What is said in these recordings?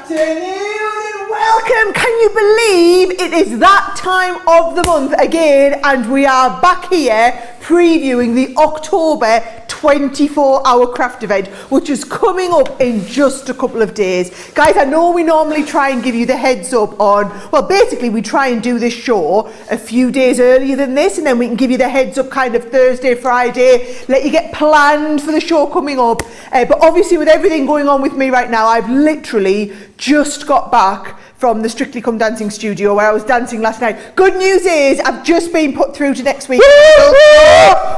afternoon and welcome. Can you believe it is that time of the month again, and we are back here previewing the October 24-hour craft event, which is coming up in just a couple of days. Guys, I know we normally try and give you the heads up on, well, basically we try and do this show a few days earlier than this, and then we can give you the heads up kind of Thursday, Friday, let you get planned for the show coming up. But obviously with everything going on with me right now, I've literally just got back from the Strictly Come Dancing studio where I was dancing last night. Good news is I've just been put through to next week.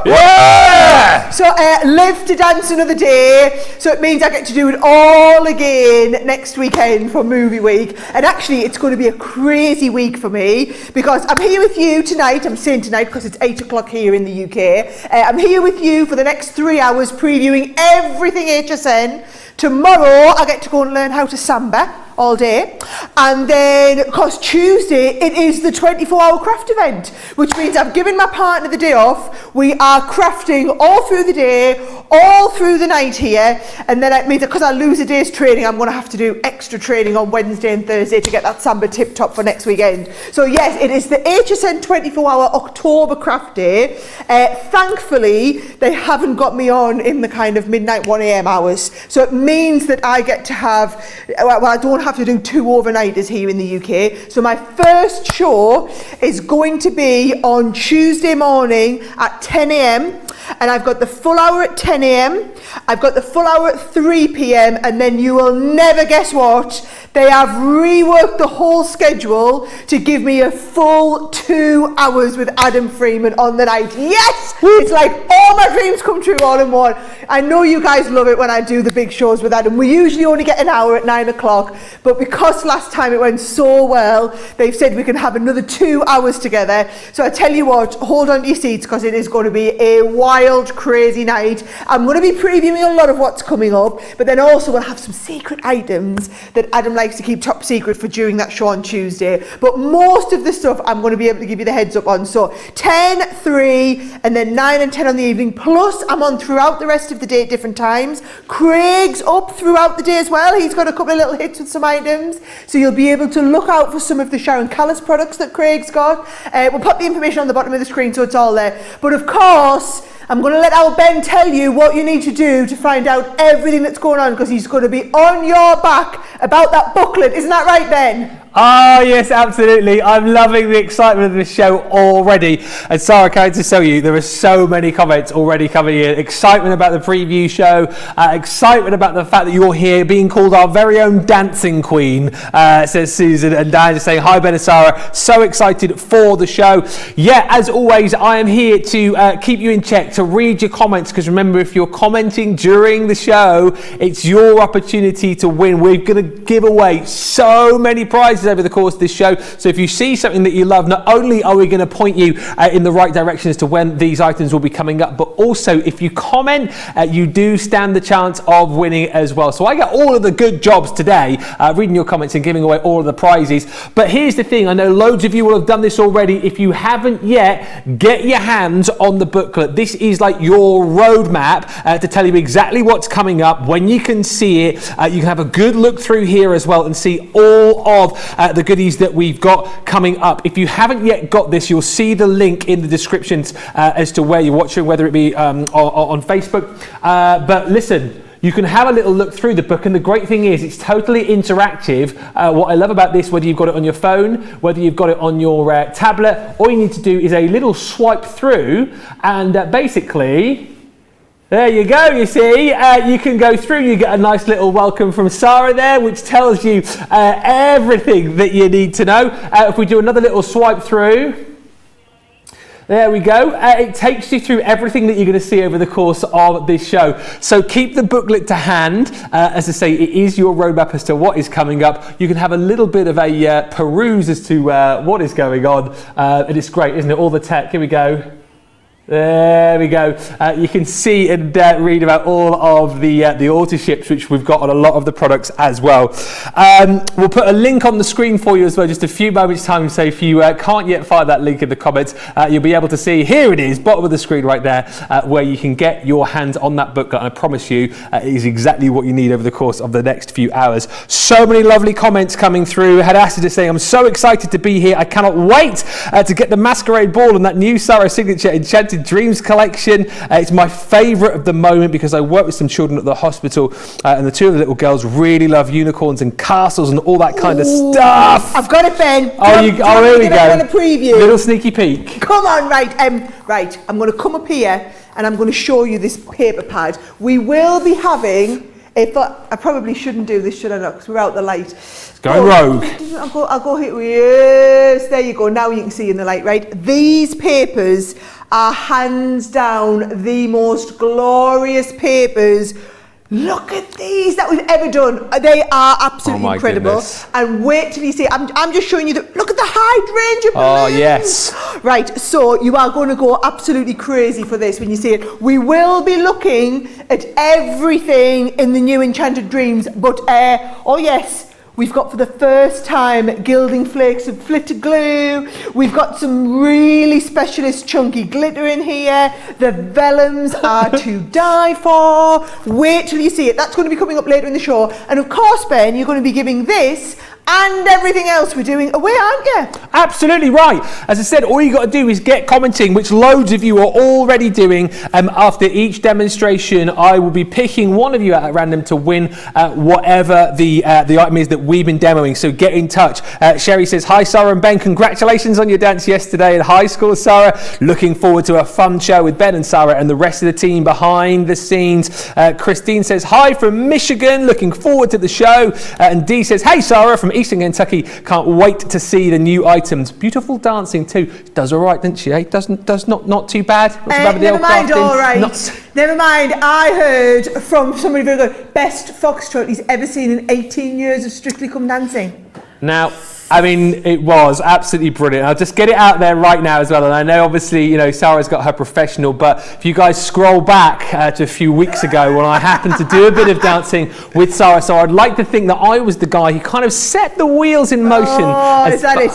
Yeah! So live to dance another day. So it means I get to do it all again next weekend for movie week. And actually it's going to be a crazy week for me because I'm here with you tonight. I'm saying tonight because it's 8 o'clock here in the UK. I'm here with you for the next 3 hours previewing everything HSN. Tomorrow I get to go and learn how to samba all day, and then of course Tuesday it is the 24-hour craft event, which means I've given my partner the day off. We are crafting all through the day, all through the night here, and then it means that because I lose a day's training, I'm going to have to do extra training on Wednesday and Thursday to get that samba tip top for next weekend. So yes, it is the HSN 24-hour October craft day. Thankfully they haven't got me on in the kind of midnight 1 a.m. hours, so it means that I get to have, well, I don't have to do 2 overnighters here in the UK. So my first show is going to be on Tuesday morning at 10 a.m. and I've got the full hour at 10 a.m. I've got the full hour at 3 p.m. and then you will never guess what, they have reworked the whole schedule to give me a full 2 hours with Adam Freeman on the night. Yes! It's like all my dreams come true all in one. I know you guys love it when I do the big shows with Adam. We usually only get an hour at 9 o'clock, but because last time it went so well, they've said we can have another 2 hours together. So I tell you what, hold on to your seats because it is going to be a wild, crazy night. I'm going to be previewing a lot of what's coming up, but then also we'll have some secret items that Adam likes to keep top secret for during that show on Tuesday. But most of the stuff I'm going to be able to give you the heads up on. So 10, 3, and then 9 and 10 on the evening. Plus I'm on throughout the rest of the day at different times. Craig's up throughout the day as well. He's got a couple of little hits with some items. So you'll be able to look out for some of the Sharon Callis products that Craig's got. We'll put the information on the bottom of the screen so it's all there. But of course, I'm going to let our Ben tell you what you need to do to find out everything that's going on, because he's going to be on your back about that booklet. Isn't that right, Ben? Oh yes, absolutely. I'm loving the excitement of this show already. And Sarah, can I just tell you, there are so many comments already coming in. Excitement about the preview show, excitement about the fact that you're here, being called our very own dancing queen, says Susan, and Diane saying, hi Ben and Sarah, so excited for the show. Yeah, as always, I am here to keep you in check, to read your comments, because remember, if you're commenting during the show, it's your opportunity to win. We're going to give away so many prizes over the course of this show. So if you see something that you love, not only are we going to point you in the right direction as to when these items will be coming up, but also if you comment, you do stand the chance of winning as well. So I get all of the good jobs today, reading your comments and giving away all of the prizes. But here's the thing, I know loads of you will have done this already. If you haven't yet, get your hands on the booklet. This is like your roadmap to tell you exactly what's coming up, when you can see it. You can have a good look through here as well and see all of the goodies that we've got coming up. If you haven't yet got this, you'll see the link in the descriptions as to where you're watching, whether it be on Facebook. But listen, you can have a little look through the book, and the great thing is it's totally interactive. What I love about this, whether you've got it on your phone, whether you've got it on your tablet, all you need to do is a little swipe through, and basically, there you go, you see, you can go through, you get a nice little welcome from Sara there, which tells you everything that you need to know. If we do another little swipe through, there we go. It takes you through everything that you're going to see over the course of this show. So keep the booklet to hand. As I say, it is your roadmap as to what is coming up. You can have a little bit of a peruse as to what is going on. And it's great, isn't it? All the tech. Here we go. There we go. You can see and read about all of the auto ships, which we've got on a lot of the products as well. We'll put a link on the screen for you as well, just a few moments time. So if you can't yet find that link in the comments, you'll be able to see, here it is, bottom of the screen right there, where you can get your hands on that booklet. And I promise you, it is exactly what you need over the course of the next few hours. So many lovely comments coming through. Hadassah is saying, I'm so excited to be here. I cannot wait to get the Masquerade ball and that new Sara signature Enchanted Dreams collection. It's my favourite of the moment because I work with some children at the hospital and the two of the little girls really love unicorns and castles and all that kind of stuff. I've got it, Ben. Here we go. I'm going to preview. Little sneaky peek. Come on, right. Right, I'm going to come up here and I'm going to show you this paper pad. We will be having, I probably shouldn't do this, should I not? Because we're out the light. Going rogue. I'll go here. Yes, there you go. Now you can see in the light, right? These papers are hands down the most glorious papers. Look at these that we've ever done. They are absolutely incredible. Goodness. And wait till you see. I'm just showing you look at the hydrangea balloons. Oh yes. Right, so you are going to go absolutely crazy for this when you see it. We will be looking at everything in the new Enchanted Dreams, but oh yes, we've got for the first time gilding flakes of flitter glue. We've got some really specialist chunky glitter in here. The vellums are to die for. Wait till you see it. That's going to be coming up later in the show. And of course, Ben, you're going to be giving this and everything else we're doing away, aren't you? Absolutely right. As I said, all you got to do is get commenting, which loads of you are already doing. After each demonstration, I will be picking one of you at random to win whatever the item is that we've been demoing. So get in touch. Sherry says, hi Sara and Ben, congratulations on your dance yesterday at high school, Sara. Looking forward to a fun show with Ben and Sara and the rest of the team behind the scenes. Christine says, hi from Michigan, looking forward to the show. And Dee says, hey Sara from Eastern Kentucky, can't wait to see the new items. Beautiful dancing too. Does all right, doesn't she? Eh? Does not too bad. Never mind, all right. Never mind. I heard from somebody very good, best foxtrot he's ever seen in 18 years of Strictly Come Dancing. Now, I mean, it was absolutely brilliant. I'll just get it out there right now as well. And I know, obviously, you know, Sara's got her professional, but if you guys scroll back to a few weeks ago when I happened to do a bit of dancing with Sara, so I'd like to think that I was the guy who kind of set the wheels in motion. Oh, is that it?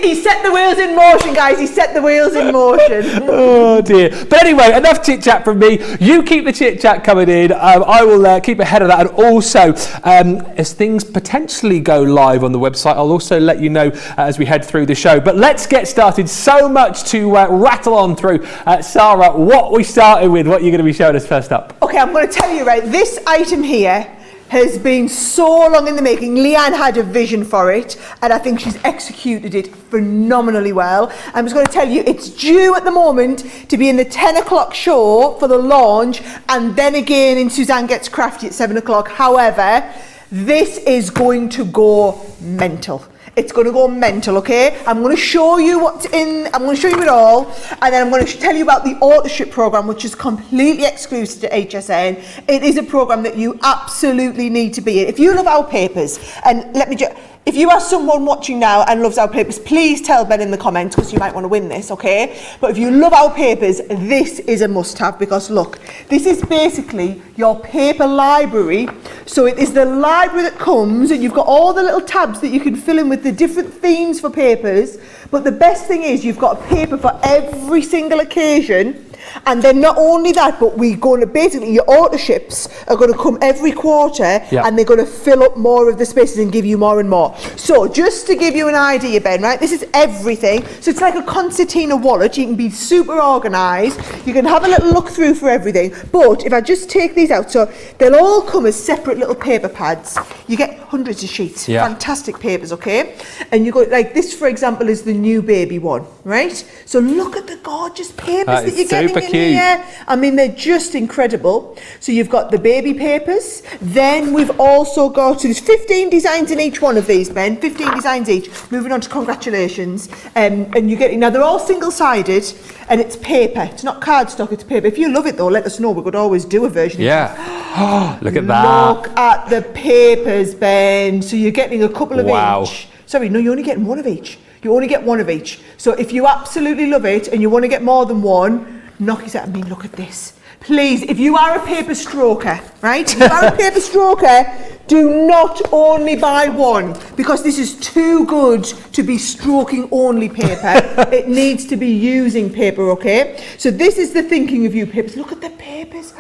He set the wheels in motion, guys. He set the wheels in motion. Oh dear. But anyway, enough chit chat from me. You keep the chit chat coming in. I will keep ahead of that. And also, as things potentially go live on the website, I'll also let you know as we head through the show. But let's get started. So much to rattle on through. Sara, what we started with, what you're going to be showing us first up. Okay, I'm going to tell you, right, this item here has been so long in the making. Leanne had a vision for it, and I think she's executed it phenomenally well. I'm just going to tell you, it's due at the moment to be in the 10 o'clock show for the launch, and then again in Suzanne Gets Crafty at 7 o'clock. However, this is going to go mental. It's going to go mental, okay? I'm going to show you what's in, I'm going to show you it all, and then I'm going to tell you about the authorship program, which is completely exclusive to HSN. It is a program that you absolutely need to be in. If you love our papers, and let me just, if you are someone watching now and loves our papers, please tell Ben in the comments, because you might want to win this, okay? But if you love our papers, this is a must-have, because look, this is basically your paper library. So it is the library that comes, and you've got all the little tabs that you can fill in with the different themes for papers. But the best thing is you've got a paper for every single occasion. And then not only that, but we're going to basically, your authorships are going to come every quarter, and they're going to fill up more of the spaces and give you more and more. So just to give you an idea, Ben, right, this is everything. So it's like a concertina wallet. You can be super organised. You can have a little look through for everything. But if I just take these out, so they'll all come as separate little paper pads. You get hundreds of sheets, fantastic papers, okay? And you go, like this, for example, is the new baby one, right? So look at the gorgeous papers that you're getting in here. I mean, they're just incredible. So you've got the baby papers. Then we've also got, so there's 15 designs in each one of these, Ben, 15 designs each. Moving on to congratulations. And you get, now they're all single-sided, and it's paper. It's not cardstock, it's paper. If you love it though, let us know. We could always do a version. Yeah. Look at that. Look at the papers, Ben. So you're getting a couple of each. Sorry, no, you're only getting one of each. You only get one of each. So if you absolutely love it and you want to get more than one, knock yourself. I mean, look at this. Please, if you are a paper stroker, right? If you are a paper stroker, do not only buy one, because this is too good to be stroking only paper. It needs to be using paper, okay? So this is the thinking of you papers. Look at the papers.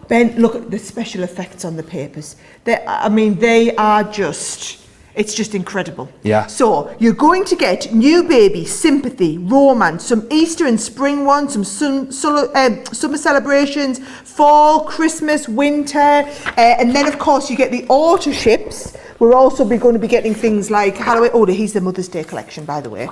Ben, look at the special effects on the papers. They are just... It's just incredible. Yeah. So you're going to get new baby, sympathy, romance, some Easter and spring ones, some summer celebrations, fall, Christmas, winter, and then of course you get the auto ships. We're also going to be getting things like Halloween. Oh, here's the Mother's Day collection, by the way.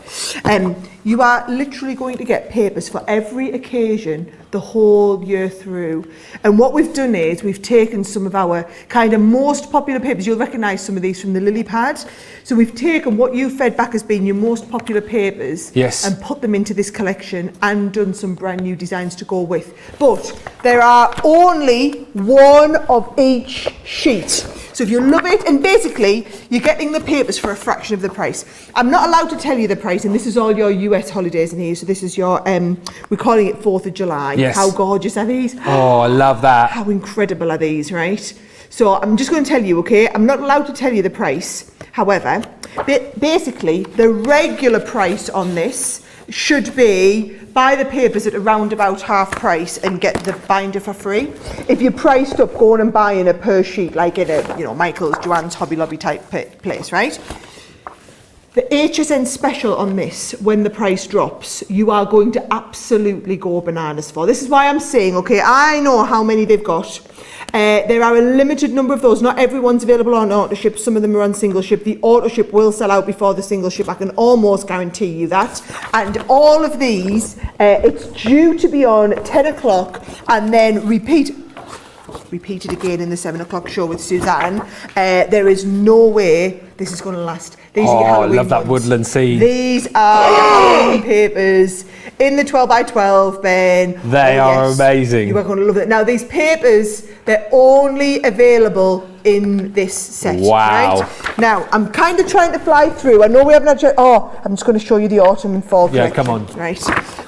You are literally going to get papers for every occasion the whole year through. And what we've done is we've taken some of our kind of most popular papers. You'll recognise some of these from the lily pad. So we've taken what you fed back as being your most popular papers, yes, and put them into this collection and done some brand new designs to go with. But there are only one of each sheet. So if you love it, and basically you're getting the papers for a fraction of the price. I'm not allowed to tell you the price, and this is all your US holidays in here. So this is your, we're calling it 4th of July. Yes. How gorgeous are these? Oh, I love that. How incredible are these, right? So I'm just going to tell you, okay? I'm not allowed to tell you the price. However, basically the regular price on this should be buy the papers at around about half price and get the binder for free. If you're priced up going and buying a per sheet, like in a Michael's, Joann's, Hobby Lobby type place, right? The HSN special on this, when the price drops, you are going to absolutely go bananas for. This is why I'm saying, okay, I know how many they've got. There are a limited number of those. Not everyone's available on auto ship. Some of them are on single ship. The auto ship will sell out before the single ship. I can almost guarantee you that. And all of these, it's due to be on 10 o'clock and then repeated again in the 7 o'clock show with Suzanne. There is no way this is going to last. These are your Halloween I love that ones. woodland scene. These are your Halloween papers in the 12 by 12, Ben. They are amazing. You are going to love it. Now, these papers, they're only available in this set. Wow. Right? Now, I'm kind of trying to fly through. I know we haven't had... I'm just going to show you the autumn and fall collection. Yeah, come on. Right.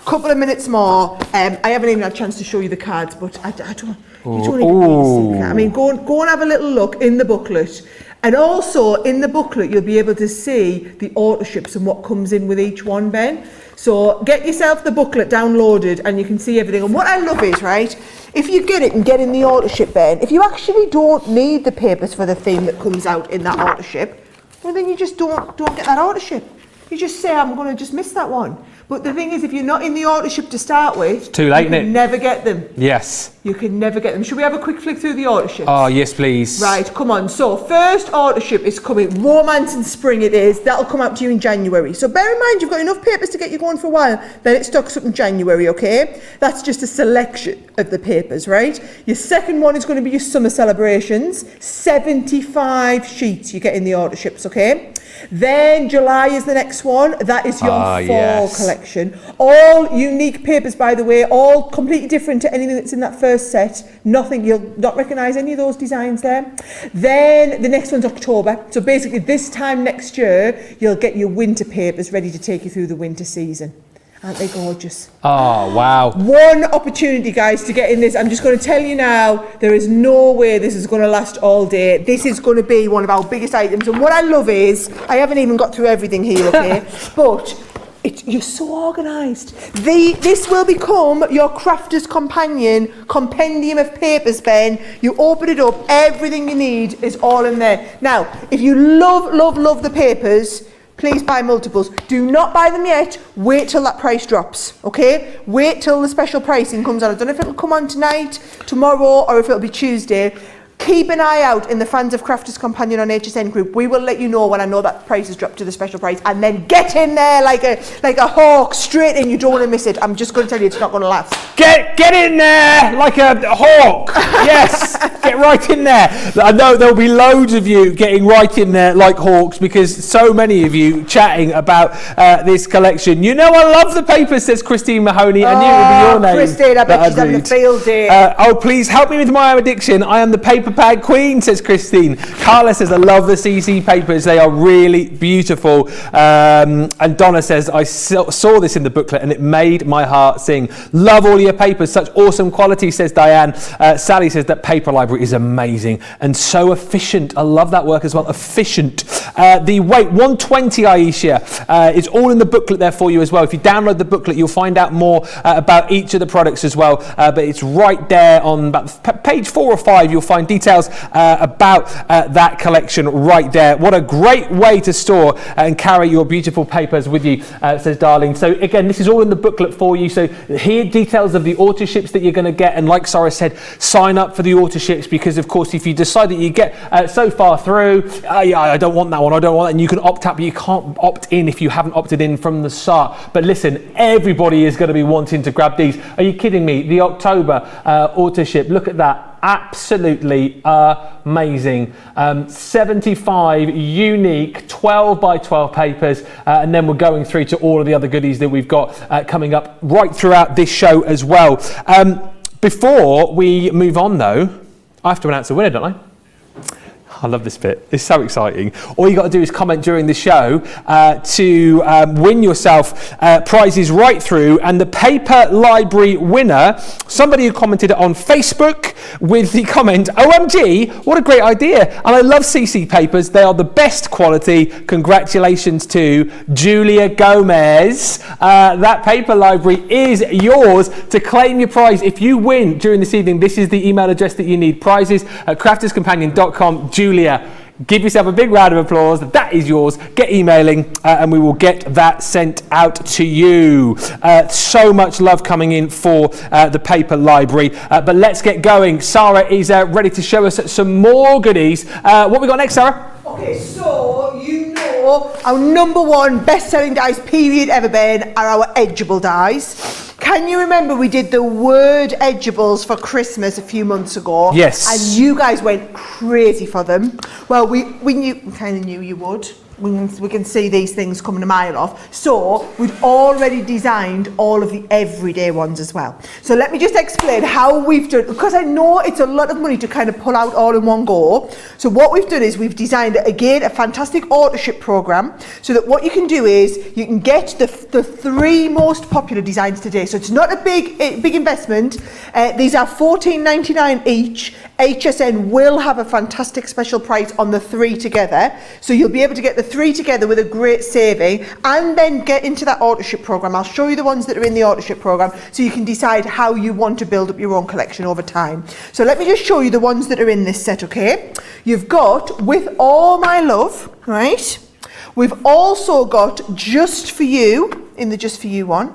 Couple of minutes more. I haven't even had a chance to show you the cards, but I don't... You don't even need to see the card. I mean, go and have a little look in the booklet. And also, in the booklet, you'll be able to see the auto ships and what comes in with each one, Ben. So get yourself the booklet downloaded and you can see everything. And what I love is, right, if you get it and get in the auto ship, Ben, if you actually don't need the papers for the theme that comes out in that auto ship, well, then you just don't get that auto ship. You just say, I'm going to just miss that one. But the thing is, if you're not in the auto ship to start with, it's too late, you can never get them. Yes. You can never get them. Should we have a quick flick through the auto ships? Oh, yes, please. Right, come on. So, first auto ship is coming. Romance and Spring it is. That'll come out to you in January. So, bear in mind, you've got enough papers to get you going for a while. Then it stocks up in January, okay? That's just a selection of the papers, right? Your second one is going to be your summer celebrations. 75 sheets you get in the auto ships, okay? Then July is the next one. That is your fall collection. All unique papers, by the way, all completely different to anything that's in that first set. Nothing, you'll not recognise any of those designs there. Then the next one's October. So basically this time next year, you'll get your winter papers ready to take you through the winter season. Aren't they gorgeous? Oh, wow. One opportunity, guys, to get in this. I'm just going to tell you now, there is no way this is going to last all day. This is going to be one of our biggest items. And what I love is, I haven't even got through everything here, okay? But you're so organised. This will become your crafter's compendium of papers, Ben. You open it up, everything you need is all in there. Now, if you love the papers, please buy multiples. Do not buy them yet. Wait till that price drops, okay? Wait till the special pricing comes on. I don't know if it'll come on tonight, tomorrow, or if it'll be Tuesday. Keep an eye out in the Fans of Crafters Companion on HSN group. We will let you know when I know that price has dropped to the special price, and then get in there like a hawk, straight in. You don't want to miss it. I'm just going to tell you, it's not going to last. Get in there like a hawk. Yes, get right in there. I know there'll be loads of you getting right in there like hawks, because so many of you chatting about this collection. You know, I love the papers, says Christine Mahoney. I knew it would be your name. Christine, I bet she's having a field day. Oh, please help me with my addiction. I am the paper Notepad Queen, says Christine. Carla says, I love the CC papers. They are really beautiful. And Donna says, I saw this in the booklet and it made my heart sing. Love all your papers. Such awesome quality, says Diane. Sally says that paper library is amazing and so efficient. I love that work as well. Efficient. The weight, 120, Aisha. It's all in the booklet there for you as well. If you download the booklet, you'll find out more about each of the products as well. But it's right there on about page 4 or 5. You'll find details about that collection right there. What a great way to store and carry your beautiful papers with you, says Darlene. So again, this is all in the booklet for you. So here details of the auto ships that you're going to get. And like Sara said, sign up for the auto ships because, of course, if you decide that you get so far through, yeah, I don't want that one, I don't want that, and you can opt out, but you can't opt in if you haven't opted in from the start. But listen, everybody is going to be wanting to grab these. Are you kidding me? The October auto ship, look at that. Absolutely amazing. 75 unique 12 by 12 papers, and then we're going through to all of the other goodies that we've got coming up right throughout this show as well. Before we move on though, I have to announce a winner, don't I? I love this bit. It's so exciting. All you got to do is comment during the show to win yourself prizes right through. And the paper library winner, somebody who commented on Facebook with the comment, OMG, what a great idea. And I love CC papers. They are the best quality. Congratulations to Julia Gomez. That paper library is yours to claim your prize. If you win during this evening, this is the email address that you need. Prizes at crafterscompanion.com. Julia, give yourself a big round of applause. That is yours. Get emailing and we will get that sent out to you. So much love coming in for the paper library. But let's get going. Sara is ready to show us some more goodies. What we got next, Sara? Okay, so you know our number one best-selling dies period ever been are our edgeable dies. Can you remember we did the word edgeables for Christmas a few months ago? Yes. And you guys went crazy for them. Well, we kind of knew you would. We can see these things coming a mile off. So we'd already designed all of the everyday ones as well. So let me just explain how we've done, because I know it's a lot of money to kind of pull out all in one go. So what we've done is we've designed, again, a fantastic auto ship program so that what you can do is you can get the 3 most popular designs today. So it's not a big investment. These are $14.99 each. HSN will have a fantastic special price on the 3 together. So you'll be able to get the 3 together with a great saving and then get into that auto ship program. I'll show you the ones that are in the auto ship program so you can decide how you want to build up your own collection over time. So let me just show you the ones that are in this set, okay? You've got With All My Love, right? We've also got Just For You in the Just For You one.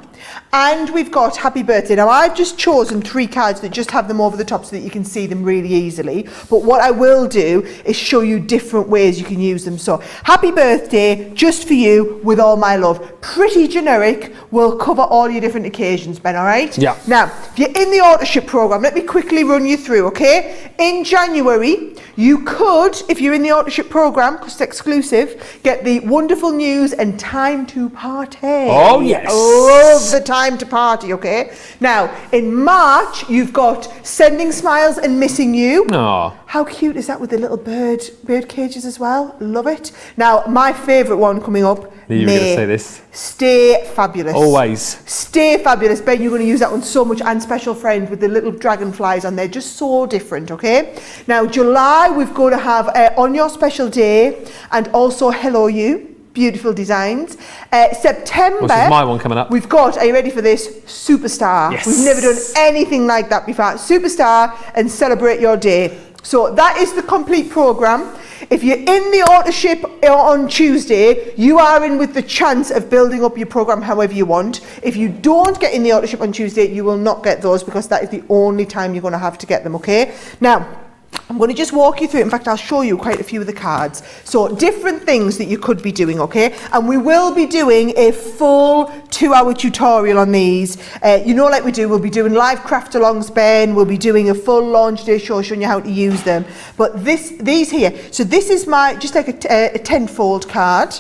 And we've got Happy Birthday. Now I've just chosen 3 cards that just have them over the top so that you can see them really easily. But what I will do is show you different ways you can use them. So Happy Birthday, Just For You, With All My Love. Pretty generic. We'll cover all your different occasions, Ben, all right? Yeah. Now, if you're in the auto ship program, let me quickly run you through, okay? In January, you could, if you're in the auto ship program, because it's exclusive, get the Wonderful News and Time to Party. Oh, yes. Love the Time to Party, okay? Now, in March, you've got Sending Smiles and Missing You. Aww. How cute is that with the little bird cages as well? Love it. Now, my favourite one coming up, You were going to say this. Stay Fabulous. Always. Stay Fabulous. Ben, you're going to use that one so much. And Special Friend with the little dragonflies on there. Just so different, okay? Now, July, we're going to have On Your Special Day and also Hello You. Beautiful designs. September, this is my one coming up. We've got, are you ready for this? Superstar. Yes. We've never done anything like that before. Superstar and Celebrate Your Day. So that is the complete program. If you're in the auto ship on Tuesday, you are in with the chance of building up your program however you want. If you don't get in the auto ship on Tuesday, you will not get those because that is the only time you're going to have to get them, okay? Now, I'm going to just walk you through it. In fact, I'll show you quite a few of the cards. So different things that you could be doing, okay? And we will be doing a full 2-hour tutorial on these. You know, like we do, we'll be doing live craft alongs, Ben. We'll be doing a full launch day show showing you how to use them. But these here, so this is my, just like a 10-fold card.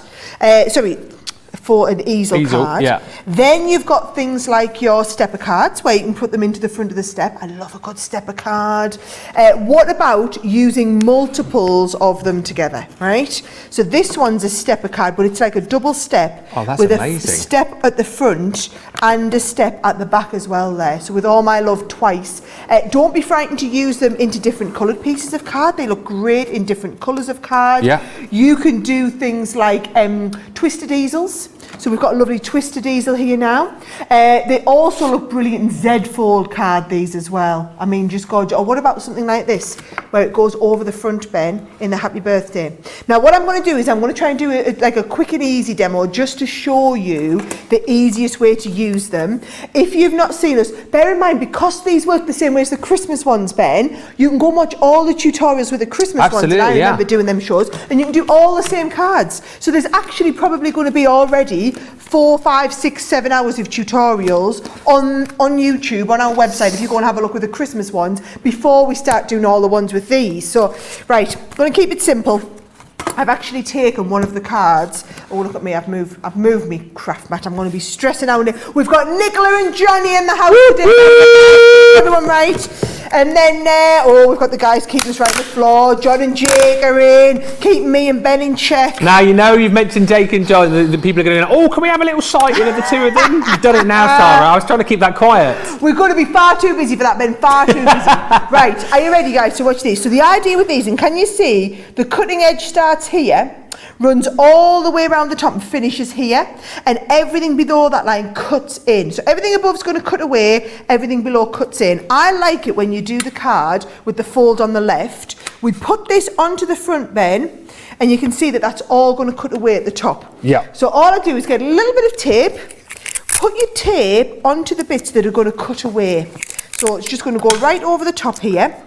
for an easel card. Yeah. Then you've got things like your stepper cards where you can put them into the front of the step. I love a good stepper card. What about using multiples of them together, right? So this one's a stepper card, but it's like a double step with amazing. a step at the front and a step at the back as well there. So with all my love twice. Don't be frightened to use them into different coloured pieces of card. They look great in different colours of card. Yeah. You can do things like twisted easels. So we've got a lovely twisted easel here now. They also look brilliant in Z-fold card, these as well. I mean, just gorgeous. Or what about something like this, where it goes over the front, Ben, in the happy birthday. Now, what I'm going to do is I'm going to try and do like a quick and easy demo just to show you the easiest way to use them. If you've not seen us, bear in mind, because these work the same way as the Christmas ones, Ben, you can go and watch all the tutorials with the Christmas ones. And I remember doing them shows, and you can do all the same cards. So there's actually probably going to be already 4, 5, 6, 7 hours of tutorials on YouTube, on our website, if you go and have a look with the Christmas ones, before we start doing all the ones with these. So, right, I'm going to keep it simple. I've actually taken one of the cards. Oh, look at me, I've moved me craft mat. I'm going to be stressing out. We've got Nicola and Johnny in the house today. Everyone right? And then, we've got the guys keeping us right on the floor. John and Jake are in, keeping me and Ben in check. Now, you know you've mentioned Jake and John, the people are going to go, oh, can we have a little sighting of the two of them? You've done it now, Sarah. I was trying to keep that quiet. We're going to be far too busy for that, Ben, far too busy. Right, are you ready, guys, to watch these? So the idea with these, and can you see, the cutting edge starts here, runs all the way around the top and finishes here, and everything below that line cuts in. So everything above is going to cut away, everything below cuts in. I like it when you do the card with the fold on the left. We put this onto the front, Ben, and you can see that that's all going to cut away at the top. Yeah. So all I do is get a little bit of tape, put your tape onto the bits that are going to cut away. So it's just going to go right over the top here.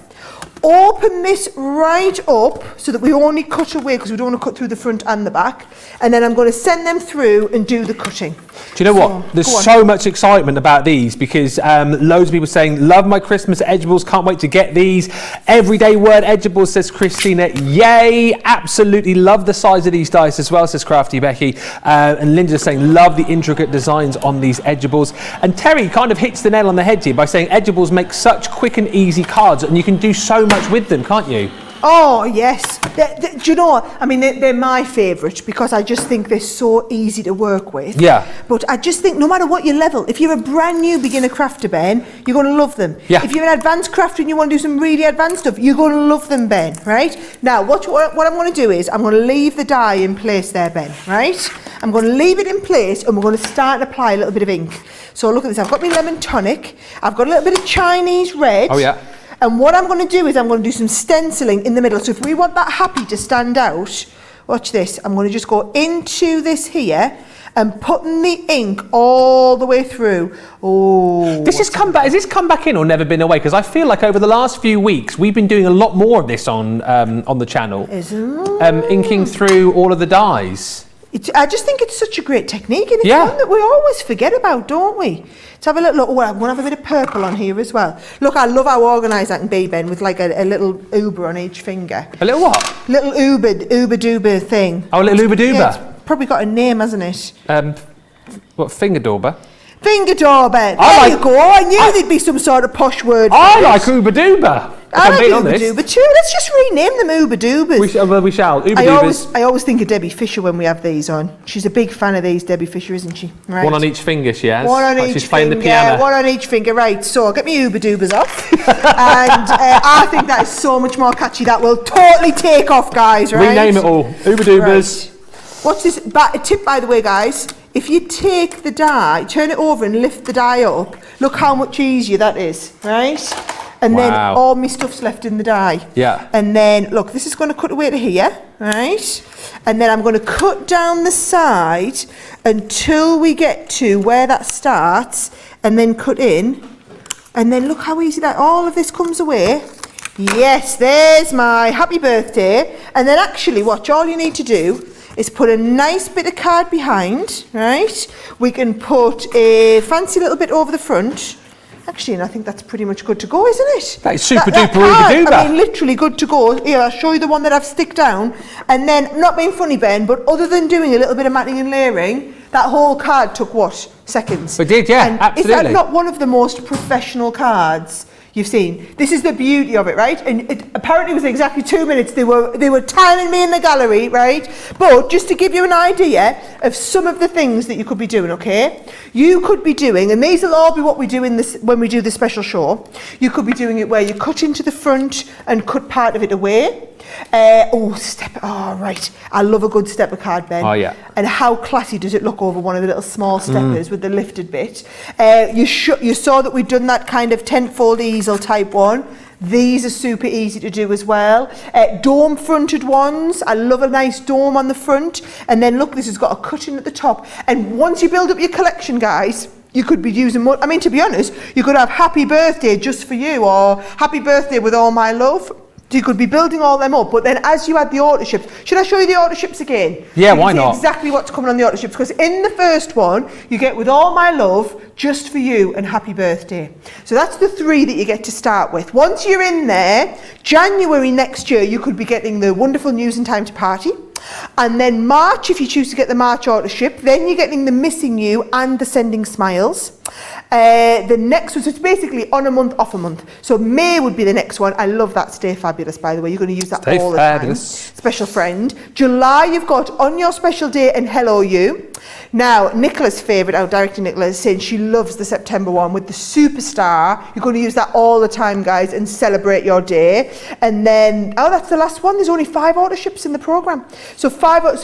Open this right up so that we only cut away, because we don't want to cut through the front and the back, and then I'm going to send them through and do the cutting. Do you know what? There's so much excitement about these, because loads of people saying, love my Christmas edgeables, can't wait to get these. Everyday word edgeables, says Christina. Yay, absolutely love the size of these dice as well, says Crafty Becky. And Linda's saying, love the intricate designs on these edgeables. And Terry kind of hits the nail on the head here by saying edgeables make such quick and easy cards, and you can do so much with them, can't you? Oh, yes. Do you know what? I mean, they're my favourite, because I just think they're so easy to work with. Yeah. But I just think no matter what your level, if you're a brand new beginner crafter, Ben, you're going to love them. Yeah. If you're an advanced crafter and you want to do some really advanced stuff, you're going to love them, Ben, right? Now, what I'm going to do is I'm going to leave the die in place there, Ben, right? I'm going to leave it in place, and we're going to start to apply a little bit of ink. So look at this. I've got my lemon tonic. I've got a little bit of Chinese red. Oh, yeah. And what I'm going to do is I'm going to do some stenciling in the middle. So if we want that happy to stand out, watch this. I'm going to just go into this here and putting the ink all the way through. Oh, this has come back. Has this come back in or never been away? Because I feel like over the last few weeks we've been doing a lot more of this on the channel. Inking through all of the dies. I just think it's such a great technique, and it's one that we always forget about, don't we? Let's have a little look. Oh, I'm going to have a bit of purple on here as well. Look, I love how organised that can be, Ben, with like a little uber on each finger. A little what? Little uber doober thing. Oh, a little uber doober. Yeah, it's probably got a name, hasn't it? What, finger dauber? Finger dauber. There you go. I knew there'd be some sort of posh word. I like uber doober. I like Uber Doober too. Let's just rename them Uber Doobers. We shall. Uber Doobers. I always think of Debbie Fisher when we have these on. She's a big fan of these, Debbie Fisher, isn't she? Right. One on each finger, she has. One on each she's playing finger. The piano. One on each finger. Right. So get me Uber Doobers off, and I think that is so much more catchy. That will totally take off, guys. Right. Rename it all. Uber Doobers. Right. What's this? A tip, by the way, guys. If you take the die, turn it over and lift the die up, look how much easier that is, right? And then all my stuff's left in the die. Yeah. And then, look, this is going to cut away to here, right? And then I'm going to cut down the side until we get to where that starts, and then cut in. And then look how easy that, all of this comes away. Yes, there's my happy birthday. And then actually, watch, all you need to do is put a nice bit of card behind, right? We can put a fancy little bit over the front. Actually, and I think that's pretty much good to go, isn't it? That is super duper Uber Doober. I mean, literally good to go. Here, I'll show you the one that I've stick down. And then, not being funny, Ben, but other than doing a little bit of matting and layering, That whole card took what? Seconds. It did, yeah, and absolutely. Is that not one of the most professional cards you've seen? This is the beauty of it, right? And apparently it was exactly 2 minutes. They were timing me in the gallery, right? But just to give you an idea of some of the things that you could be doing, okay? You could be doing, and these will all be what we do in this when we do the special show. You could be doing it where you cut into the front and cut part of it away. Right. I love a good stepper card, Ben. Oh, yeah. And how classy does it look over one of the little small steppers with the lifted bit. You saw that we'd done that kind of tent-fold easel type one. These are super easy to do as well. Dome fronted ones. I love a nice dome on the front. And then look, this has got a cutting at the top. And once you build up your collection, guys, you could be using more. I mean, to be honest, you could have happy birthday just for you, or happy birthday with all my love. So you could be building all them up, but then as you add the auto ships, should I show you the auto ships again? Yeah, why not? Exactly what's coming on the auto ships, because in the first one, you get with all my love, just for you, and happy birthday. So that's the 3 that you get to start with. Once you're in there, January next year, you could be getting the wonderful news and time to party. And then March, if you choose to get the March auto ship, then you're getting the missing you and the sending smiles. The next one, so it's basically on a month, off a month. So May would be the next one. I love that Stay Fabulous, by the way. You're going to use that all the time. Special friend. July, you've got On Your Special Day and Hello You. Now, Nicola's favourite, our director Nicola, is saying she loves the September one with the superstar. You're going to use that all the time, guys, and celebrate your day. And then, that's the last one. There's only 5 auto ships in the programme. So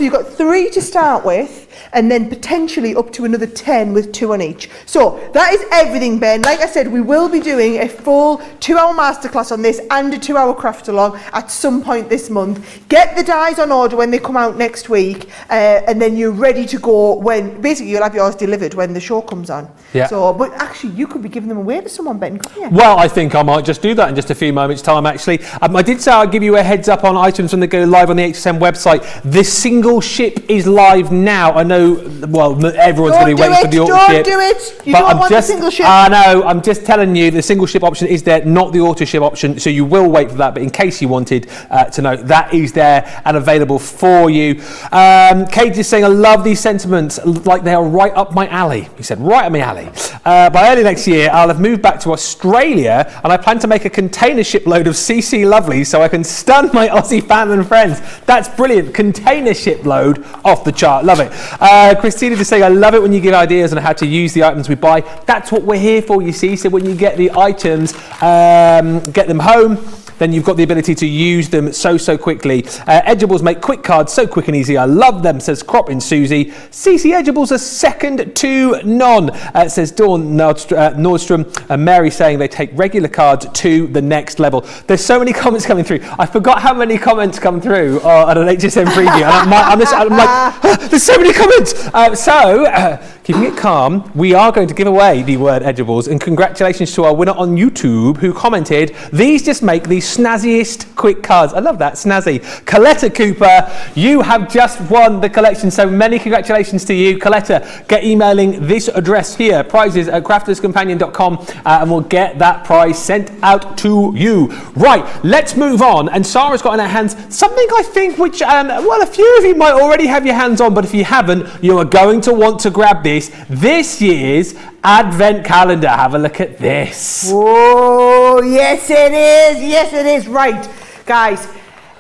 you've got 3 to start with, and then potentially up to another 10 with 2 on each. So that is everything, Ben. Like I said, we will be doing a full 2-hour masterclass on this and a 2-hour craft along at some point this month. Get the dies on order when they come out next week, and then you're ready to go when, basically you'll have yours delivered when the show comes on. Yeah. So, but actually you could be giving them away to someone, Ben, couldn't you? Well, I think I might just do that in just a few moments' time, actually. I did say I'd give you a heads up on items when they go live on the HSN website. The single ship is live now. I know, well, everyone's going to be waiting for the auto ship. Don't do it. You don't want the single ship. I know. I'm just telling you, the single ship option is there, not the auto ship option. So you will wait for that. But in case you wanted to know, that is there and available for you. Kate is saying, I love these sentiments, like they are right up my alley. He said, right up my alley. By early next year, I'll have moved back to Australia, and I plan to make a container shipload of CC Lovelies so I can stun my Aussie fans and friends. That's brilliant. Container shipload, off the chart. Love it. Christina just saying, I love it when you give ideas on how to use the items we buy. That's what we're here for, you see. So when you get the items, get them home, then you've got the ability to use them so quickly. Edgeables make quick cards so quick and easy. I love them, says Crop in Susie. CC Edgeables are second to none, says Dawn Nordstrom. And Mary saying they take regular cards to the next level. There's so many comments coming through. I forgot how many comments come through on an HSN preview. I'm like, there's so many comments. Keeping it calm, we are going to give away the word Edgeables. And congratulations to our winner on YouTube who commented, these just make the snazziest quick cards. I love that, snazzy. Coletta Cooper, you have just won the collection. So many congratulations to you. Coletta, get emailing this address here, prizes@crafterscompanion.com, and we'll get that prize sent out to you. Right, let's move on. And Sara's got in her hands something I think which, a few of you might already have your hands on, but if you haven't, you are going to want to grab this year's Advent calendar. Have a look at this. Oh, yes it is. Yes it is. Right, guys.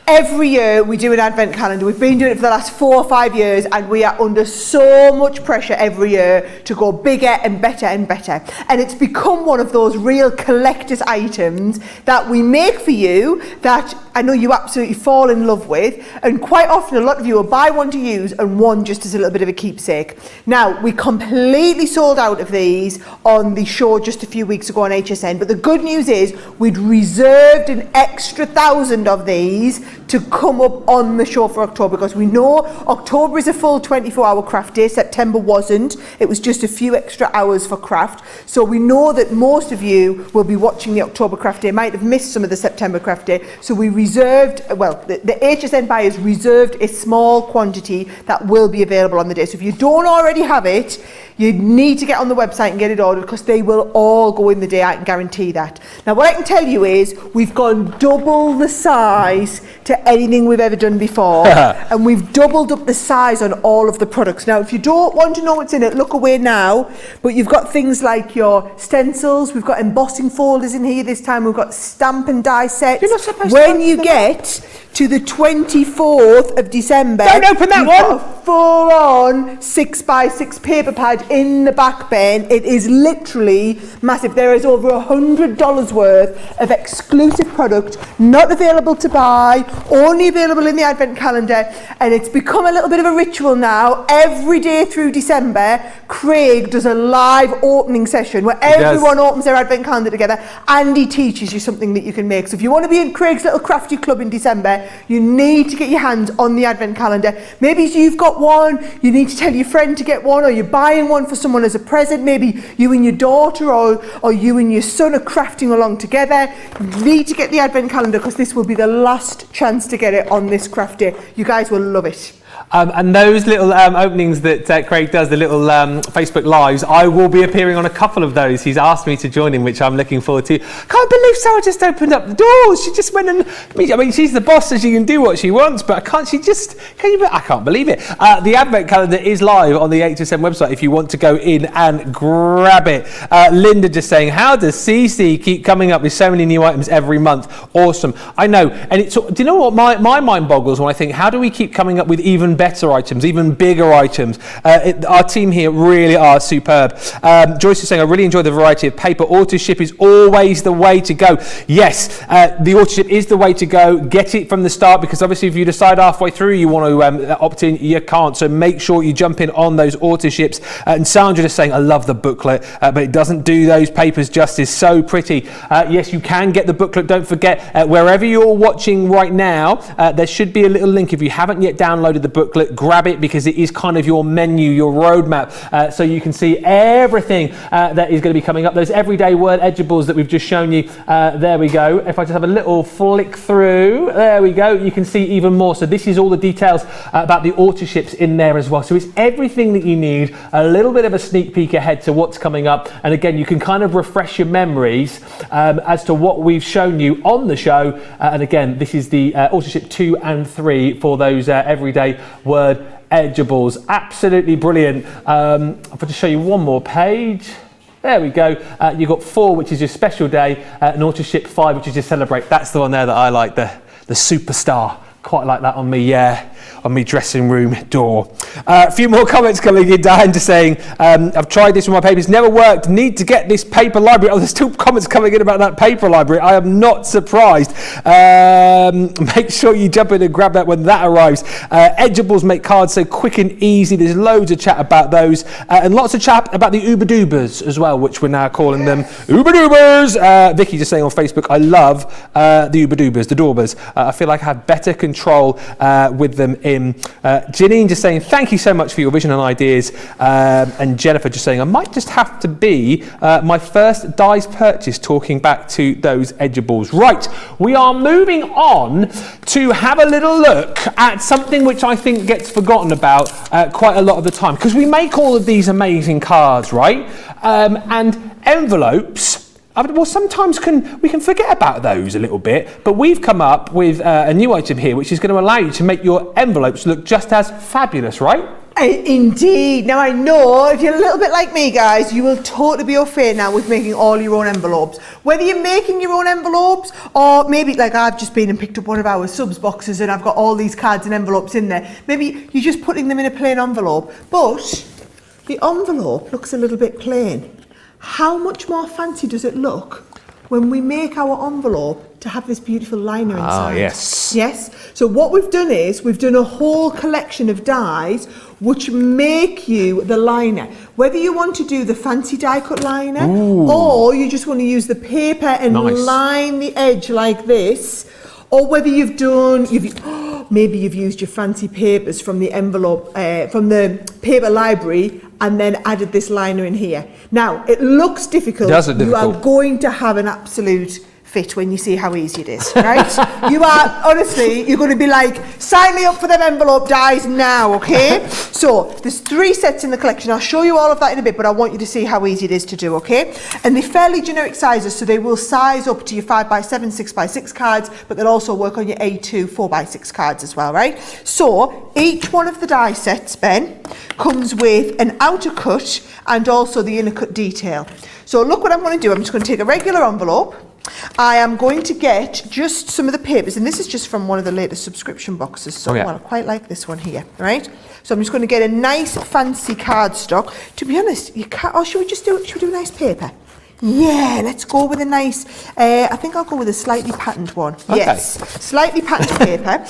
Every year we do an advent calendar. We've been doing it for the last 4 or 5 years, and we are under so much pressure every year to go bigger and better and better. And it's become one of those real collector's items that we make for you that I know you absolutely fall in love with. And quite often a lot of you will buy one to use and one just as a little bit of a keepsake. Now, we completely sold out of these on the show just a few weeks ago on HSN. But the good news is we'd reserved an extra 1,000 of these to come up on the show for October, because we know October is a full 24-hour craft day. September wasn't. It was just a few extra hours for craft. So we know that most of you will be watching the October craft day, might have missed some of the September craft day. So we reserved, the HSN buyers reserved a small quantity that will be available on the day. So if you don't already have it, you need to get on the website and get it ordered, because they will all go in the day. I can guarantee that. Now, what I can tell you is we've gone double the size to anything we've ever done before. And we've doubled up the size on all of the products. Now, if you don't want to know what's in it, look away now. But you've got things like your stencils. We've got embossing folders in here this time. We've got stamp and die sets. You're not supposed when to you get to the 24th of December, don't open that one. Got a full-on 6x6 paper pad in the back bin. It is literally massive. There is over $100 worth of exclusive product, not available to buy, only available in the advent calendar, and it's become a little bit of a ritual now. Every day through December, Craig does a live opening session where everyone opens their advent calendar together, and he teaches you something that you can make. So if you want to be in Craig's little crafty club in December, you need to get your hands on the advent calendar. Maybe you've got one, you need to tell your friend to get one, or you're buying one for someone as a present. Maybe you and your daughter or you and your son are crafting along together. You need to get the advent calendar because this will be the last chance to get it on this craft day. You guys will love it. And those little openings that Craig does, the little Facebook Lives, I will be appearing on a couple of those. He's asked me to join him, which I'm looking forward to. Can't believe Sarah just opened up the doors. She just went and, I mean, she's the boss, so she can do what she wants, but I can't believe it. The Advent Calendar is live on the HSN website if you want to go in and grab it. Linda just saying, how does CC keep coming up with so many new items every month? Awesome. I know. And it's, do you know what my mind boggles when I think, how do we keep coming up with even better items, even bigger items? Our team here really are superb. Joyce is saying, I really enjoy the variety of paper. Auto ship is always the way to go. Yes, the auto ship is the way to go. Get it from the start, because obviously if you decide halfway through you want to opt in, you can't. So make sure you jump in on those auto ships. And Sandra is saying, I love the booklet, but it doesn't do those papers justice. So pretty. Yes, you can get the booklet. Don't forget, wherever you're watching right now, there should be a little link. If you haven't yet downloaded the booklet, grab it, because it is kind of your menu, your roadmap, so you can see everything that is going to be coming up. Those everyday word edgeables that we've just shown you, there we go. If I just have a little flick through, there we go, you can see even more. So this is all the details about the auto ships in there as well. So it's everything that you need, a little bit of a sneak peek ahead to what's coming up, and again you can kind of refresh your memories as to what we've shown you on the show. And again, this is the auto ship 2 and 3 for those everyday word edgeables. Absolutely brilliant. I'll just show you one more page. There we go. You've got 4, which is your special day, and auto ship 5, which is your celebrate. That's the one there that I like, the superstar. Quite like that on me, on my dressing room door. A few more comments coming in. Diane just saying, I've tried this with my papers, never worked, need to get this paper library. Oh, there's still comments coming in about that paper library. I am not surprised. Make sure you jump in and grab that when that arrives. Edgeables make cards so quick and easy. There's loads of chat about those, and lots of chat about the Uber Doobers as well, which we're now calling them Uber Doobers. Vicky just saying on Facebook, I love the Uber Doobers, the Doorbers. I feel like I have better control with them in. Janine just saying, thank you so much for your vision and ideas. And Jennifer just saying, I might just have to be my first dies purchase, talking back to those edgeables. Right, we are moving on to have a little look at something which I think gets forgotten about quite a lot of the time, because we make all of these amazing cards, right? And envelopes. Well, sometimes we can forget about those a little bit, but we've come up with a new item here which is going to allow you to make your envelopes look just as fabulous, right? Indeed. Now I know if you're a little bit like me, guys, you will totally be au fait now with making all your own envelopes. Whether you're making your own envelopes, or maybe like I've just been and picked up one of our subs boxes and I've got all these cards and envelopes in there. Maybe you're just putting them in a plain envelope, but the envelope looks a little bit plain. How much more fancy does it look when we make our envelope to have this beautiful liner inside? Ah, yes. Yes. So what we've done is we've done a whole collection of dies which make you the liner. Whether you want to do the fancy die cut liner, or you just want to use the paper and line the edge like this, or whether maybe you've used your fancy papers from the envelope, from the paper library, and then added this liner in here. Now, it looks difficult. It does look difficult. You are going to have an absolute fit when you see how easy it is, right? You are, honestly, you're going to be like, sign me up for them envelope dies now, okay? So there's 3 sets in the collection. I'll show you all of that in a bit, but I want you to see how easy it is to do, okay? And they're fairly generic sizes, so they will size up to your 5x7, 6x6 cards, but they'll also work on your A2 4x6 cards as well, right? So each one of the die sets, Ben, comes with an outer cut and also the inner cut detail. So look what I'm going to do. I'm just going to take a regular envelope. I am going to get just some of the papers, and this is just from one of the latest subscription boxes. So well, I quite like this one here, right? So I'm just going to get a nice fancy cardstock. To be honest, you can't. Oh, should we do a nice paper? Yeah, let's go with a nice. I think I'll go with a slightly patterned one. Okay. Yes, slightly patterned paper.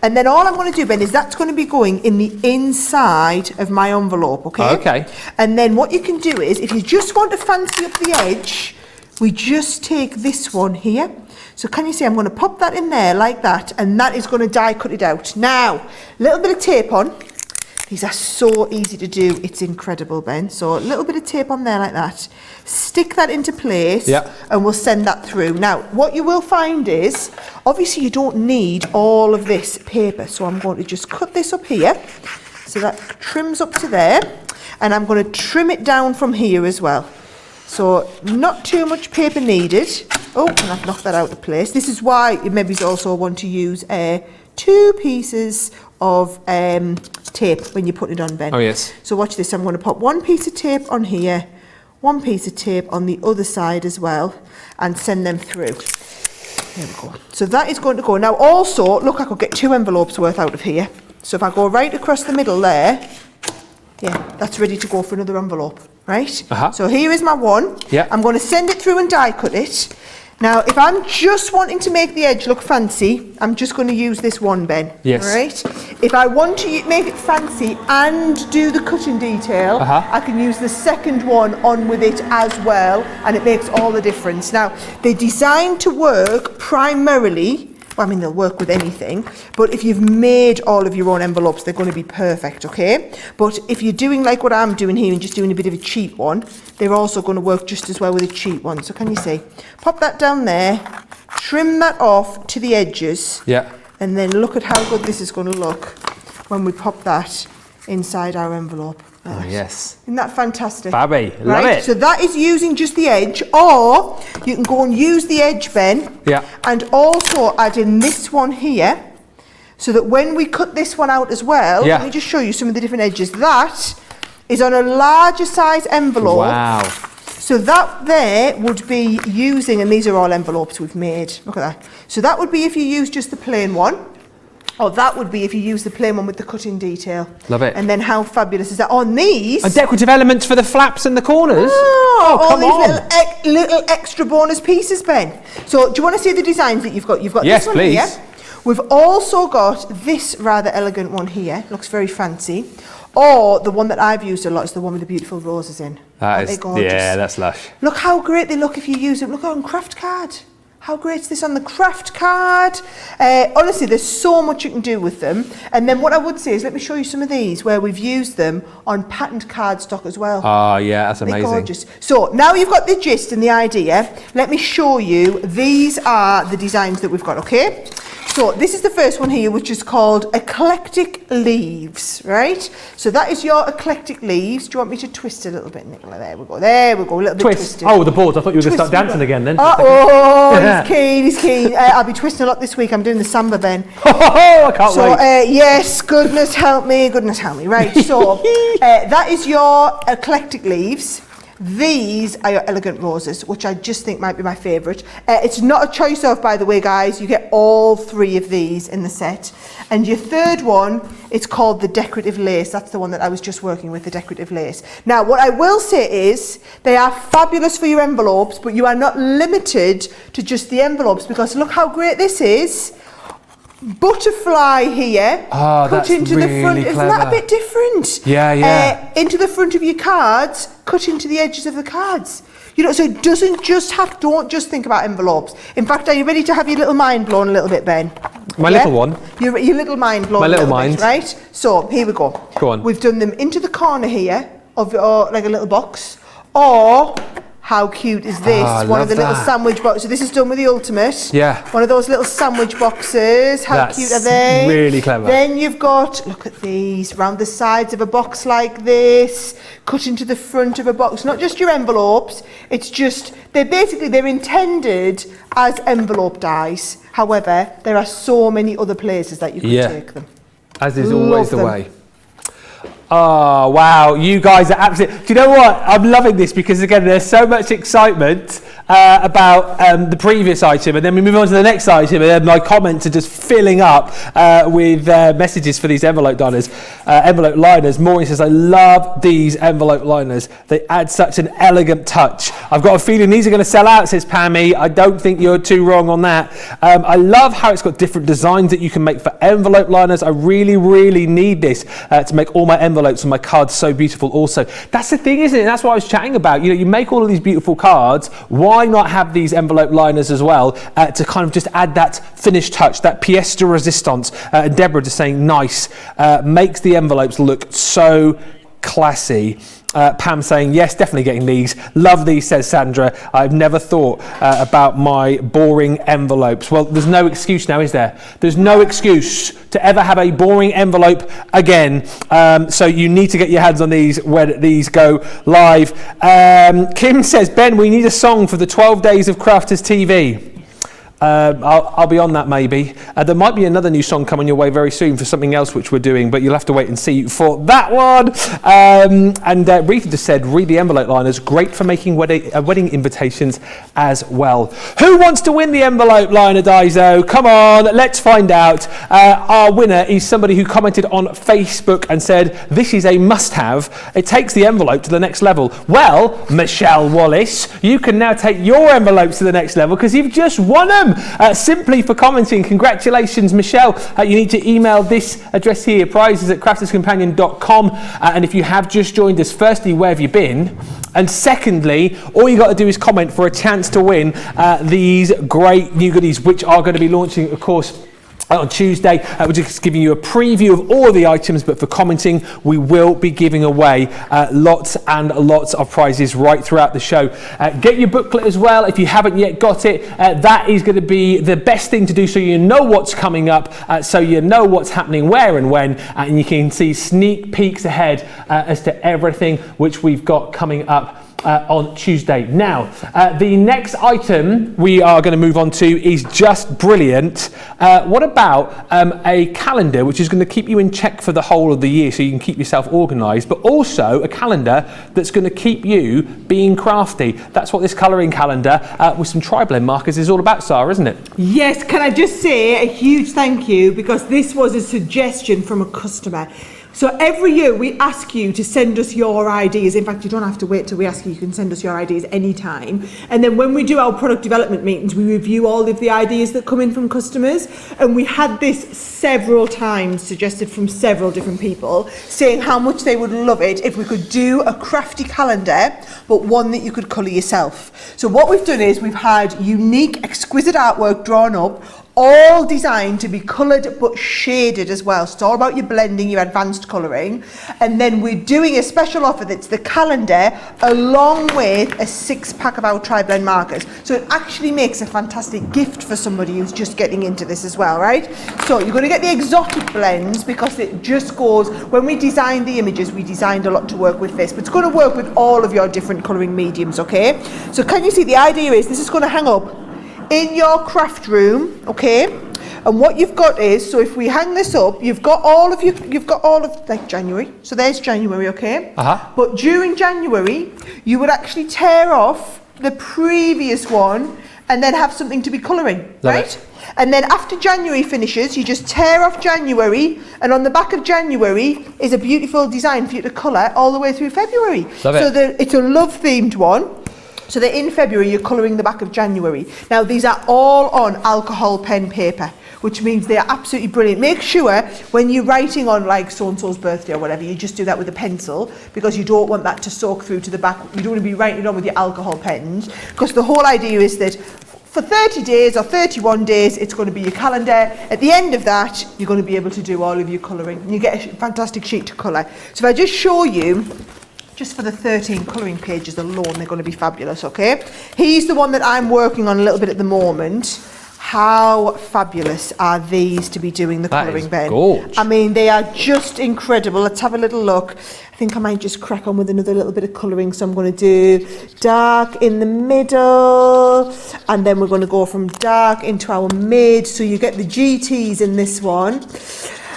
And then all I'm going to do, Ben, is that's going to be going in the inside of my envelope. Okay. Okay. And then what you can do is, if you just want to fancy up the edge, we just take this one here. So can you see I'm going to pop that in there like that, and that is going to die cut it out. Now, a little bit of tape on. These are so easy to do. It's incredible, Ben. So a little bit of tape on there like that. Stick that into place, and we'll send that through. Now, what you will find is, obviously you don't need all of this paper. So I'm going to just cut this up here. So that trims up to there. And I'm going to trim it down from here as well. So not too much paper needed. Oh, and I've knocked that out of place. This is why you maybe also want to use 2 pieces of tape when you're putting it on, Ben. Oh, yes. So watch this. I'm going to put 1 piece of tape on here, 1 piece of tape on the other side as well, and send them through. There we go. So that is going to go. Now also, look, I could get 2 envelopes worth out of here. So if I go right across the middle there, yeah, that's ready to go for another envelope, right? So here is my one. Yeah. I'm going to send it through and die cut it. Now, if I'm just wanting to make the edge look fancy, I'm just going to use this one, Ben. Yes. Right? If I want to make it fancy and do the cutting detail, I can use the second one on with it as well, and it makes all the difference. Now, they're designed to work primarily, well, I mean, they'll work with anything, but if you've made all of your own envelopes, they're going to be perfect, okay? But if you're doing like what I'm doing here and just doing a bit of a cheap one, they're also going to work just as well with a cheap one. So can you see? Pop that down there, trim that off to the edges, and then look at how good this is going to look when we pop that inside our envelope. Oh, yes. Isn't that fantastic? Fabby, love it. So that is using just the edge, or you can go and use the edge, Ben, and also add in this one here, so that when we cut this one out as well, let me just show you some of the different edges. That is on a larger size envelope. Wow. So that there would be using, and these are all envelopes we've made. Look at that. So that would be if you use just the plain one. Or that would be if you use the plain one with the cutting detail. Love it. And then how fabulous is that? On these... And decorative elements for the flaps and the corners. All these little extra bonus pieces, Ben. So do you want to see the designs that you've got? You've got this one here. We've also got this rather elegant one here. Looks very fancy. Or the one that I've used a lot is the one with the beautiful roses in. That is, yeah, that's lush. Look how great they look if you use them. Look on craft card. How great is this on the craft card? Honestly, there's so much you can do with them. And then what I would say is, let me show you some of these where we've used them on patterned cardstock as well. Oh, yeah, that's amazing. They're gorgeous. So now you've got the gist and the idea, let me show you, these are the designs that we've got, okay? So this is the first one here, which is called Eclectic Leaves, right? So that is your eclectic leaves. Do you want me to twist a little bit, Nicola? There we go. There we go. A little bit twisted. Oh, the boards. I thought you were going to start dancing again then. Oh, he's keen. He's keen. I'll be twisting a lot this week. I'm doing the samba, Ben. Oh, I can't wait. So yes, goodness help me. Goodness help me. Right. So that is your eclectic leaves. These are your elegant roses, which I just think might be my favourite. It's not a choice of, by the way, guys. You get all 3 of these in the set. And your third one, it's called the decorative lace. That's the one that I was just working with, the decorative lace. Now, what I will say is they are fabulous for your envelopes, but you are not limited to just the envelopes, because look how great this is. Butterfly here, cut into the front. Isn't that a bit different? Yeah, yeah. Into the front of your cards, cut into the edges of the cards. You know, so it doesn't just have, don't just think about envelopes. In fact, are you ready to have your little mind blown a little bit, Ben? My little one? Your little mind blown. My little mind. Bit, right? So, here we go. Go on. We've done them into the corner here of like a little box, or How cute is this? Oh, I One of the love little that. sandwich boxes. So this is done with the Ultimate. Yeah. One of those little sandwich boxes. How That's cute are they? really clever. Then you've got, look at these, round the sides of a box like this, cut into the front of a box. Not just your envelopes, it's just, they're intended as envelope dies. However, there are so many other places that you can take them. As is Love always the them. way. Oh, wow. You guys are absolutely... Do you know what? I'm loving this because, again, there's so much excitement about the previous item, and then we move on to the next item, and then my comments are just filling up with messages for these envelope liners. Maureen says, I love these envelope liners. They add such an elegant touch. I've got a feeling these are going to sell out, says Pammy. I don't think you're too wrong on that. I love how it's got different designs that you can make for envelope liners. I really, really need this to make all my envelopes and my cards so beautiful also. That's the thing, isn't it? That's what I was chatting about. You know, you make all of these beautiful cards. Why not have these envelope liners as well to kind of just add that finished touch, that pièce de résistance? And Deborah just saying nice, makes the envelopes look so classy. Pam saying, yes, definitely getting these. Love these, says Sandra. I've never thought about my boring envelopes. Well, there's no excuse now, is there? There's no excuse to ever have a boring envelope again. So you need to get your hands on these when these go live. Kim says, Ben, we need a song for the 12 Days of Crafters TV. I'll be on that maybe. There might be another new song coming your way very soon for something else which we're doing, but you'll have to wait and see for that one. And Rita just said, read the envelope liners, great for making wedding invitations as well. Who wants to win the envelope liner, Daiso? Come on, let's find out. Our winner is somebody who commented on Facebook and said, this is a must-have. It takes the envelope to the next level. Well, Michelle Wallace, you can now take your envelopes to the next level because you've just won them. Simply for commenting. Congratulations, Michelle. You need to email this address here, prizes@crafterscompanion.com. And if you have just joined us, firstly, where have you been? And secondly, all you got to do is comment for a chance to win these great new goodies, which are going to be launching, of course, on Tuesday. We're just giving you a preview of all of the items, but for commenting, we will be giving away lots and lots of prizes right throughout the show. Get your booklet as well if you haven't yet got it. That is going to be the best thing to do so you know what's coming up, so you know what's happening where and when, and you can see sneak peeks ahead as to everything which we've got coming up on Tuesday. Now, the next item we are going to move on to is just brilliant. What about a calendar which is going to keep you in check for the whole of the year so you can keep yourself organised, but also a calendar that's going to keep you being crafty. That's what this colouring calendar with some tri-blend markers is all about, Sarah, isn't it? Yes, can I just say a huge thank you, because this was a suggestion from a customer. So every year we ask you to send us your ideas. In fact, you don't have to wait till we ask you. You can send us your ideas anytime. And then when we do our product development meetings, we review all of the ideas that come in from customers. And we had this several times suggested from several different people, saying how much they would love it if we could do a crafty calendar, but one that you could colour yourself. So what we've done is we've had unique, exquisite artwork drawn up, all designed to be coloured but shaded as well. So it's all about your blending, your advanced colouring. And then we're doing a special offer that's the calendar along with a 6-pack of our tri-blend markers. So it actually makes a fantastic gift for somebody who's just getting into this as well, right? So you're going to get the exotic blends because it just goes, when we designed the images, we designed a lot to work with this, but it's going to work with all of your different colouring mediums, okay? So can you see, the idea is this is going to hang up in your craft room, okay? And what you've got is, so if we hang this up, you've got all of like January. So there's January, okay? But during January, you would actually tear off the previous one and then have something to be colouring, right? And then after January finishes, you just tear off January, and on the back of January is a beautiful design for you to colour all the way through February. So it's a love themed one. So that in February, you're colouring the back of January. Now, these are all on alcohol pen paper, which means they are absolutely brilliant. Make sure when you're writing on like so-and-so's birthday or whatever, you just do that with a pencil, because you don't want that to soak through to the back. You don't want to be writing it on with your alcohol pens, because the whole idea is that for 30 days or 31 days, it's going to be your calendar. At the end of that, you're going to be able to do all of your colouring, and you get a fantastic sheet to colour. So if I just show you just for the 13 colouring pages alone, they're going to be fabulous, okay? Here's the one that I'm working on a little bit at the moment. How fabulous are these to be doing the colouring, Ben? Gorgeous. I mean, they are just incredible. Let's have a little look. I think I might just crack on with another little bit of colouring. So I'm going to do dark in the middle, and then we're going to go from dark into our mid. So you get the GTs in this one.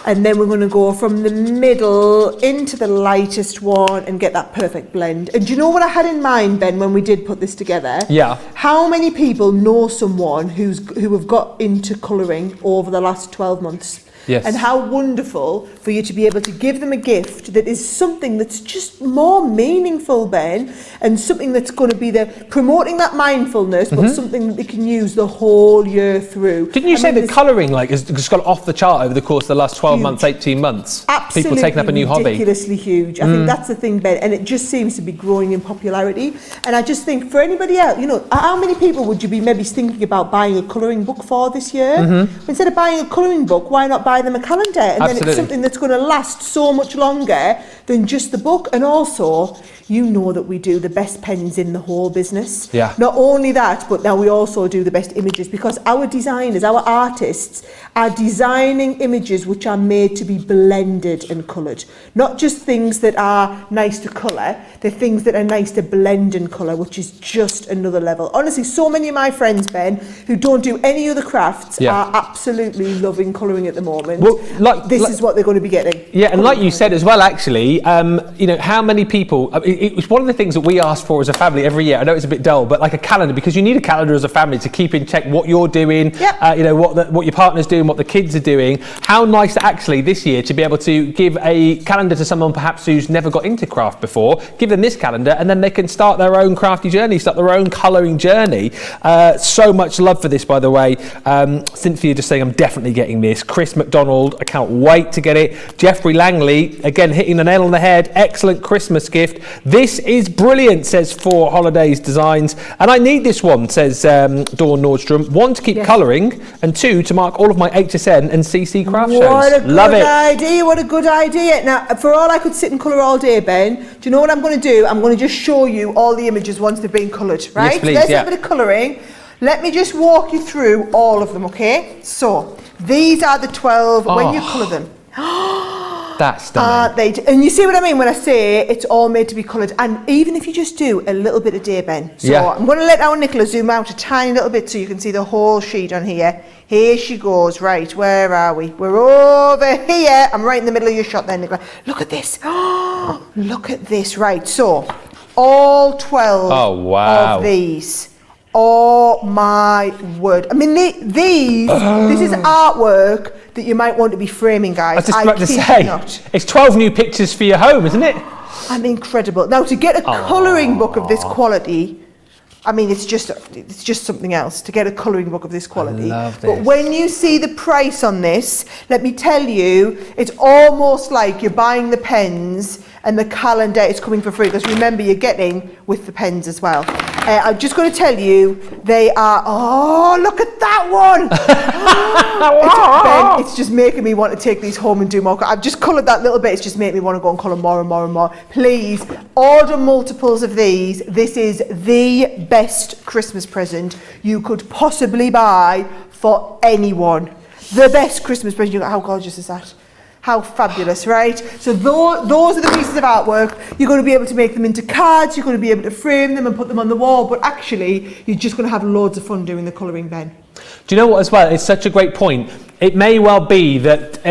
And then we're going to go from the middle into the lightest one and get that perfect blend. And do you know what I had in mind, Ben, when we did put this together? Yeah. How many people know someone who have got into colouring over the last 12 months? Yes. And how wonderful for you to be able to give them a gift that is something that's just more meaningful, Ben, and something that's going to be there promoting that mindfulness, but something that they can use the whole year through. Didn't you say that colouring has just gone off the chart over the course of the last 12 months, 18 months? Absolutely. People taking up a new hobby. Ridiculously huge. I think that's the thing, Ben, and it just seems to be growing in popularity. And I just think for anybody else, you know, how many people would you be maybe thinking about buying a colouring book for this year? Instead of buying a colouring book, why not buy them a calendar? And then it's something that's going to last so much longer than just the book. And also, you know that we do the best pens in the whole business. Yeah. Not only that, but now we also do the best images, because our designers, our artists are designing images which are made to be blended and coloured. Not just things that are nice to colour, they're things that are nice to blend and colour, which is just another level. Honestly, so many of my friends, Ben, who don't do any other crafts are absolutely loving colouring at the moment. Well, this is what they're going to be getting. Yeah, and like you said as well, actually, you know, how many people, it was one of the things that we asked for as a family every year. I know it's a bit dull, but like a calendar, because you need a calendar as a family to keep in check what you're doing, you know, what your partner's doing, what the kids are doing. How nice actually this year to be able to give a calendar to someone perhaps who's never got into craft before, give them this calendar, and then they can start their own crafty journey, start their own colouring journey. So much love for this, by the way. Cynthia just saying, I'm definitely getting this. Chris McDonald, I can't wait to get it. Jeffrey Langley, again, hitting the nail on the head. Excellent Christmas gift. This is brilliant, says For Holidays Designs. And I need this one, says Dawn Nordstrom. One, to keep colouring, and two, to mark all of my HSN and CC craft shows. What a love good it. idea, what a good idea. Now, for all I could sit and colour all day, Ben, do you know what I'm going to do? I'm going to just show you all the images once they've been coloured, right? Yes, please, There's a bit of colouring. Let me just walk you through all of them, okay? So, these are the 12 when you colour them. That's stunning. And you see what I mean when I say it's all made to be coloured. And even if you just do a little bit of day, Ben. So I'm going to let our Nicola zoom out a tiny little bit so you can see the whole sheet on here. Here she goes. Right, where are we? We're over here. I'm right in the middle of your shot there, Nicola. Look at this. Oh, look at this. Right, so all 12 of these. Oh my word. I mean, this is artwork that you might want to be framing, guys. I was just about to say, it's 12 new pictures for your home, isn't it? I'm incredible. Now, to get a colouring book of this quality, I mean, it's just something else to get a colouring book of this quality. I love this. But when you see the price on this, let me tell you, it's almost like you're buying the pens and the calendar is coming for free, because remember, you're getting with the pens as well. I'm just going to tell you, they are, oh, look at that one. Ben, it's just making me want to take these home and do more. I've just coloured that little bit. It's just making me want to go and colour more and more and more. Please, order multiples of these. This is the best Christmas present you could possibly buy for anyone. The best Christmas present. How gorgeous is that? How fabulous, right? So those are the pieces of artwork. You're going to be able to make them into cards. You're going to be able to frame them and put them on the wall. But actually, you're just going to have loads of fun doing the colouring, Ben. Do you know what as well? It's such a great point. It may well be that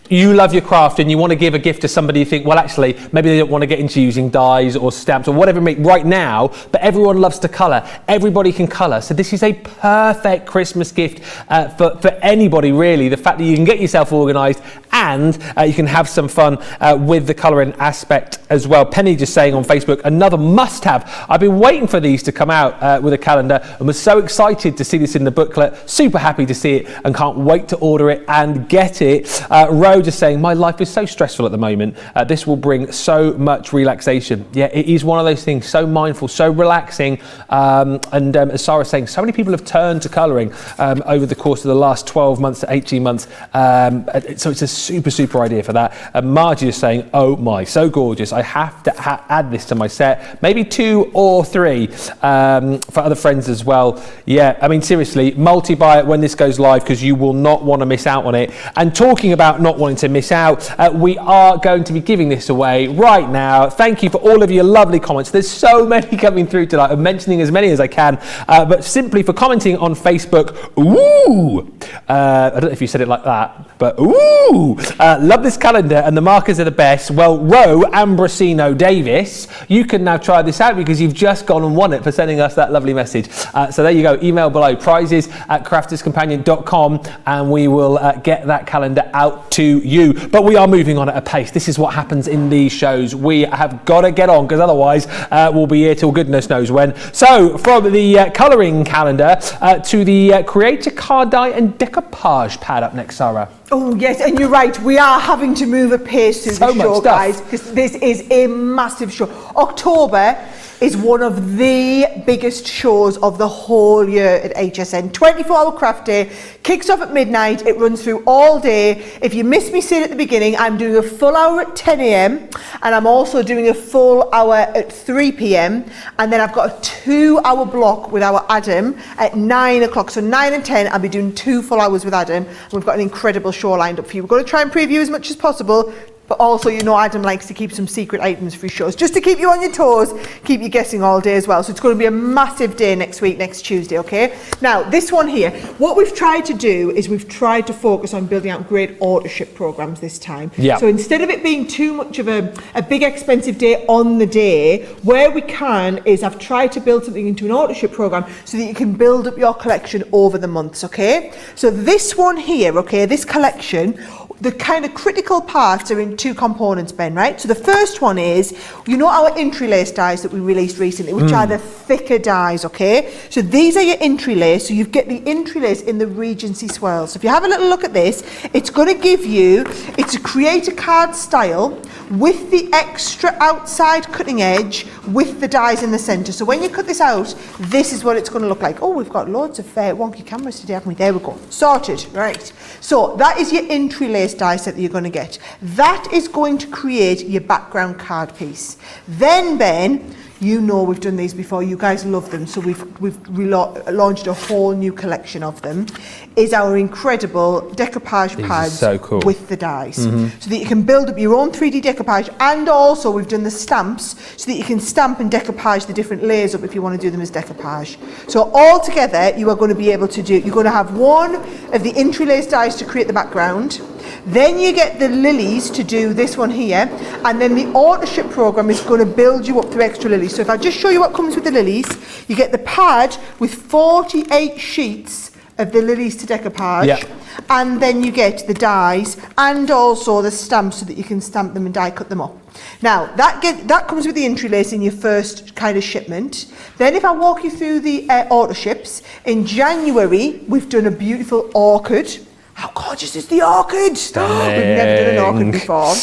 you love your craft and you want to give a gift to somebody you think, well, actually, maybe they don't want to get into using dyes or stamps or whatever right now, but everyone loves to colour. Everybody can colour. So this is a perfect Christmas gift for anybody, really. The fact that you can get yourself organised and you can have some fun with the colouring aspect as well. Penny just saying on Facebook, another must-have. I've been waiting for these to come out with a calendar and was so excited to see this in the booklet. Super happy to see it and can't wait to order it and get it. Rose just saying, my life is so stressful at the moment. This will bring so much relaxation. Yeah, it is one of those things, so mindful, so relaxing. And as Sarah's saying, so many people have turned to colouring over the course of the last 12 months to 18 months. So it's a super idea for that. And Margie is saying, oh my, so gorgeous. I have to add this to my set. Maybe 2 or 3 for other friends as well. Yeah, I mean, seriously, multi-buy it when this goes live because you will not want to miss out on it. And talking about not wanting to miss out, we are going to be giving this away right now. Thank you for all of your lovely comments. There's so many coming through tonight. I'm mentioning as many as I can, but simply for commenting on Facebook, ooh, I don't know if you said it like that, but ooh, love this calendar and the markers are the best. Well, Ro Ambrosino Davis, you can now try this out because you've just gone and won it for sending us that lovely message. So there you go, email below, prizes@crafterscompanion.com, and we will get that calendar out to you. But we are moving on at a pace. This is what happens in these shows. We have got to get on because otherwise we'll be here till goodness knows when. So from the colouring calendar to the creator card die and decoupage pad up next, Sarah. Oh yes, and you're right, we are having to move at pace through the show, guys, because this is a massive show. October is one of the biggest shows of the whole year at HSN. 24-hour craft day, kicks off at midnight, it runs through all day. If you missed me saying at the beginning, I'm doing a full hour at 10 a.m. and I'm also doing a full hour at 3 p.m. and then I've got a 2-hour block with our Adam at 9 o'clock. So 9 and 10, I'll be doing 2 full hours with Adam. We've got an incredible show lined up for you. We're going to try and preview as much as possible, but also, you know, Adam likes to keep some secret items for shows, just to keep you on your toes, keep you guessing all day as well. So it's going to be a massive day next week, next Tuesday, okay? Now, this one here, what we've tried to do is we've tried to focus on building out great authorship programs this time. Yeah. So instead of it being too much of a big expensive day on the day, where we can is I've tried to build something into an authorship program so that you can build up your collection over the months, okay? So this one here, okay, this collection, the kind of critical parts are in 2 components, Ben, right? So the first one is, you know, our interlace dies that we released recently, which are the thicker dies, okay? So these are your interlace, so you get the interlace in the Regency swirl. So if you have a little look at this, it's going to give you, it's a creator card style with the extra outside cutting edge with the dies in the centre. So when you cut this out, this is what it's going to look like. Oh, we've got loads of wonky cameras today, haven't we? There we go. Sorted. Right. So that is your interlace die set that you're going to get. That is going to create your background card piece. Then, Ben, you know we've done these before, you guys love them, so we've launched a whole new collection of them, is our incredible decoupage pads so cool. with the dies. So that you can build up your own 3D decoupage, and also we've done the stamps so that you can stamp and decoupage the different layers up if you want to do them as decoupage. So all together you are going to be able to do, you're going to have one of the interlace dies to create the background, then you get the lilies to do this one here, and then the authorship program is going to build you up through extra lilies. So if I just show you what comes with the lilies, you get the pad with 48 sheets of the lilies to decoupage, and then you get the dies and also the stamps so that you can stamp them and die cut them up. Now that comes with the interlace in your first kind of shipment. Then if I walk you through the authorships, in January we've done a beautiful orchid. How gorgeous is the orchid? We've never done an orchid before.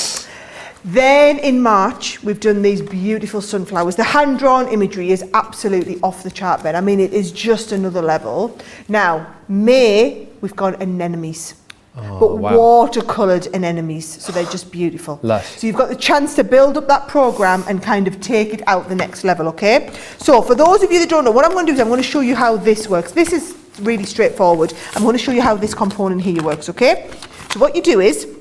Then in March, we've done these beautiful sunflowers. The hand-drawn imagery is absolutely off the chart, Ben. I mean, it is just another level. Now, May, we've got anemones. But watercoloured anemones, so they're just beautiful. Lush. So you've got the chance to build up that programme and kind of take it out the next level, okay? So for those of you that don't know, what I'm going to do is I'm going to show you how this works. This is really straightforward. I'm going to show you how this component here works, okay? So what you do is,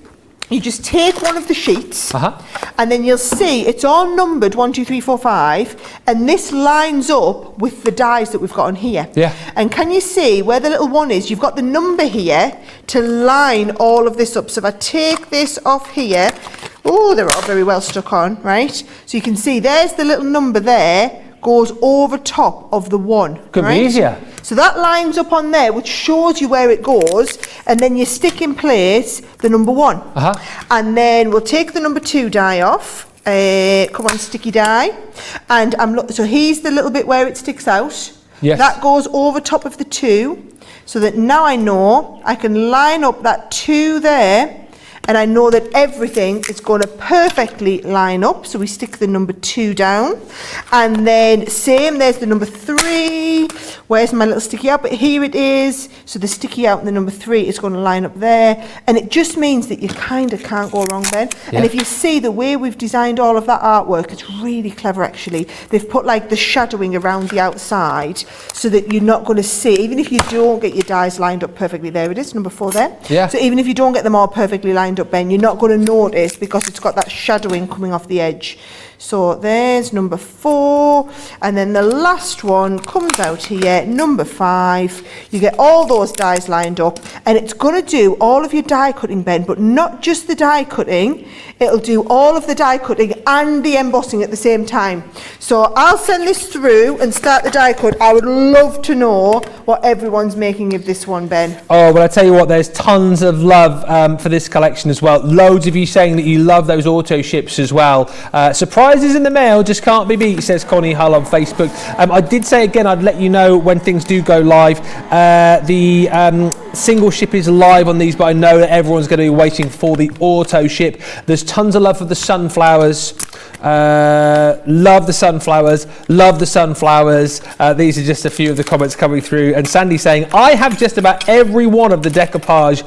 you just take one of the sheets and then you'll see it's all numbered 1, 2, 3, 4, 5, and this lines up with the dies that we've got on here. And can you see where the little one is? You've got the number here to line all of this up. So if I take this off here, oh, they're all very well stuck on, right? So you can see there's the little number there, goes over top of the 1. Could be easier. So that lines up on there, which shows you where it goes, and then you stick in place the number 1. And then we'll take the number 2 die off. Come on, sticky die. And so here's the little bit where it sticks out. That goes over top of the 2, so that now I know I can line up that 2 there, and I know that everything is going to perfectly line up. So we stick the number 2 down, and then same, there's the number 3. Where's my little sticky out? But here it is. So the sticky out and the number 3 is going to line up there, and it just means that you kind of can't go wrong then. Yeah. And if you see the way we've designed all of that artwork, it's really clever actually. They've put like the shadowing around the outside so that you're not going to see, even if you don't get your dies lined up perfectly, there it is, number 4 there. Yeah. So even if you don't get them all perfectly lined up, Ben, you're not going to notice because it's got that shadowing coming off the edge. So there's number 4, and then the last one comes out here, number 5. You get all those dies lined up, and it's going to do all of your die cutting, Ben, but not just the die cutting. It'll do all of the die cutting and the embossing at the same time. So I'll send this through and start the die cut. I would love to know what everyone's making of this one, Ben. Oh, well, I tell you what, there's tons of love for this collection as well. Loads of you saying that you love those auto ships as well. Surprises in the mail just can't be beat, says Connie Hull on Facebook. I did say again I'd let you know when things do go live. The single ship is live on these, but I know that everyone's going to be waiting for the auto ship. There's tons of love for the sunflowers. Love the sunflowers, love the sunflowers. These are just a few of the comments coming through, and Sandy saying I have just about every one of the decoupage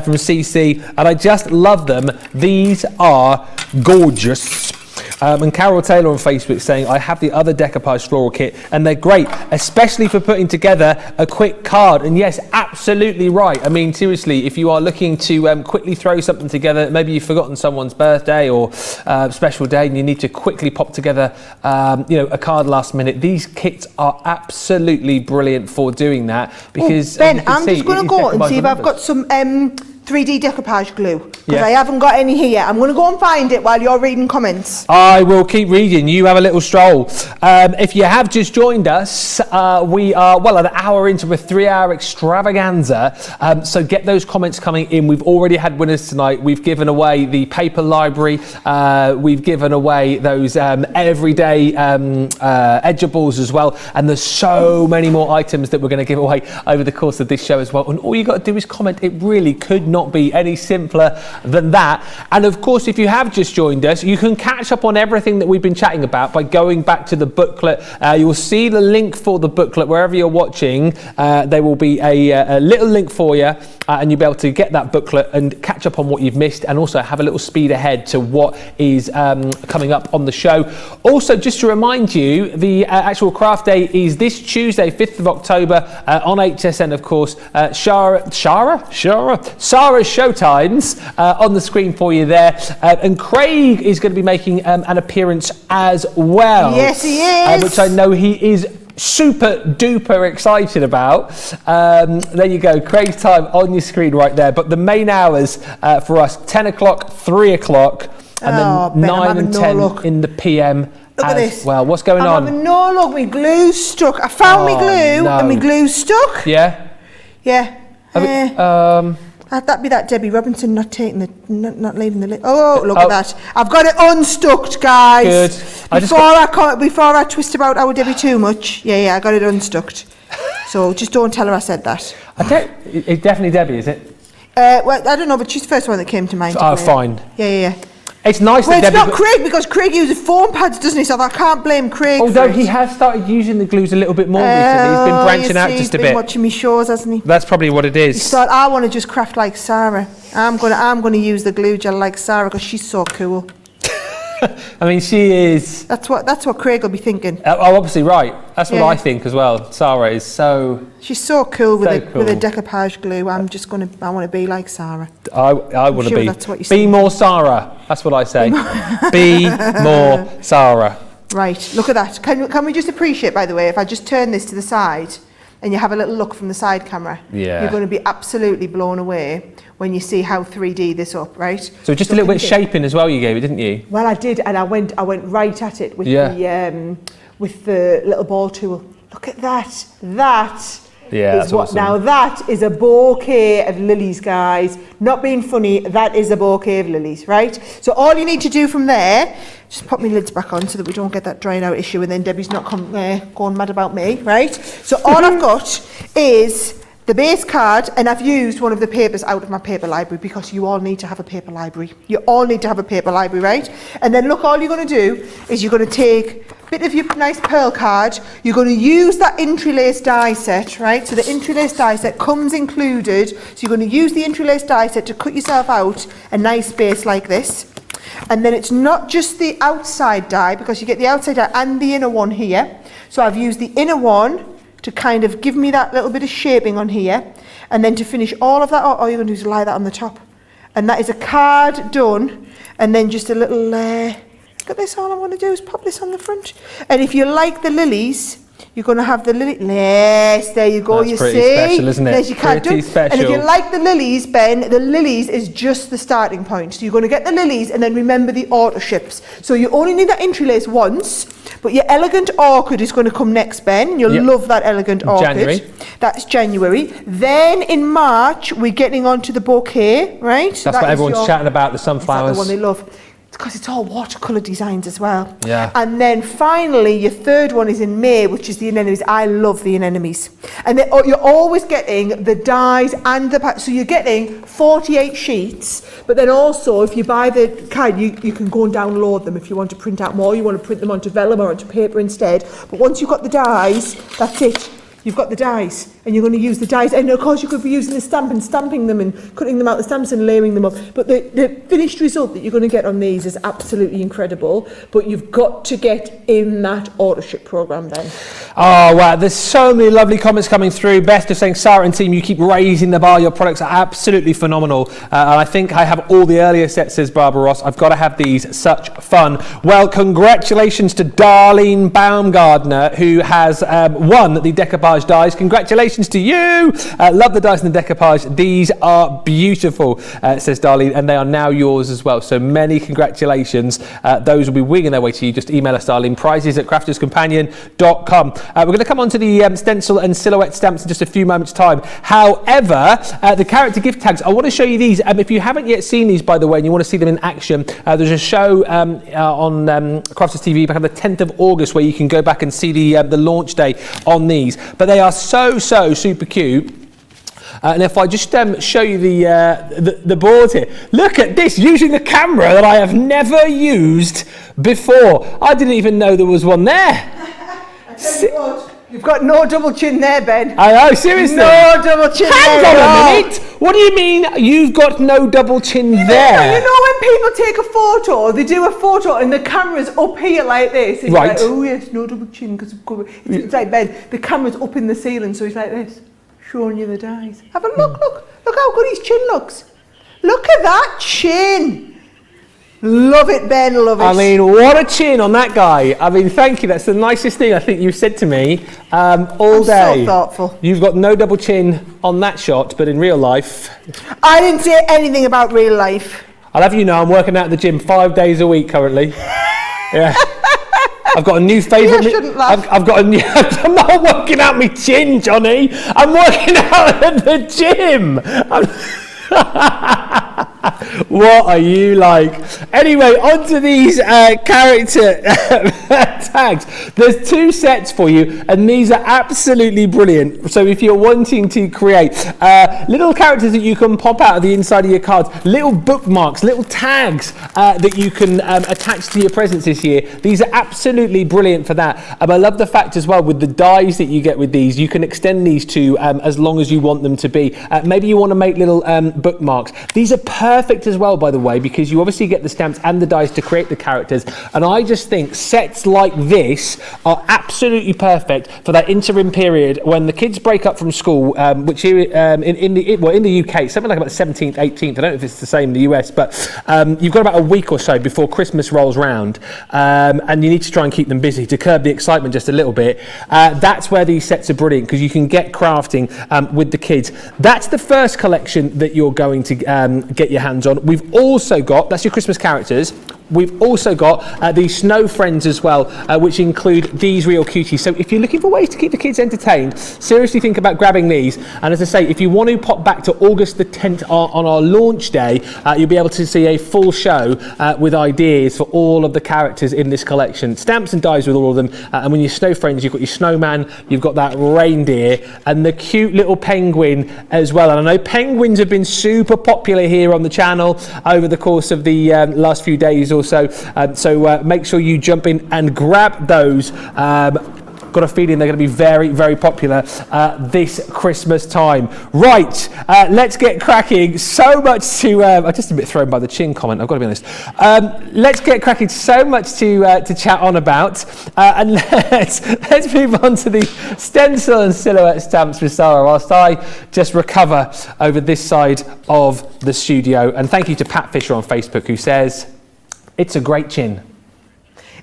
from CC, and I just love them. These are gorgeous. And Carol Taylor on Facebook saying I have the other decoupage floral kit and they're great, especially for putting together a quick card. And yes, absolutely right. I mean, seriously, if you are looking to quickly throw something together, maybe you've forgotten someone's birthday or special day and you need to quickly pop together a card last minute, these kits are absolutely brilliant for doing that. Because Ben, I'm just going to go and see if I've got some 3D decoupage glue, because I haven't got any here. I'm going to go and find it while you're reading comments. I will keep reading. You have a little stroll. If you have just joined us, we are well an hour into a 3-hour extravaganza. So get those comments coming in. We've already had winners tonight. We've given away the paper library. We've given away those everyday edgeables as well. And there's so many more items that we're going to give away over the course of this show as well. And all you got to do is comment. It really could not be any simpler than that. And of course, if you have just joined us, you can catch up on everything that we've been chatting about by going back to the booklet. You'll see the link for the booklet wherever you're watching. There will be a little link for you, and you'll be able to get that booklet and catch up on what you've missed, and also have a little speed ahead to what is coming up on the show. Also, just to remind you, the actual craft day is this Tuesday, 5th of October on HSN, of course. Sara's showtimes on the screen for you there, and Craig is going to be making an appearance as well. Yes, he is. Which I know he is super duper excited about. There you go, Craig's time on your screen right there. But the main hours for us, 10 o'clock, 3 o'clock, and then 9 and 10 in the PM. Look at this. Well, what's going on? I'm having no luck. My glue's stuck. I found my glue, and my glue's stuck. Yeah? Yeah. That'd be that Debbie Robinson not leaving the lid. Oh, look at that! I've got it unstuck, guys. Good. Before I twist about our Debbie too much. Yeah, I got it unstuck. So just don't tell her I said that. It's definitely Debbie, is it? Well, I don't know, but she's the first one that came to mind. Oh, fine. Yeah. It's nice well, that it's not Craig, because Craig uses foam pads, doesn't he? So I can't blame Craig. Although he has started using the glues a little bit more recently. He's been branching out just a bit. He's been watching me shows, hasn't he? That's probably what it is. He thought, I want to just craft like Sara. I'm gonna use the glue gel like Sara because she's so cool. I mean, she is. That's what Craig will be thinking. Oh, obviously, right. That's what I think as well. Sara is so. She's so cool with a decoupage glue. I want to be like Sara. I want to be. That's what you be more Sara. That's what I say. Be more Sara. Right. Look at that. Can we just appreciate, by the way, if I just turn this to the side and you have a little look from the side camera, you're going to be absolutely blown away when you see how 3D this up, right? So just a little bit of shaping as well you gave it, didn't you? Well, I did, and I went right at it with the little ball tool. Look at that. That is what. Awesome. Now that is a bouquet of lilies, guys. Not being funny, that is a bouquet of lilies, right? So all you need to do from there, just put my lids back on so that we don't get that drying out issue, and then Debbie's not going mad about me, right? So all I've got is the base card, and I've used one of the papers out of my paper library because you all need to have a paper library. You all need to have a paper library, right? And then look, all you're going to do is you're going to take a bit of your nice pearl card. You're going to use that interlace die set, right? So the interlace die set comes included. So you're going to use the interlace die set to cut yourself out a nice base like this. And then it's not just the outside die, because you get the outside die and the inner one here. So I've used the inner one to kind of give me that little bit of shaping on here, and then to finish all of that, all you're going to do is lie that on the top, and that is a card done. And then just a little look at this, all I want to do is pop this on the front. And if you like the lilies, you're going to have the lily. Yes, there you go. That's pretty special, isn't it? There's your card done. Special. And if you like the lilies, Ben, the lilies is just the starting point. So you're going to get the lilies, and then remember the auto ships. So you only need that interlace once, but your elegant orchid is going to come next, Ben. You'll love that elegant orchid. January. That's January. Then in March, we're getting onto the bouquet, right? That's what everyone's chatting about, the sunflowers. That's the one they love. Because it's all watercolour designs as well. Yeah. And then finally, your third one is in May, which is the anemones. I love the anemones. And you're always getting the dies and the pack. So you're getting 48 sheets, but then also if you buy the card, you can go and download them if you want to print out more. You want to print them onto vellum or onto paper instead. But once you've got the dies, that's it. You've got the dies, and you're going to use the dies. And of course, you could be using the stamp and stamping them and cutting them out the stamps and layering them up. But the finished result that you're going to get on these is absolutely incredible. But you've got to get in that auto ship program then. Oh, wow. There's so many lovely comments coming through. Beth just saying, Sara and team, you keep raising the bar. Your products are absolutely phenomenal. And I think I have all the earlier sets, says Barbara Ross. I've got to have these. Such fun. Well, congratulations to Darlene Baumgardner, who has won the Decoupage dies. Congratulations to you. Love the dies and the Decoupage. These are beautiful, says Darlene, and they are now yours as well. So many congratulations. Those will be winging their way to you. Just email us, Darlene. prizes@crafterscompanion.com. We're going to come on to the stencil and silhouette stamps in just a few moments' time. However, the character gift tags, I want to show you these. If you haven't yet seen these, by the way, and you want to see them in action, there's a show on Crafters TV back on the 10th of August where you can go back and see the launch day on these. But they are so super cute. And if I just show you the board here, look at this, using the camera that I have never used before. I didn't even know there was one there. I tell you what, you've got no double chin there, Ben. I know, seriously. No double chin there. Hang on a minute. What do you mean you've got no double chin there? You know when people take a photo, they do a photo and the camera's up here like this. It's right. Like, oh yes, no double chin, because it's like Ben, the camera's up in the ceiling, so it's like this, showing you the dies. Have a look, look how good his chin looks. Look at that chin. Love it, Ben, love it. I mean, what a chin on that guy. I mean, thank you. That's the nicest thing I think you've said to me all day. So thoughtful. You've got no double chin on that shot, but in real life... I didn't say anything about real life. I'll have you know I'm working out at the gym 5 days a week currently. Yeah. I've got a new favourite... You shouldn't laugh. I've got a new... I'm not working out my chin, Johnny. I'm working out at the gym. What are you like? Anyway, onto these character tags. There's 2 sets for you, and these are absolutely brilliant. So if you're wanting to create little characters that you can pop out of the inside of your cards, little bookmarks, little tags that you can attach to your presents this year, these are absolutely brilliant for that. I love the fact as well with the dies that you get with these, you can extend these to as long as you want them to be. Maybe you want to make little bookmarks. These are perfect as well, by the way, because you obviously get the stamps and the dies to create the characters, and I just think sets like this are absolutely perfect for that interim period when the kids break up from school, which here in the UK, something like about the 17th, 18th, I don't know if it's the same in the US, but you've got about a week or so before Christmas rolls round, and you need to try and keep them busy to curb the excitement just a little bit. That's where these sets are brilliant, because you can get crafting with the kids. That's the first collection that you're going to get your hands on. We've also got, that's your Christmas characters. We've also got the Snow Friends as well, which include these real cuties. So if you're looking for ways to keep the kids entertained, seriously think about grabbing these. And as I say, if you want to pop back to August the 10th on our launch day, you'll be able to see a full show with ideas for all of the characters in this collection. Stamps and dies with all of them. And when you're Snow Friends, you've got your snowman, you've got that reindeer, and the cute little penguin as well. And I know penguins have been super popular here on the channel over the course of the last few days or so. So make sure you jump in and grab those. Got a feeling they're going to be very, very popular this Christmas time. Right, let's get cracking. So much to... I'm just a bit thrown by the chin comment, I've got to be honest. Let's get cracking. So much to chat on about. And let's move on to the stencil and silhouette stamps with Sara, whilst I just recover over this side of the studio. And thank you to Pat Fisher on Facebook, who says, it's a great chin.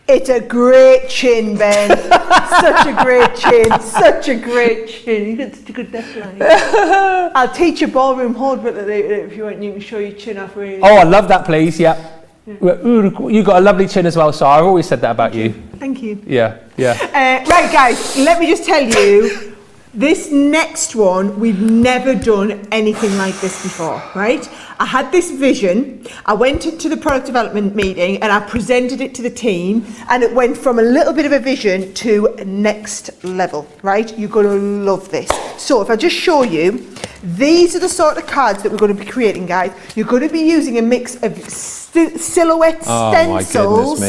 It's a great chin, Ben. Such a great chin. Such a great chin. You got such a good neckline. I'll teach you ballroom hold later if you want. You can show your chin off really. Oh, I love that, please. Yeah. You got a lovely chin as well, Sara. I've always said that about you. Thank you. Yeah. Right, guys. Let me just tell you. This next one, we've never done anything like this before, right? I had this vision, I went into the product development meeting and I presented it to the team, and it went from a little bit of a vision to next level, right? You're gonna love this. So if I just show you, these are the sort of cards that we're gonna be creating, guys. You're gonna be using a mix of silhouette stencils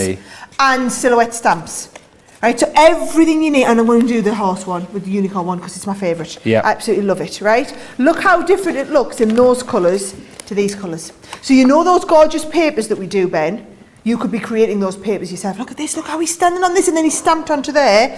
and silhouette stamps. Right, so everything you need, and I'm going to do the horse one with the unicorn one because it's my favourite. Yeah. I absolutely love it, right? Look how different it looks in those colours to these colours. So you know those gorgeous papers that we do, Ben? You could be creating those papers yourself. Look at this, look how he's standing on this and then he's stamped onto there.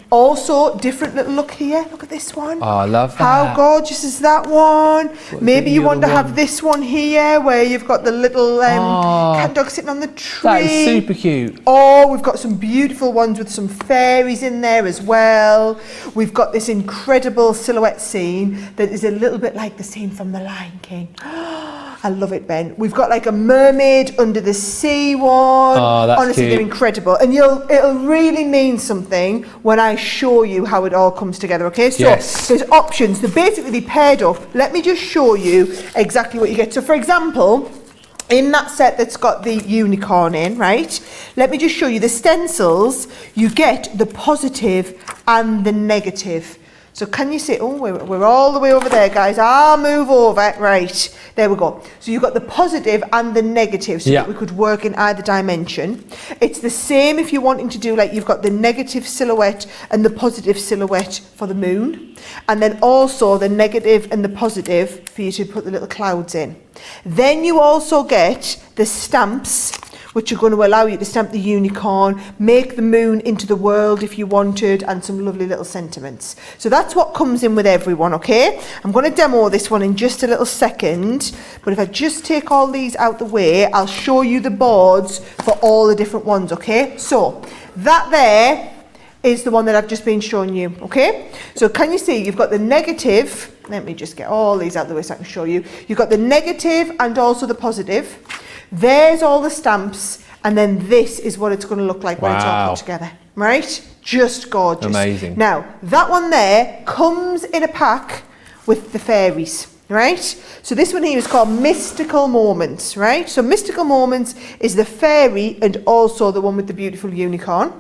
Also, different little look here. Look at this one. Oh, I love that. How gorgeous is that one? Maybe you want to have this one here where you've got the little cat dog sitting on the tree. That is super cute. Oh, we've got some beautiful ones with some fairies in there as well. We've got this incredible silhouette scene that is a little bit like the scene from The Lion King. I love it, Ben. We've got like a mermaid under the sea one. Oh, that's honestly, cute. They're incredible. And it'll really mean something when I show you how it all comes together, okay? So there's options. They're basically paired up. Let me just show you exactly what you get. So for example, in that set that's got the unicorn in, right? Let me just show you the stencils. You get the positive and the negative. So can you see, oh, we're all the way over there, guys. I'll move over. Right, there we go. So you've got the positive and the negative, so that we could work in either dimension. It's the same if you're wanting to do, like, you've got the negative silhouette and the positive silhouette for the moon. And then also the negative and the positive for you to put the little clouds in. Then you also get the stamps, which are going to allow you to stamp the unicorn, make the moon into the world if you wanted, and some lovely little sentiments. So that's what comes in with everyone, okay? I'm going to demo this one in just a little second, but if I just take all these out the way, I'll show you the boards for all the different ones, okay? So that there is the one that I've just been showing you, okay? So can you see, you've got the negative. Let me just get all these out the way so I can show you. You've got the negative and also the positive. There's all the stamps, and then this is what it's going to look like when it's all put together, right? Just gorgeous. Amazing. Now, that one there comes in a pack with the fairies, right? So this one here is called Mystical Moments, right? So Mystical Moments is the fairy and also the one with the beautiful unicorn.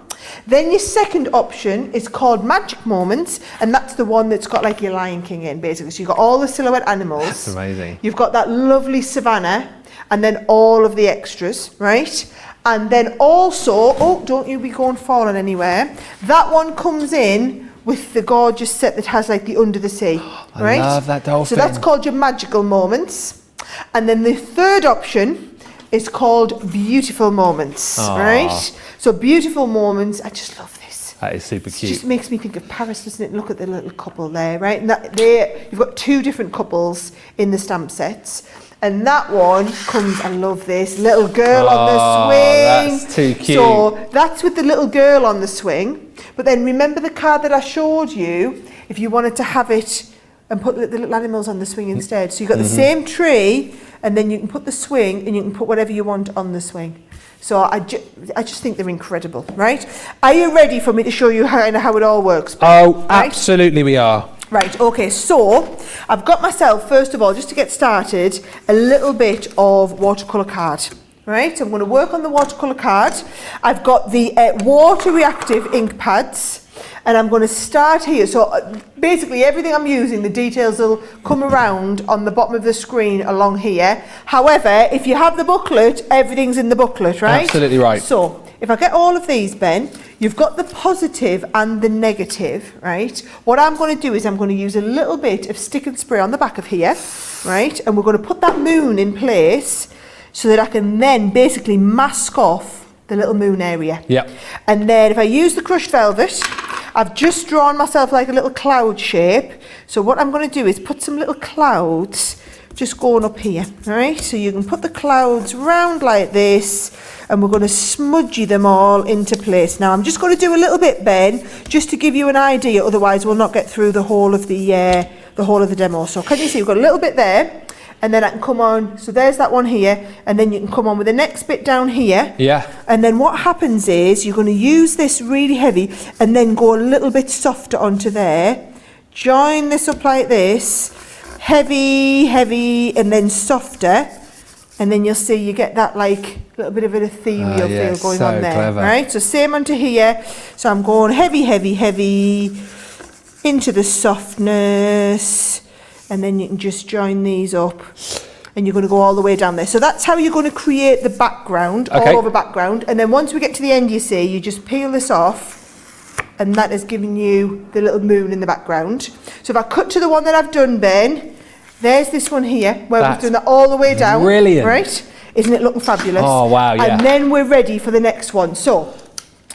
Then your second option is called Magic Moments, and that's the one that's got like your Lion King in, basically. So you've got all the silhouette animals. That's amazing. You've got that lovely savannah, and then all of the extras, right? And then also, oh, don't you be going falling anywhere. That one comes in with the gorgeous set that has like the Under the Sea, right? I love that dolphin. So that's called your Magical Moments. And then the third option is called Beautiful Moments, right? So Beautiful Moments, I just love this. That is super cute. It just makes me think of Paris, doesn't it? Look at the little couple there, right? And that there, you've got two different couples in the stamp sets. And that one comes, I love this, little girl on the swing. That's too cute. So that's with the little girl on the swing. But then remember the card that I showed you, if you wanted to have it and put the little animals on the swing instead. So you've got the same tree, and then you can put the swing and you can put whatever you want on the swing. So I just think they're incredible, right? Are you ready for me to show you how it all works? Oh, right? Absolutely we are. Right, okay, so I've got myself, first of all, just to get started, a little bit of watercolour card. Right, so I'm going to work on the watercolour card. I've got the water reactive ink pads, and I'm going to start here. So basically everything I'm using, the details will come around on the bottom of the screen along here. However, if you have the booklet, everything's in the booklet, right? Absolutely right. So if I get all of these, Ben, you've got the positive and the negative, right? What I'm going to do is I'm going to use a little bit of stick and spray on the back of here, right? And we're going to put that moon in place, so that I can then basically mask off the little moon area. Yep. And then if I use the crushed velvet, I've just drawn myself like a little cloud shape. So what I'm going to do is put some little clouds just going up here, all right? So you can put the clouds round like this, and we're going to smudgy them all into place. Now I'm just going to do a little bit, Ben, just to give you an idea. Otherwise, we'll not get through the whole of the demo. So can you see we've got a little bit there? And then I can come on, so there's that one here, and then you can come on with the next bit down here. Yeah. And then what happens is you're going to use this really heavy and then go a little bit softer onto there. Join this up like this, heavy, heavy, and then softer. And then you'll see you get that like little bit of an ethereal feel going on there. Clever. Right, so same onto here. So I'm going heavy, heavy, heavy into the softness. And then you can just join these up, and you're going to go all the way down there. So that's how you're going to create the background, all over background. And then once we get to the end, you see, you just peel this off, and that is giving you the little moon in the background. So if I cut to the one that I've done, Ben, there's this one here, where we've done that all the way down. Brilliant. Right? Isn't it looking fabulous? Oh, wow, yeah. And then we're ready for the next one. So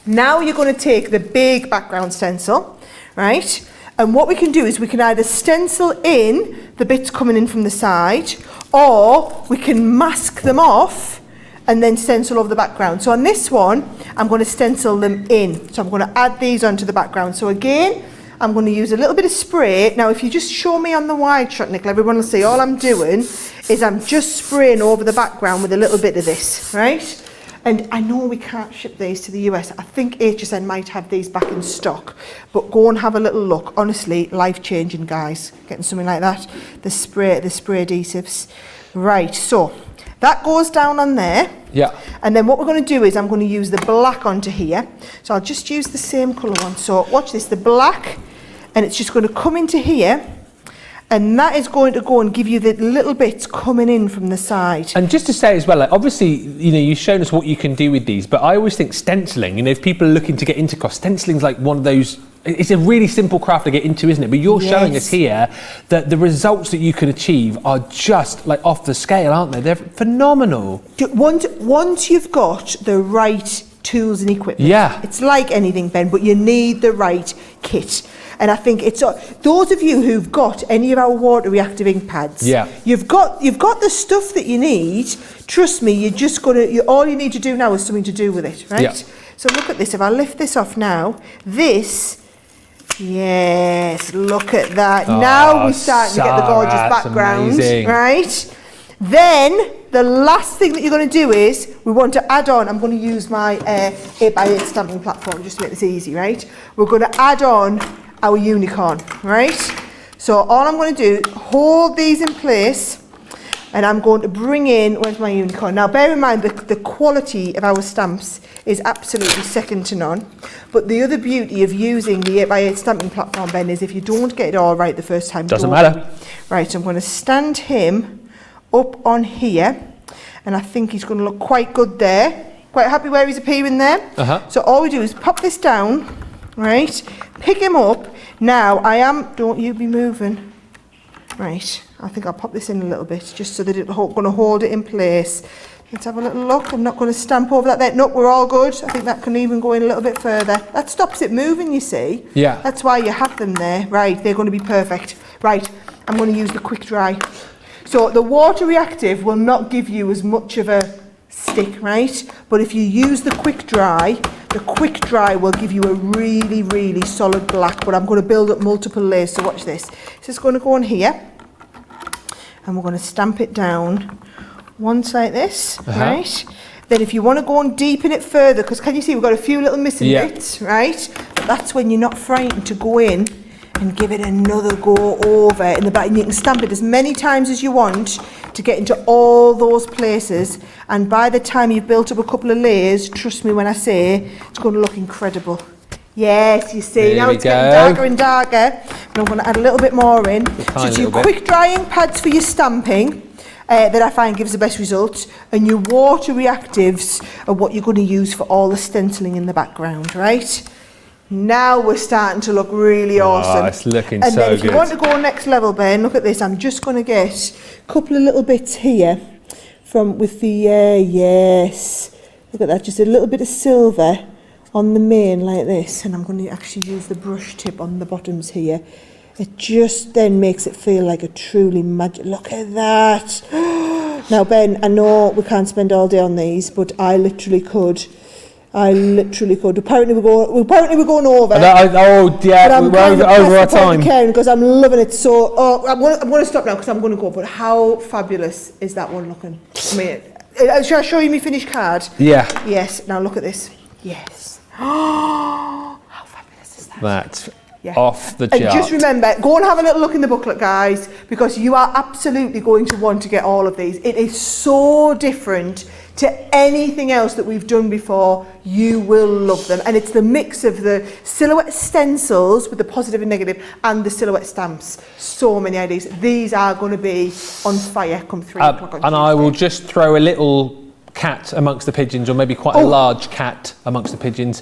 now you're going to take the big background stencil, right? And what we can do is we can either stencil in the bits coming in from the side, or we can mask them off and then stencil over the background. So on this one, I'm going to stencil them in. So I'm going to add these onto the background. So again, I'm going to use a little bit of spray. Now, if you just show me on the wide shot, Nicola, everyone will see all I'm doing is I'm just spraying over the background with a little bit of this, right? And I know we can't ship these to the US. I think HSN might have these back in stock. But go and have a little look. Honestly, life-changing, guys. Getting something like that. The spray adhesives. Right, so that goes down on there. Yeah. And then what we're going to do is I'm going to use the black onto here. So I'll just use the same colour one. So watch this, the black. And it's just going to come into here. And that is going to go and give you the little bits coming in from the side. And just to say as well, like obviously, you know, you've shown us what you can do with these, but I always think stenciling, you know, if people are looking to get into craft, stenciling's like one of those, it's a really simple craft to get into, isn't it? But you're showing us here that the results that you can achieve are just like off the scale, aren't they? They're phenomenal. Once you've got the right tools and equipment, it's like anything, Ben, but you need the right kit. And I think it's those of you who've got any of our water reactive ink pads, you've got the stuff that you need. Trust me, you're just all you need to do now is something to do with it, right? So look at this. If I lift this off now, yes, look at that. Now we're starting to get the gorgeous background, right? Then the last thing that you're going to do is we want to add on. I'm going to use my 8x8 stamping platform just to make this easy, right? We're going to add on our unicorn, right? So all I'm going to do, hold these in place, and I'm going to bring in, where's my unicorn? Now bear in mind the quality of our stamps is absolutely second to none. But the other beauty of using the 8x8 stamping platform, Ben, is if you don't get it all right the first time, doesn't matter. Right, so I'm going to stand him up on here, and I think he's going to look quite good there. Quite happy where he's appearing there. So all we do is pop this down, right? Pick him up. Now don't you be moving. Right, I think I'll pop this in a little bit just so that it's going to hold it in place. Let's have a little look. I'm not going to stamp over that there. Nope, we're all good. I think that can even go in a little bit further. That stops it moving, you see. Yeah. That's why you have them there. Right, they're going to be perfect. Right, I'm going to use the quick dry. So the water reactive will not give you as much of a stick, right? But if you use the quick dry will give you a really, really solid black. But I'm going to build up multiple layers, so watch this. So it's going to go on here, and we're going to stamp it down once like this, right? Then if you want to go and deepen it further, because can you see we've got a few little missing bits, right? But that's when you're not frightened to go in and give it another go over in the back. And you can stamp it as many times as you want to get into all those places. And by the time you've built up a couple of layers, trust me when I say, it's going to look incredible. Yes, you see, now it's getting darker and darker. And I'm going to add a little bit more in. So it's your quick drying pads for your stamping that I find gives the best results. And your water reactives are what you're going to use for all the stenciling in the background, right? Now we're starting to look really awesome. It's looking and so then if good. you want to go next level, Ben, look at this. I'm just going to get a couple of little bits here from with the, yes. Look at that, just a little bit of silver on the main like this. And I'm going to actually use the brush tip on the bottoms here. It just then makes it feel like a truly magic. Look at that. Now, Ben, I know we can't spend all day on these, but I literally could. Apparently we're going over. We're over our time. Because I'm loving it so. I'm going to stop now because I'm going to go. But how fabulous is that one looking? I mean, shall I show you my finished card? Yeah. Yes. Now look at this. Yes. Oh, how fabulous is that? That's off the chart. And just remember, go and have a little look in the booklet, guys, because you are absolutely going to want to get all of these. It is so different to anything else that we've done before. You will love them. And it's the mix of the silhouette stencils with the positive and negative and the silhouette stamps. So many ideas. These are going to be on fire come 3 o'clock on Tuesday. And I will just throw a little cat amongst the pigeons, or maybe quite a large cat amongst the pigeons.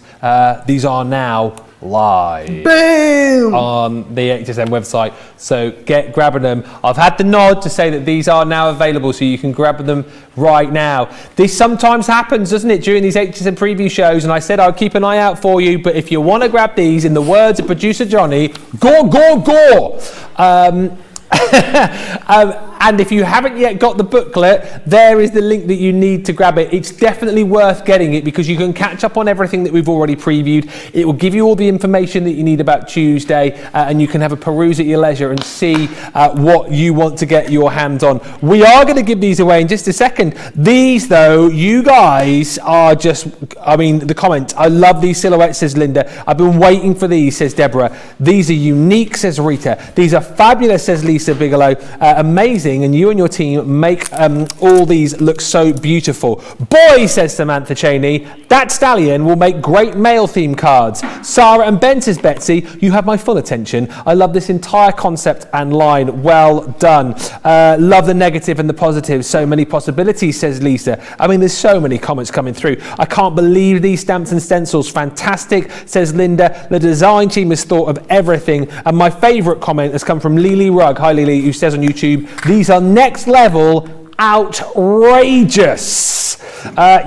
These are now live. Boom! On the HSN website, so get grabbing them. I've had the nod to say that these are now available, so you can grab them right now. This sometimes happens, doesn't it, during these HSN preview shows, and I said I'll keep an eye out for you, but if you want to grab these, in the words of producer Johnny, go! And if you haven't yet got the booklet, there is the link that you need to grab it. It's definitely worth getting it because you can catch up on everything that we've already previewed. It will give you all the information that you need about Tuesday, and you can have a peruse at your leisure and see what you want to get your hands on. We are going to give these away in just a second. These, though, you guys are just, I mean, the comments. I love these silhouettes, says Linda. I've been waiting for these, says Deborah. These are unique, says Rita. These are fabulous, says Lisa Bigelow. Amazing. And you and your team make all these look so beautiful. Boy, says Samantha Cheney, that stallion will make great male theme cards. Sarah and Ben, says Betsy, you have my full attention. I love this entire concept and line. Well done. Love the negative and the positive. So many possibilities, says Lisa. I mean, there's so many comments coming through. I can't believe these stamps and stencils. Fantastic, says Linda. The design team has thought of everything. And my favourite comment has come from Lily Rugg. Hi, Lily, who says on YouTube, these are next level outrageous.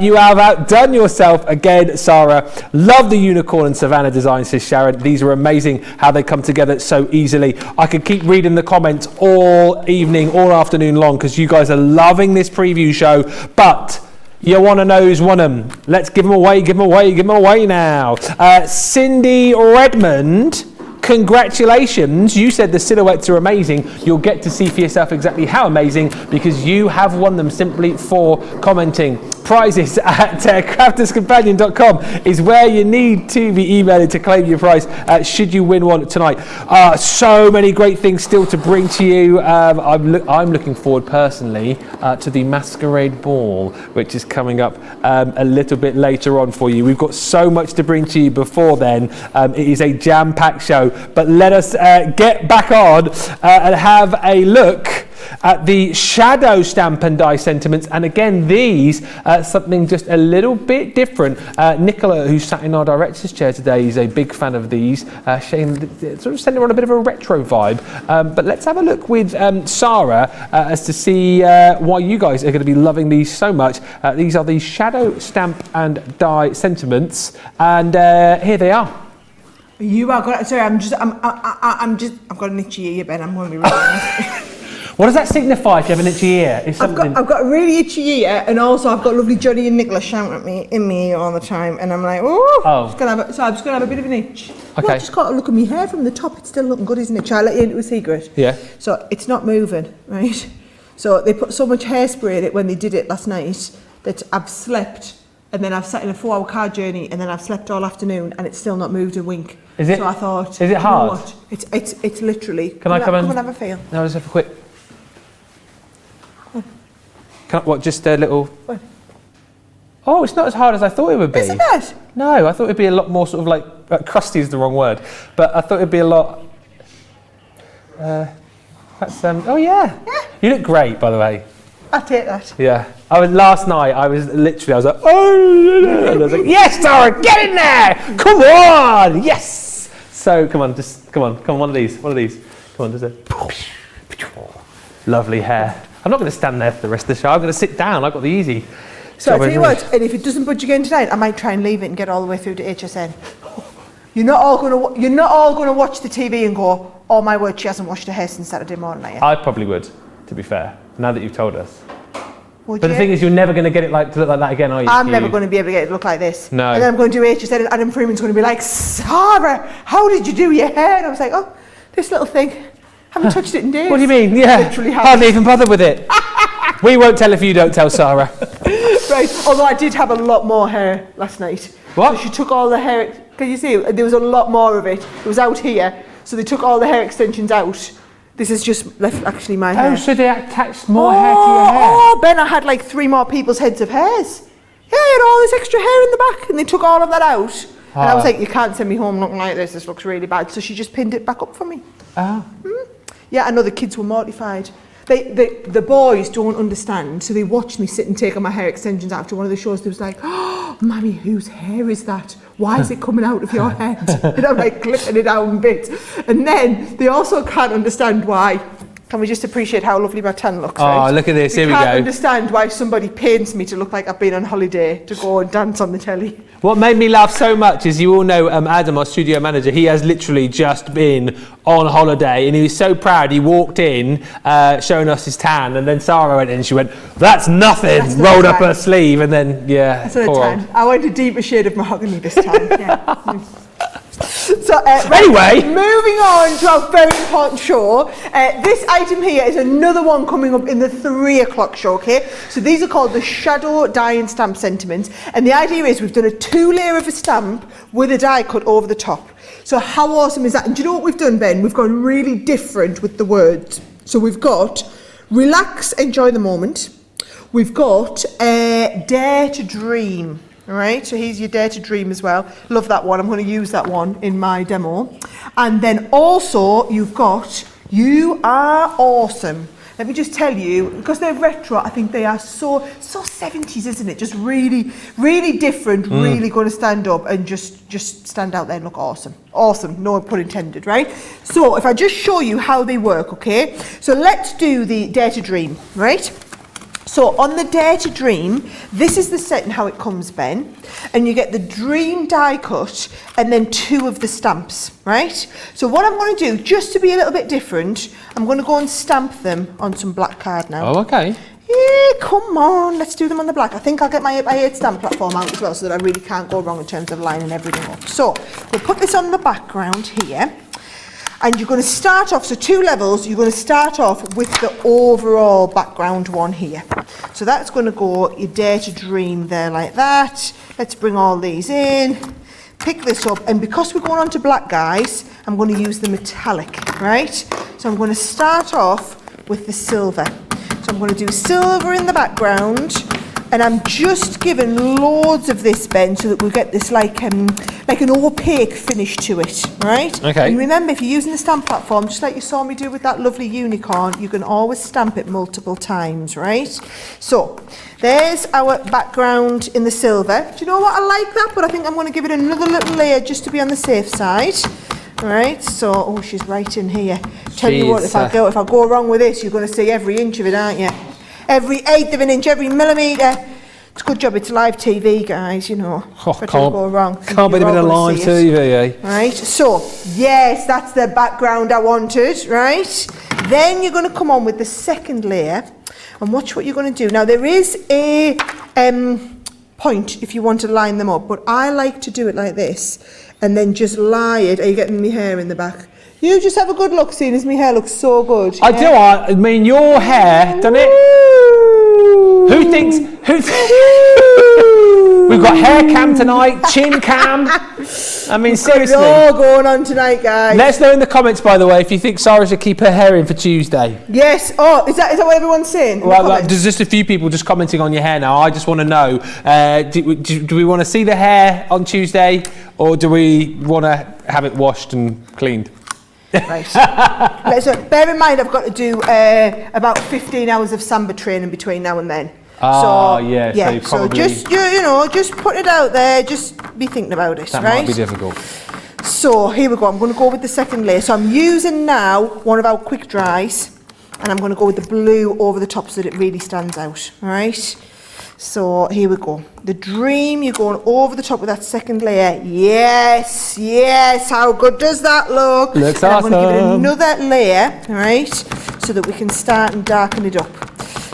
You have outdone yourself again, Sarah. Love the unicorn and Savannah design, says Sharon. These are amazing how they come together so easily. I could keep reading the comments all evening, all afternoon long, because you guys are loving this preview show, but you want to know who's won them. Let's give them away now. Cindy Redmond, congratulations. You said the silhouettes are amazing. You'll get to see for yourself exactly how amazing because you have won them simply for commenting. Prizes at crafterscompanion.com is where you need to be emailing to claim your prize should you win one tonight. So many great things still to bring to you. I'm looking forward personally to the Masquerade Ball, which is coming up a little bit later on for you. We've got so much to bring to you before then. It is a jam-packed show, but let us get back on and have a look at the shadow stamp and die sentiments. And again, these something just a little bit different. Nicola, who's sat in our director's chair today, is a big fan of these, sort of sending on a bit of a retro vibe. But let's have a look with Sara as to see why you guys are going to be loving these so much. These are the shadow stamp and die sentiments, and here they are. You are going. Sorry, I've got an itchy ear, Ben. I'm going to be really honest. What does that signify if you have an itchy ear? I've got a really itchy ear, and also I've got lovely Johnny and Nicola shouting at me in my ear all the time, and I'm like, I'm just gonna have a bit of an itch. Okay. Well, I just got to look at my hair from the top. It's still looking good, isn't it? Shall I let you into a secret? Yeah. So it's not moving, right? So they put so much hairspray in it when they did it last night that I've slept and then I've sat in a 4-hour car journey and then I've slept all afternoon and it's still not moved a wink. Is it? So I thought, is it hard? You know what? It's literally. Can I come and have a feel? No, just have a quick. Just a little. What? Oh, it's not as hard as I thought it would be. Isn't it? No, I thought it'd be a lot more sort of like crusty is the wrong word, but I thought it'd be a lot. Oh yeah. You look great, by the way. I take that. Yeah. Last night. I was like, oh, and I was like, yes, Sara, get in there. Come on, yes. So come on, one of these. Come on, just a lovely hair. I'm not going to stand there for the rest of the show. I'm going to sit down. I've got the easy. So I tell you what, and if it doesn't budge again tonight, I might try and leave it and get all the way through to HSN. You're not all going to watch the TV and go, oh my word, she hasn't washed her hair since Saturday morning, are you? I probably would, to be fair. Now that you've told us. Would but you? the thing is, you're never going to get it to look like that again, are you? I'm never going to be able to get it to look like this. No. And then I'm going to do HSN and Adam Freeman's going to be like, Sara, how did you do your hair? And I was like, oh, this little thing. Haven't touched it in days. What do you mean? Yeah. Literally hardly even bother with it. We won't tell if you don't tell, Sara. Right. Although I did have a lot more hair last night. What? So she took all the hair. Can you see? There was a lot more of it. It was out here. So they took all the hair extensions out. This is just left actually my hair. Oh, so they attached more hair to your hair? Oh, Ben, I had like 3 more people's heads of hairs. Yeah, I had all this extra hair in the back and they took all of that out. And I was like, you can't send me home looking like this. This looks really bad. So she just pinned it back up for me. Oh. Yeah, I know the kids were mortified. The boys don't understand, so they watched me sit and take on my hair extensions after one of the shows. They was like, oh, Mummy, whose hair is that? Why is it coming out of your head? And I'm like clipping it down bits. And then they also can't understand why. Can we just appreciate how lovely my tan looks? Oh, right? look at this. Here we go. I can't understand why somebody paints me to look like I've been on holiday to go and dance on the telly. What made me laugh so much is, you all know Adam, our studio manager, he has literally just been on holiday and he was so proud. He walked in showing us his tan, and then Sara went in and she went, that's nothing, rolled up her sleeve, and then, yeah. That's another time. I went a deeper shade of mahogany this time. Yeah. So anyway, moving on to our very important show. This item here is another one coming up in the 3 o'clock show, okay? So these are called the Shadow Die and Stamp Sentiments. And the idea is we've done a 2-layer of a stamp with a die cut over the top. So how awesome is that? And do you know what we've done, Ben? We've gone really different with the words. So we've got relax, enjoy the moment. We've got dare to dream. All right, so here's your dare to dream as well. Love that one. I'm going to use that one in my demo. And then also you've got you are awesome. Let me just tell you, because they're retro, I think they are so 70s, isn't it? Just really, really different, really going to stand up and just stand out there and look awesome. Awesome, no pun intended, right? So if I just show you how they work, okay? So let's do the dare to dream, right? So on the Dare to Dream, this is the set and how it comes, Ben. And you get the dream die cut and then 2 of the stamps, right? So what I'm going to do, just to be a little bit different, I'm going to go and stamp them on some black card now. Oh, okay. Yeah, come on, let's do them on the black. I think I'll get my 8x8 stamp platform out as well so that I really can't go wrong in terms of lining everything up. So we'll put this on the background here. And you're going to start off, so 2 levels, you're going to start off with the overall background one here. So that's going to go, you dare to dream there like that. Let's bring all these in, pick this up, and because we're going on to black, guys, I'm going to use the metallic, right? So I'm going to start off with the silver. So I'm going to do silver in the background, and I'm just giving loads of this, Ben, so that we'll get this like an opaque finish to it, right? Okay. And remember, if you're using the stamp platform, just like you saw me do with that lovely unicorn, you can always stamp it multiple times, right? So there's our background in the silver. Do you know what? I like that, but I think I'm going to give it another little layer just to be on the safe side. All right, so, oh, she's right in here. Tell you what, if I go wrong with this, you're going to see every inch of it, aren't you? Every 1/8 of an inch, every millimetre. It's a good job it's live TV, guys, you know. Oh, can't go wrong. Can't be a bit of live TV, eh? Right, so, yes, that's the background I wanted, right? Then you're going to come on with the second layer and watch what you're going to do. Now, there is a point if you want to line them up, but I like to do it like this and then just lie it. Are you getting my hair in the back? You just have a good look, seeing as my hair looks so good. I do. I mean, your hair, doesn't it? Who thinks? We've got hair cam tonight, chin cam. I mean, seriously. It's all going on tonight, guys. Let us know in the comments, by the way, if you think Sarah should keep her hair in for Tuesday. Yes. Oh, is that what everyone's saying? Well, there's just a few people just commenting on your hair now. I just want to know, do we want to see the hair on Tuesday, or do we want to have it washed and cleaned? Right. So bear in mind, I've got to do about 15 hours of Samba training between now and then. Oh, yeah. Yeah. So just just put it out there. Just be thinking about it. That right? might be difficult. So here we go. I'm going to go with the second layer. So I'm using now one of our quick dries, and I'm going to go with the blue over the top so that it really stands out. All right. So here we go. The dream, you're going over the top with that second layer. Yes, yes. How good does that look? Looks and awesome. I'm going to give it another layer, all right, so that we can start and darken it up.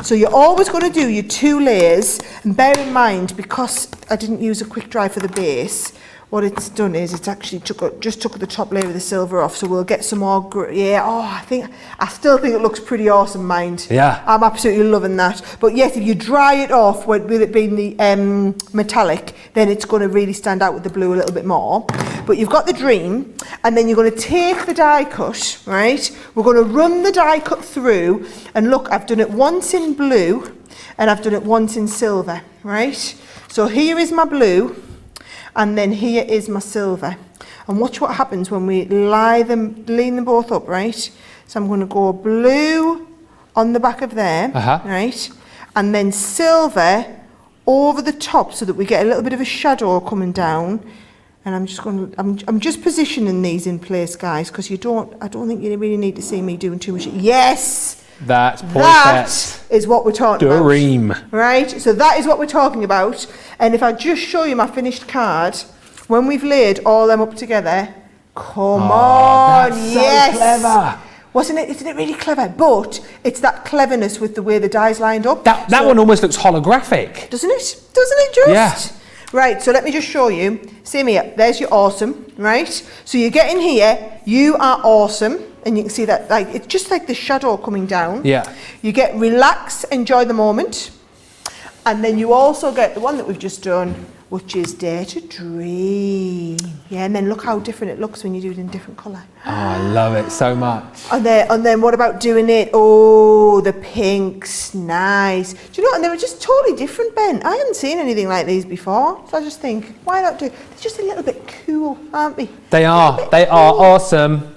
So you're always going to do your 2 layers, and bear in mind, because I didn't use a quick dry for the base, what it's done is it's actually just took the top layer of the silver off, so we'll get some more I still think it looks pretty awesome, mind. Yeah. I'm absolutely loving that. But yes, if you dry it off with it being the metallic, then it's going to really stand out with the blue a little bit more. But you've got the dream, and then you're going to take the die cut, right? We're going to run the die cut through, and look, I've done it once in blue, and I've done it once in silver, right? So here is my blue, and then here is my silver. And watch what happens when we lean them both up, right? So I'm going to go blue on the back of there, right? And then silver over the top so that we get a little bit of a shadow coming down. And I'm just positioning these in place, guys, because I don't think you really need to see me doing too much. Yes! That's perfect. That is what we're talking about. Dream. Right? So that is what we're talking about. And if I just show you my finished card, when we've laid all them up together, come on, that's yes. so clever. Wasn't it? Isn't it really clever? But it's that cleverness with the way the die's lined up. That one almost looks holographic. Doesn't it? Doesn't it just? Yeah. Right, so let me just show you. See me up. There's your awesome, right? So you get in here, you are awesome. And you can see that, like, it's just like the shadow coming down. Yeah. You get relax, enjoy the moment. And then you also get the one that we've just done, which is Dare to Dream. Yeah, and then look how different it looks when you do it in different colour. Oh, I love it so much. And then what about doing it? Oh, the pinks, nice. Do you know, and they were just totally different, Ben. I hadn't seen anything like these before. So I just think, why not do, they're just a little bit cool, aren't they? They are awesome.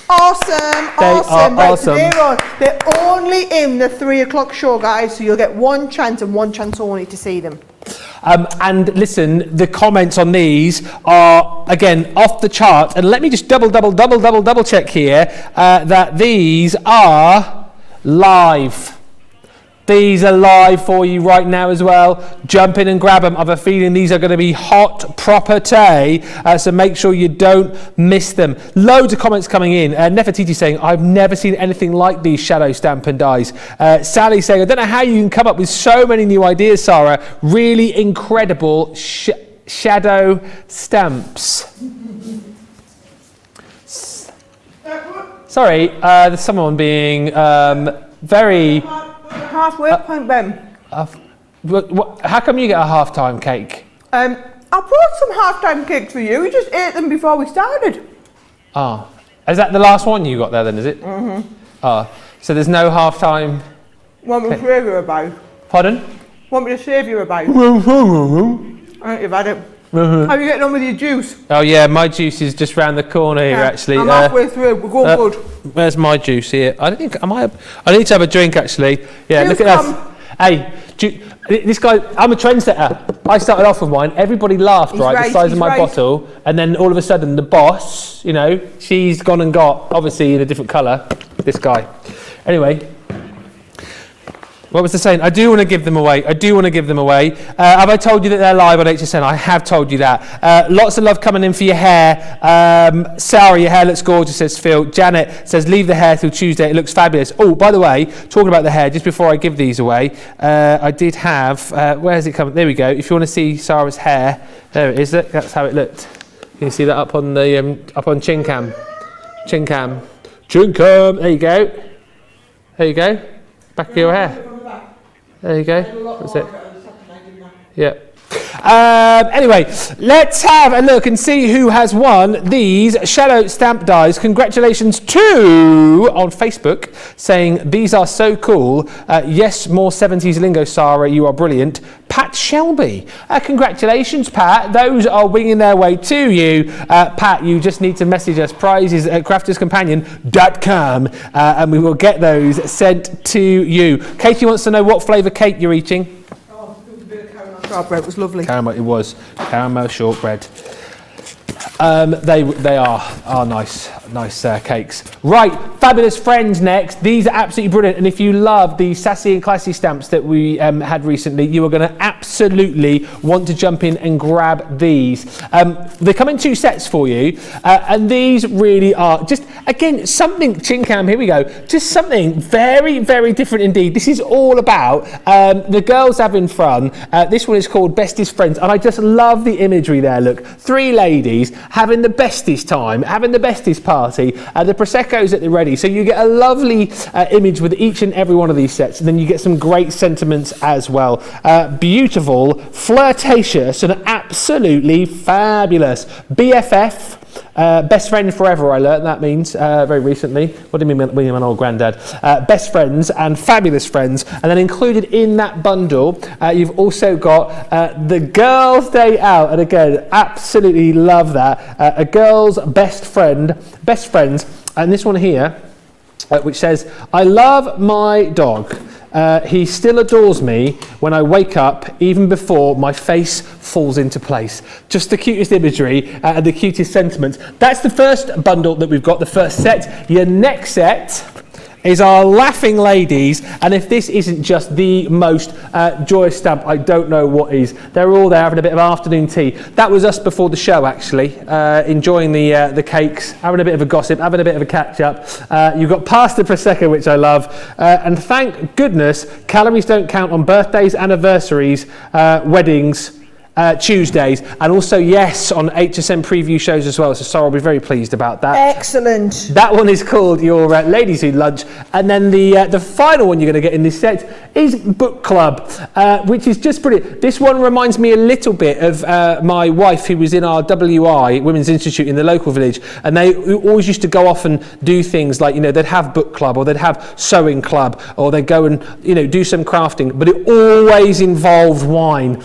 Awesome, They awesome. are Right, awesome. so they're only in the 3 o'clock show, guys, so you'll get one chance and one chance only to see them. And listen, the comments on these are, again, off the chart. And let me just double check here that these are live. These are live for you right now as well. Jump in and grab them. I have a feeling these are going to be hot property, so make sure you don't miss them. Loads of comments coming in. Nefertiti saying, I've never seen anything like these shadow stamp and dies. Sally saying, I don't know how you can come up with so many new ideas, Sarah. Really incredible shadow stamps. Sorry, there's someone being very... Halfway point, Ben. How come you get a half-time cake? I brought some half-time cakes for you. We just ate them before we started. Oh, is that the last one you got there then, is it? Mm-hmm. Oh, so there's no half-time... Want me to save you a bite? Pardon? Want me to save you a bite? I think you've had it. How are you getting on with your juice? Oh yeah, my juice is just round the corner here actually. I'm halfway through. We're going good. Where's my juice here? I need to have a drink actually. Yeah, Juice look at that. Hey, this guy, I'm a trendsetter. I started off with mine. Everybody laughed, right? The size of my bottle, and then all of a sudden the boss, you know, she's gone and got, obviously in a different colour, this guy. Anyway. What was the saying? I do want to give them away. Have I told you that they're live on HSN? I have told you that. Lots of love coming in for your hair. Sarah, your hair looks gorgeous, says Phil. Janet says, leave the hair till Tuesday. It looks fabulous. Oh, by the way, talking about the hair, just before I give these away, I did have, where's it coming? There we go. If you want to see Sarah's hair, there it is. That's how it looked. You can see that up on the chin cam. Chin cam. There you go. There you go. Back of your hair. There you go. That's it. Yeah. Anyway, let's have a look and see who has won these shadow stamp dies. Congratulations to on Facebook saying these are so cool. Yes, more 70s lingo, Sara. You are brilliant. Pat Shelby. Congratulations, Pat. Those are winging their way to you. Pat, you just need to message us prizes at crafterscompanion.com and we will get those sent to you. Katie wants to know what flavour cake you're eating. Shortbread was lovely. Caramel, it was caramel shortbread. They are nice cakes. Right, fabulous friends next. These are absolutely brilliant, and if you love the sassy and classy stamps that we had recently, you are going to absolutely want to jump in and grab these. They come in 2 sets for you, and these really are just, again, something, Chincam, here we go, just something very, very different indeed. This is all about the girls having fun. This one is called Bestest Friends, and I just love the imagery there. Look, 3 ladies having the bestest time, having the bestest party, the Prosecco's at the ready. So you get a lovely image with each and every one of these sets, and then you get some great sentiments as well. Beautiful, flirtatious, and absolutely fabulous. BFF. Best friend forever, I learnt that means very recently. What do you mean, William and old granddad? Best friends and fabulous friends. And then included in that bundle, you've also got the Girls' Day Out. And again, absolutely love that. A girl's best friends. And this one here, which says, I love my dog. He still adores me when I wake up, even before my face falls into place. Just the cutest imagery and the cutest sentiments. That's the first bundle that we've got, the first set. Your next set is our Laughing Ladies, and if this isn't just the most joyous stamp, I don't know what is. They're all there having a bit of afternoon tea. That was us before the show, actually, enjoying the cakes, having a bit of a gossip, having a bit of a catch-up. You've got pasta prosecco, which I love, and thank goodness calories don't count on birthdays, anniversaries, weddings, Tuesdays, and also yes on HSN preview shows as well, so Sara will be very pleased about that. Excellent. That one is called your Ladies Who Lunch, and then the final one you're going to get in this set is Book Club, which is just brilliant. This one reminds me a little bit of my wife, who was in our WI Women's Institute in the local village, and they always used to go off and do things like, you know, they'd have book club, or they'd have sewing club, or they'd go and, you know, do some crafting, but it always involved wine.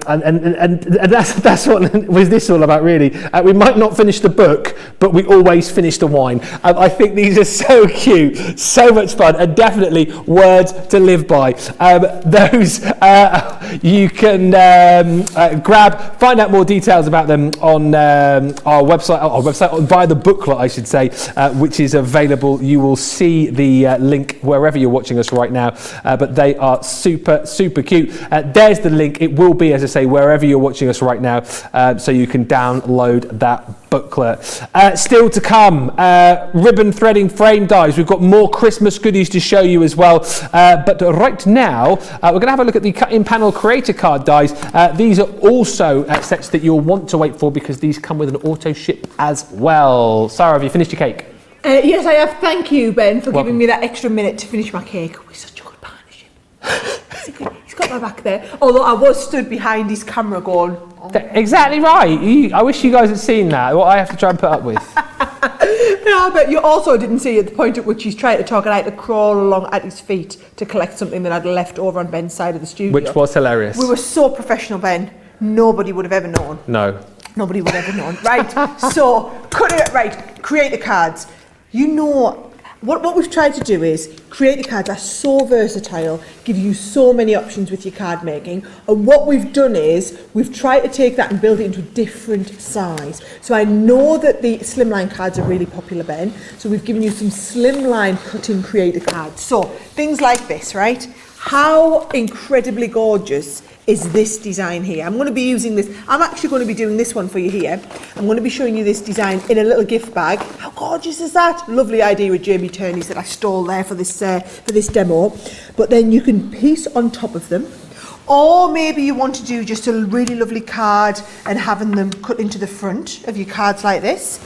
And that's what was this all about, really. We might not finish the book, but we always finish the wine. I think these are so cute, so much fun, and definitely words to live by. Those you can grab, find out more details about them on our website, via the booklet, I should say, which is available. You will see the link wherever you're watching us right now, but they are super, super cute. There's the link. It will be, as I say, wherever you're watching us right now, so you can download that booklet. Still to come, ribbon threading frame dies. We've got more Christmas goodies to show you as well, but right now we're going to have a look at the cut-in panel creator card dies. These are also sets that you'll want to wait for, because these come with an auto ship as well. Sara, have you finished your cake? Yes, I have. Thank you, Ben, for giving me that extra minute to finish my cake. We're such a good partnership. He's got my back there. Although I was stood behind his camera going, oh. Exactly right. I wish you guys had seen that, what I have to try and put up with. No, but you also didn't see at the point at which he's trying to talk, and I had to crawl along at his feet to collect something that I'd left over on Ben's side of the studio. Which was hilarious. We were so professional, Ben. Nobody would have ever known. No. Nobody would have ever known. Right, so, create the cards. You know, what we've tried to do is create the cards are so versatile, give you so many options with your card making, and what we've done is we've tried to take that and build it into a different size. So I know that the slimline cards are really popular, Ben, so we've given you some slimline cut-in creator cards. So things like this, right? How incredibly gorgeous is this design here? I'm going to be using this. I'm actually going to be doing this one for you here. I'm going to be showing you this design in a little gift bag. How gorgeous is that? Lovely idea with Jamie Turney's that I stole there for this demo. But then you can piece on top of them. Or maybe you want to do just a really lovely card and having them cut into the front of your cards like this.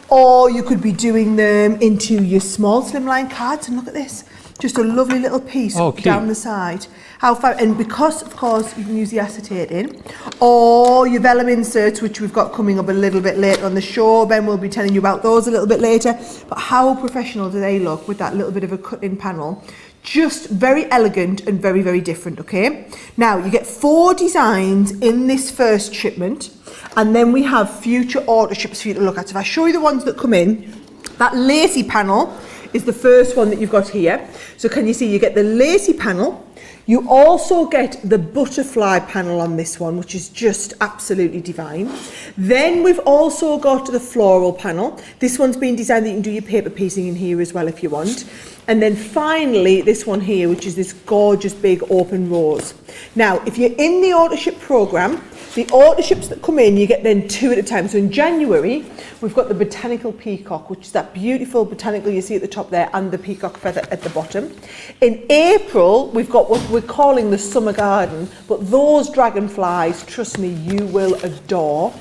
Or you could be doing them into your small slimline cards, and look at this. Just a lovely little piece down the side. And because, of course, you can use the acetate in, or your vellum inserts, which we've got coming up a little bit later on the show. Ben will be telling you about those a little bit later. But how professional do they look with that little bit of a cut-in panel? Just very elegant and very, very different, okay? Now, you get 4 designs in this first shipment, and then we have future order ships for you to look at. So if I show you the ones that come in, that lacy panel is the first one that you've got here. So can you see you get the lacy panel? You also get the butterfly panel on this one, which is just absolutely divine. Then we've also got the floral panel. This one's been designed that you can do your paper piecing in here as well if you want. And then finally, this one here, which is this gorgeous big open rose. Now, if you're in the order ship program, the order ships that come in, you get then 2 at a time. So in January, we've got the botanical peacock, which is that beautiful botanical you see at the top there, and the peacock feather at the bottom. In April, we've got what we're calling the summer garden, but those dragonflies, trust me, you will adore.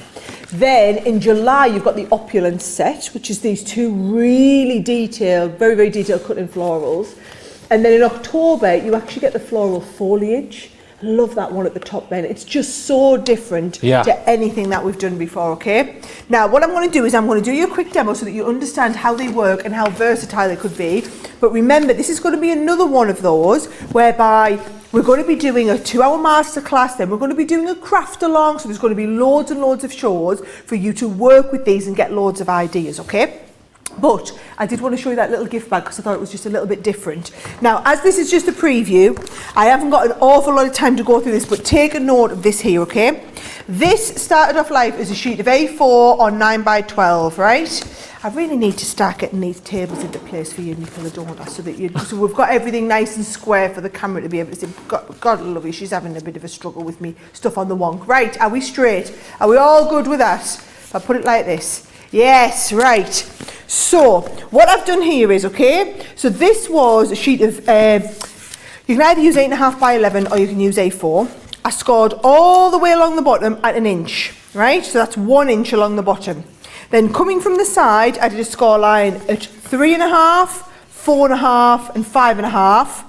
Then in July, you've got the opulence set, which is these 2 really detailed, very, very detailed cut-in florals. And then in October, you actually get the floral foliage. I love that one at the top, Ben. It's just so different to anything that we've done before, okay? Now, what I'm going to do is I'm going to do you a quick demo so that you understand how they work and how versatile they could be. But remember, this is going to be another one of those whereby we're going to be doing a 2-hour masterclass, then we're going to be doing a craft along, so there's going to be loads and loads of shows for you to work with these and get loads of ideas, okay? But I did want to show you that little gift bag because I thought it was just a little bit different. Now, as this is just a preview, I haven't got an awful lot of time to go through this, but take a note of this here, okay? This started off life as a sheet of A4 on 9x12, right? I really need to start getting these tables into place for you, Nicola, don't I? So we've got everything nice and square for the camera to be able to see. God love you, she's having a bit of a struggle with me stuff on the wonk. Right, are we straight? Are we all good with that? If I put it like this. Yes, right. So what I've done here is, okay, so this was a sheet of, you can either use 8.5x11 or you can use A4. I scored all the way along the bottom at 1 inch, right? So that's 1 inch along the bottom. Then coming from the side, I did a score line at 3.5, 4.5 and 5.5,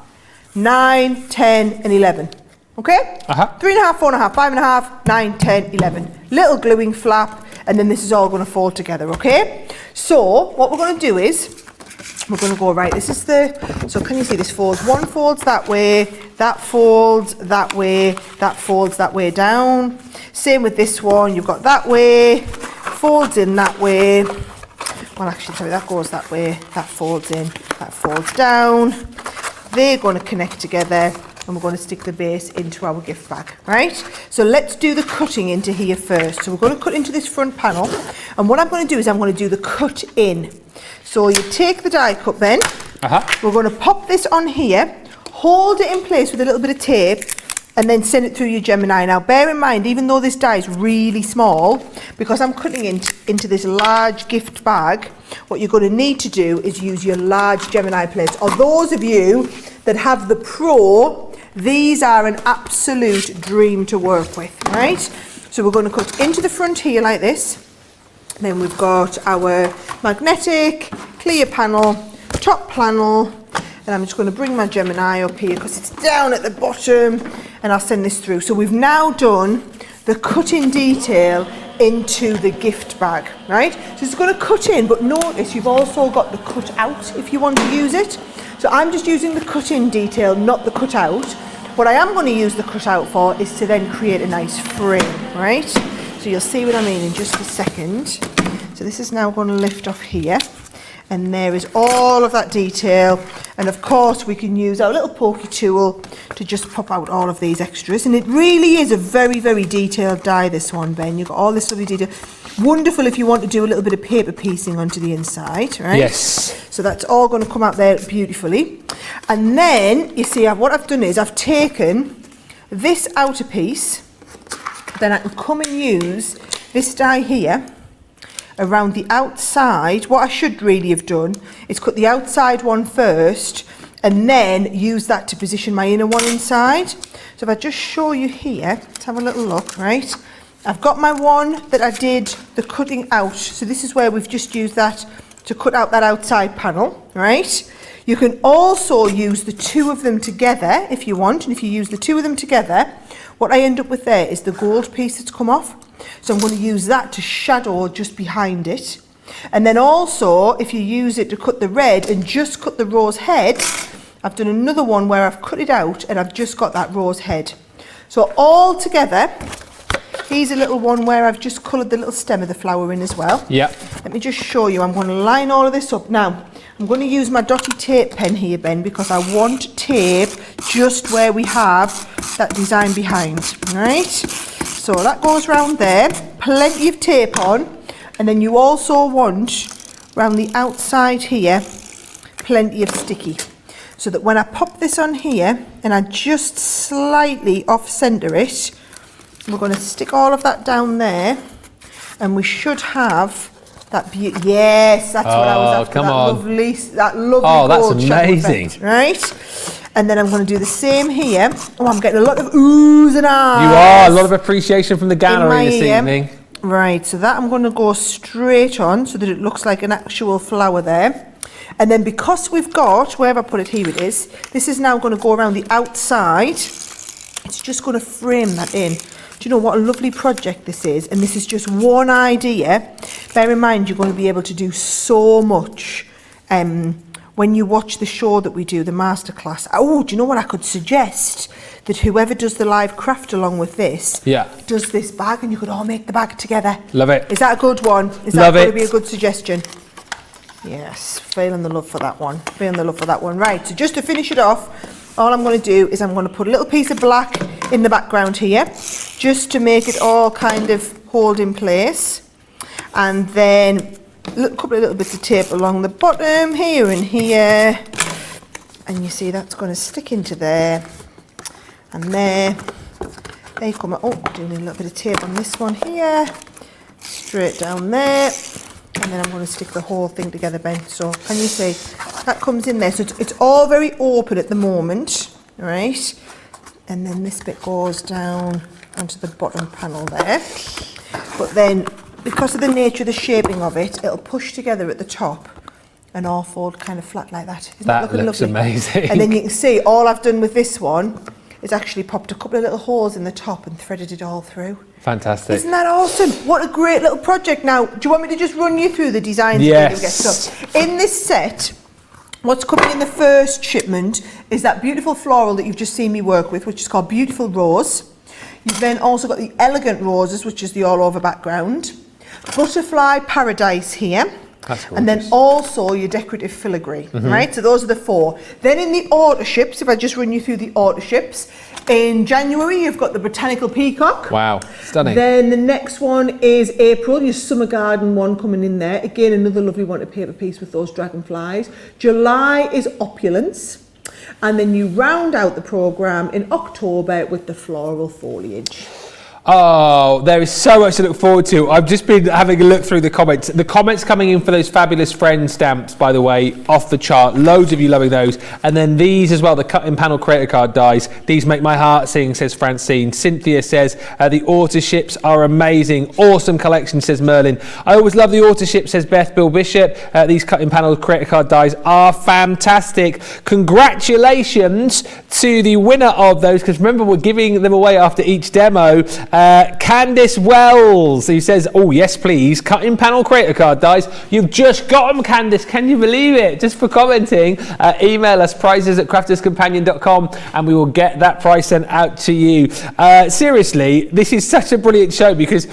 9, 10 and 11. Okay? 3.5, 4.5, 5.5, 9, 10, 11. Little gluing flap, and then this is all going to fall together, okay? So what we're going to do is we're going to go right. This is so can you see this folds? One folds that way, that folds that way, that folds that way down. Same with this one. You've got that way, folds in that way. Well, actually, sorry, that goes that way, that folds in, that folds down. They're going to connect together, and we're going to stick the base into our gift bag, right? So let's do the cutting into here first. So we're going to cut into this front panel, and what I'm going to do is I'm going to do the cut in. So you take the die cut then, we're going to pop this on here, hold it in place with a little bit of tape, and then send it through your Gemini. Now bear in mind, even though this die is really small, because I'm cutting into this large gift bag, what you're going to need to do is use your large Gemini plates. Or those of you that have the Pro, these are an absolute dream to work with, right? So we're going to cut into the front here like this. Then we've got our magnetic, clear panel, top panel, and I'm just going to bring my Gemini up here because it's down at the bottom, and I'll send this through. So we've now done the cut-in detail into the gift bag, right? So it's going to cut in, but notice you've also got the cut out if you want to use it. So I'm just using the cut-in detail, not the cut out. What I am going to use the cut out for is to then create a nice frame, right? So you'll see what I mean in just a second. So this is now going to lift off here, and there is all of that detail. And of course we can use our little pokey tool to just pop out all of these extras. And it really is a very, very detailed die, this one, Ben. You've got all this lovely detail. Wonderful if you want to do a little bit of paper piecing onto the inside, right? Yes. So that's all going to come out there beautifully. And then, you see, what I've done is I've taken this outer piece, then I can come and use this die here around the outside. What I should really have done is cut the outside one first and then use that to position my inner one inside. So if I just show you here, let's have a little look, right? I've got my one that I did the cutting out. So this is where we've just used that to cut out that outside panel, right? You can also use the two of them together if you want, and if you use the two of them together, what I end up with there is the gold piece that's come off. So I'm going to use that to shadow just behind it. And then also, if you use it to cut the red and just cut the rose head, I've done another one where I've cut it out and I've just got that rose head. So all together, here's a little one where I've just coloured the little stem of the flower in as well. Yeah. Let me just show you. I'm going to line all of this up. Now, I'm going to use my dotty tape pen here, Ben, because I want tape just where we have that design behind. Right? So that goes round there. Plenty of tape on. And then you also want, around the outside here, plenty of sticky. So that when I pop this on here, and I just slightly off-centre it, we're going to stick all of that down there, and we should have that beauty. Yes, that's what I was after. Come that on. Lovely, that lovely Oh, that's gold shadow amazing. effect, right? And then I'm going to do the same here. Oh, I'm getting a lot of oohs and ahs. You are. A lot of appreciation from the gallery this evening. Right, so that I'm going to go straight on so that it looks like an actual flower there. And then because we've got, where have I put it? Here it is. This is now going to go around the outside. It's just going to frame that in. Do you know what a lovely project this is? And this is just one idea. Bear in mind, you're going to be able to do so much when you watch the show that we do, the masterclass. Oh, do you know what I could suggest? That whoever does the live craft along with this does this bag, and you could all make the bag together. Love it. Is that a good one? Is that going to be a good suggestion? Yes, feeling the love for that one. Feeling the love for that one. Right, so just to finish it off, all I'm going to do is I'm going to put a little piece of black in the background here, just to make it all kind of hold in place. And then a couple of little bits of tape along the bottom, here and here. And you see that's going to stick into there. And there. They come out. Oh, doing a little bit of tape on this one here. Straight down there. And then I'm going to stick the whole thing together, Ben. So can you see that comes in there? So it's all very open at the moment, right? And then this bit goes down onto the bottom panel there. But then, because of the nature of the shaping of it, it'll push together at the top and all fold kind of flat like that. Isn't that looks lovely? Amazing. And then you can see all I've done with this one is actually popped a couple of little holes in the top and threaded it all through. Fantastic. Isn't that awesome? What a great little project. Now, do you want me to just run you through the designs? Yes. So in this set, what's coming in the first shipment is that beautiful floral that you've just seen me work with, which is called Beautiful Rose. You've then also got the Elegant Roses, which is the all-over background. Butterfly Paradise here. And then also your decorative filigree, right? So those are the four. Then in the auto ships, if I just run you through the auto ships, in January you've got the Botanical Peacock. Wow, stunning. Then the next one is April, your Summer Garden one coming in there. Again, another lovely one to paper piece with those dragonflies. July is Opulence. And then you round out the programme in October with the floral foliage. Oh, there is so much to look forward to. I've just been having a look through the comments. The comments coming in for those fabulous friend stamps, by the way, off the chart. Loads of you loving those. And then these as well, the cut in panel creator card dies. These make my heart sing, says Francine. Cynthia says, the auto ships are amazing. Awesome collection, says Merlin. I always love the auto ships, says Beth Bill Bishop. These cut in panel creator card dies are fantastic. Congratulations to the winner of those, because remember, we're giving them away after each demo. Candice Wells, who says, oh yes please, cut in panel creator card dies. You've just got them, Candice, can you believe it? Just for commenting. Email us prizes@crafterscompanion.com and we will get that prize sent out to you. Seriously, this is such a brilliant show, because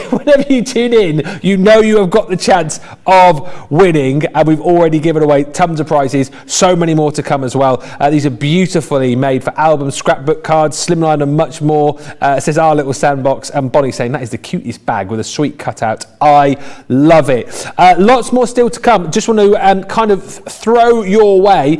whenever you tune in, you know you have got the chance of winning, and we've already given away tons of prizes, so many more to come as well. These are beautifully made for albums, scrapbook cards, slimline and much more. Says Our Little Sandbox, and Bonnie saying that is the cutest bag with a sweet cutout. I love it. Lots more still to come. Just want to kind of throw your way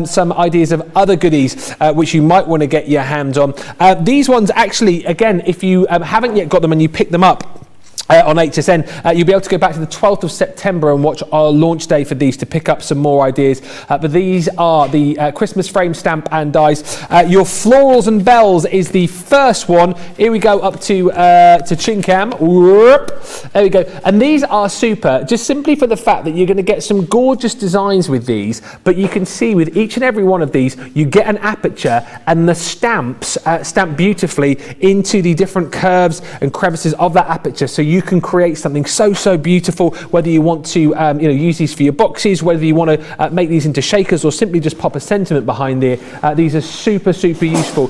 some ideas of other goodies which you might want to get your hands on. These ones actually, again, if you haven't yet got them and you pick them up, on HSN. You'll be able to go back to the 12th of September and watch our launch day for these to pick up some more ideas. But these are the Christmas frame stamp and dies. Your florals and bells is the first one. Here we go up to Chincam. Whoop. There we go. And these are super, just simply for the fact that you're going to get some gorgeous designs with these. But you can see with each and every one of these, you get an aperture and the stamps stamp beautifully into the different curves and crevices of that aperture. So you can create something so beautiful, whether you want to use these for your boxes, whether you want to make these into shakers or simply just pop a sentiment behind there. These are super useful.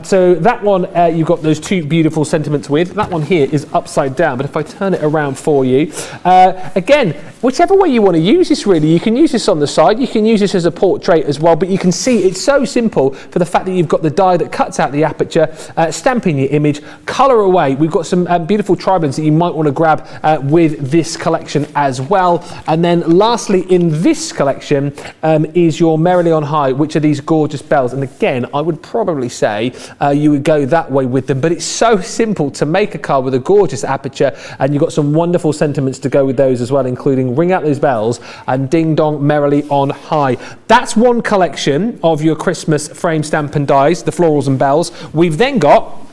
So that one you've got those two beautiful sentiments with. That one here is upside down, but if I turn it around for you, again, whichever way you want to use this really, you can use this on the side, you can use this as a portrait as well, but you can see it's so simple for the fact that you've got the die that cuts out the aperture, stamping your image, colour away. We've got some beautiful tribands that you might want to grab with this collection as well. And then lastly in this collection is your Merrily on High, which are these gorgeous bells. And again, I would probably say you would go that way with them, but it's so simple to make a card with a gorgeous aperture, and you've got some wonderful sentiments to go with those as well, including ring out those bells and ding dong merrily on high. That's one collection of your Christmas frame stamp and dies, the florals and bells. We've then got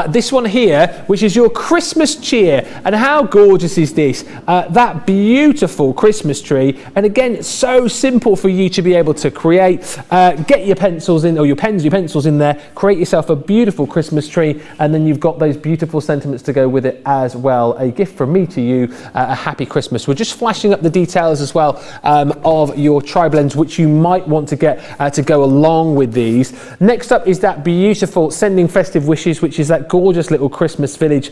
this one here, which is your Christmas cheer. And how gorgeous is this? That beautiful Christmas tree. And again, it's so simple for you to be able to create. Get your pencils in, or your pens, your pencils in there, create yourself a beautiful Christmas tree, and then you've got those beautiful sentiments to go with it as well. A gift from me to you, a happy Christmas. We're just flashing up the details as well of your tri-blends, which you might want to get to go along with these. Next up is that beautiful Sending Festive Wishes, which is that gorgeous little Christmas village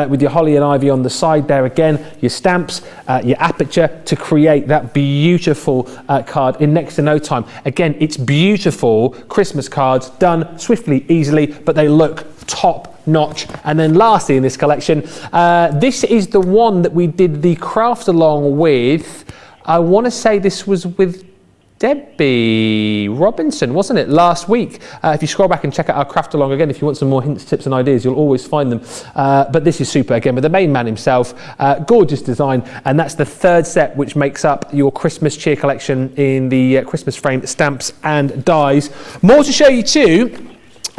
with your holly and ivy on the side there. Again, your stamps, your aperture to create that beautiful card in next to no time. Again, it's beautiful Christmas cards done swiftly, easily, but they look top notch. And then lastly in this collection, this is the one that we did the craft along with. I want to say this was with Debbie Robinson, wasn't it, last week? If you scroll back and check out our craft along again, if you want some more hints, tips and ideas, you'll always find them. But this is super, again, with the main man himself. Gorgeous design, and that's the third set which makes up your Christmas cheer collection in the Christmas frame stamps and dies. More to show you too.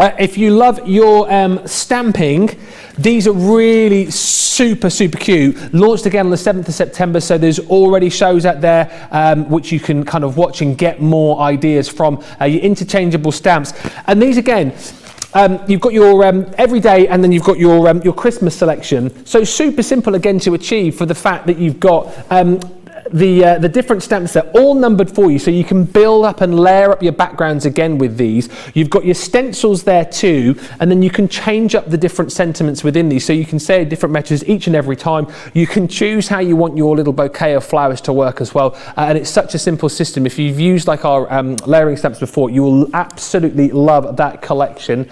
If you love your stamping, these are really super cute. Launched again on the 7th of September, so there's already shows out there which you can kind of watch and get more ideas from. Your interchangeable stamps. And these again, you've got your everyday, and then you've got your Christmas selection. So super simple again to achieve, for the fact that you've got the different stamps are all numbered for you, so you can build up and layer up your backgrounds again with these. You've got your stencils there too, and then you can change up the different sentiments within these, so you can say different messages each and every time. You can choose how you want your little bouquet of flowers to work as well, and it's such a simple system. If you've used like our layering stamps before, you will absolutely love that collection.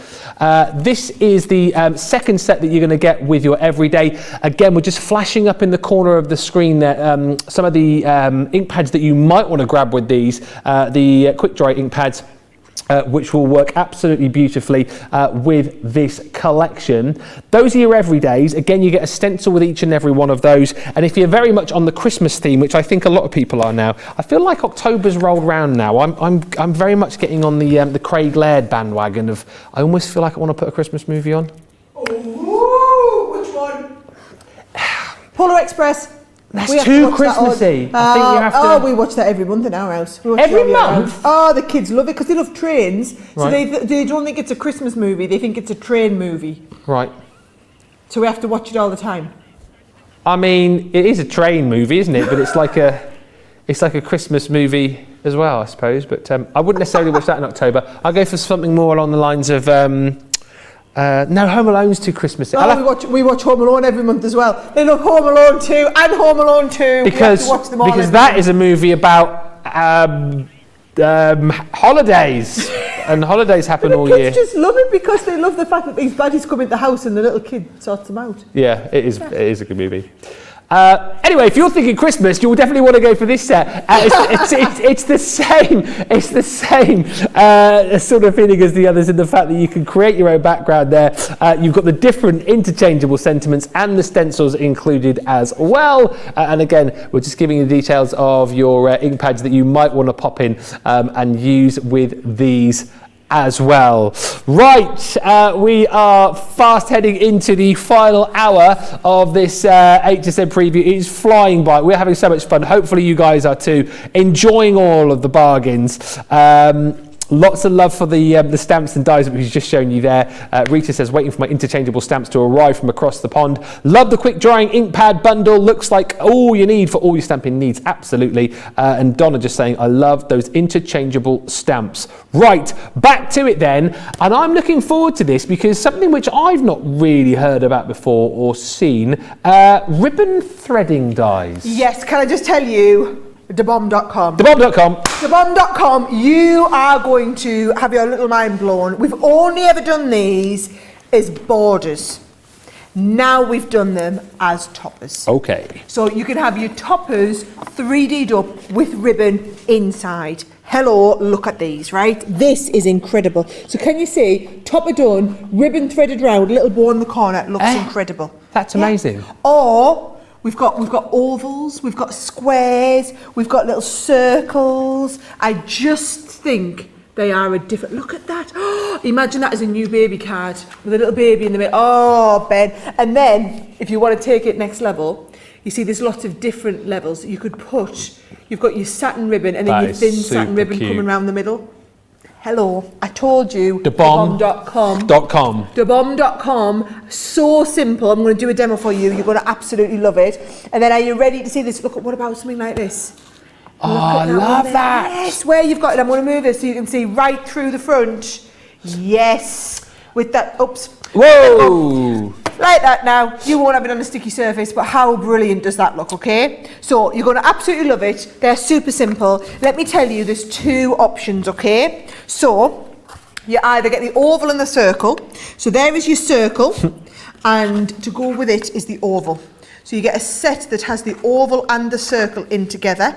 This is the second set that you're going to get with your everyday. Again, we're just flashing up in the corner of the screen there some of the ink pads that you might want to grab with these, the quick dry ink pads, which will work absolutely beautifully with this collection. Those are your everydays. Again, you get a stencil with each and every one of those. And if you're very much on the Christmas theme, which I think a lot of people are now, I feel like October's rolled round now. I'm very much getting on the Craig Laird bandwagon of, I almost feel like I want to put a Christmas movie on. Oh, which one? Polar Express. That's too Christmassy. I think you have to. Oh, we watch that every month in our house. Every month? Oh, the kids love it because they love trains. So Right. they don't think it's a Christmas movie. They think it's a train movie. Right. So we have to watch it all the time. I mean, it is a train movie, isn't it? But it's like a Christmas movie as well, I suppose. But I wouldn't necessarily watch that in October. I'll go for something more along the lines of no, Home Alone's too Christmassy. We watch Home Alone every month as well. They love Home Alone 2 and Home Alone 2. Because, we have to watch them all because that is a movie about holidays. And holidays happen all year. Kids just love it because they love the fact that these baddies come into the house and the little kid sorts them out. Yeah, it is a good movie. Anyway, if you're thinking Christmas, you'll definitely want to go for this set. It's the same. It's the same sort of feeling as the others in the fact that you can create your own background there. You've got the different interchangeable sentiments and the stencils included as well. And again, we're just giving you the details of your ink pads that you might want to pop in and use with these as well. Right, we are fast heading into the final hour of this HSN preview. It is flying by. We're having so much fun. Hopefully you guys are too, enjoying all of the bargains. Lots of love for the stamps and dies that we've just shown you there. Rita says, waiting for my interchangeable stamps to arrive from across the pond. Love the quick drying ink pad bundle. Looks like all you need for all your stamping needs. Absolutely. And Donna just saying, I love those interchangeable stamps. Right, back to it then. And I'm looking forward to this because something which I've not really heard about before or seen, ribbon threading dies. Yes, can I just tell you? Debomb.com. Debomb.com. Debomb.com, you are going to have your little mind blown. We've only ever done these as borders. Now we've done them as toppers. Okay. So you can have your toppers 3D'd up with ribbon inside. Hello, look at these, right? This is incredible. So can you see, topper done, ribbon threaded round, little bow in the corner, it looks incredible. That's amazing. Yeah. Or we've got ovals, we've got squares, we've got little circles. I just think they are a different, look at that. Oh, imagine that as a new baby card with a little baby in the middle. Oh, Ben. And then if you want to take it next level, you see there's lots of different levels that you could put. You've got your satin ribbon and then your thin satin ribbon coming around the middle. Hello, I told you. Debomb.com. Debomb.com. So simple. I'm going to do a demo for you. You're going to absolutely love it. And then are you ready to see this? Look, what about something like this? Oh, I love that. Yes, where you've got it. I'm going to move this so you can see right through the front. Yes. With that, oops. Whoa. Like that now. You won't have it on a sticky surface, but how brilliant does that look, okay? So you're going to absolutely love it. They're super simple. Let me tell you, there's two options, okay? So you either get the oval and the circle. So there is your circle, and to go with it is the oval. So you get a set that has the oval and the circle in together.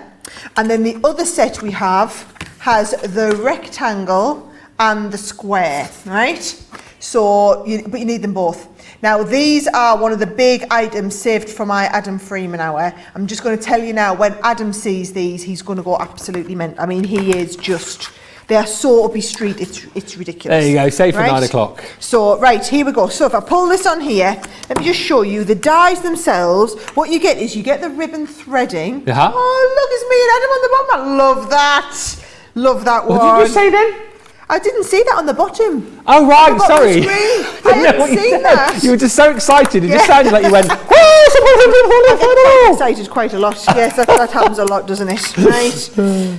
And then the other set we have has the rectangle and the square, right? So, but you need them both. Now, these are one of the big items saved for my Adam Freeman hour. I'm just going to tell you now, when Adam sees these, he's going to go absolutely mental. I mean, he is just, they are so up his street, it's ridiculous. There you go, safe for 9 o'clock. So, right, here we go. So if I pull this on here, let me just show you the dies themselves. What you get is you get the ribbon threading. Uh-huh. Oh, look, it's me and Adam on the bottom. I love that. Love that one. What did you say then? I didn't see that on the bottom. Oh, right, sorry. I hadn't seen that. You were just so excited. It just sounded like you went, I get excited quite a lot. Yes, that happens a lot, doesn't it? Right.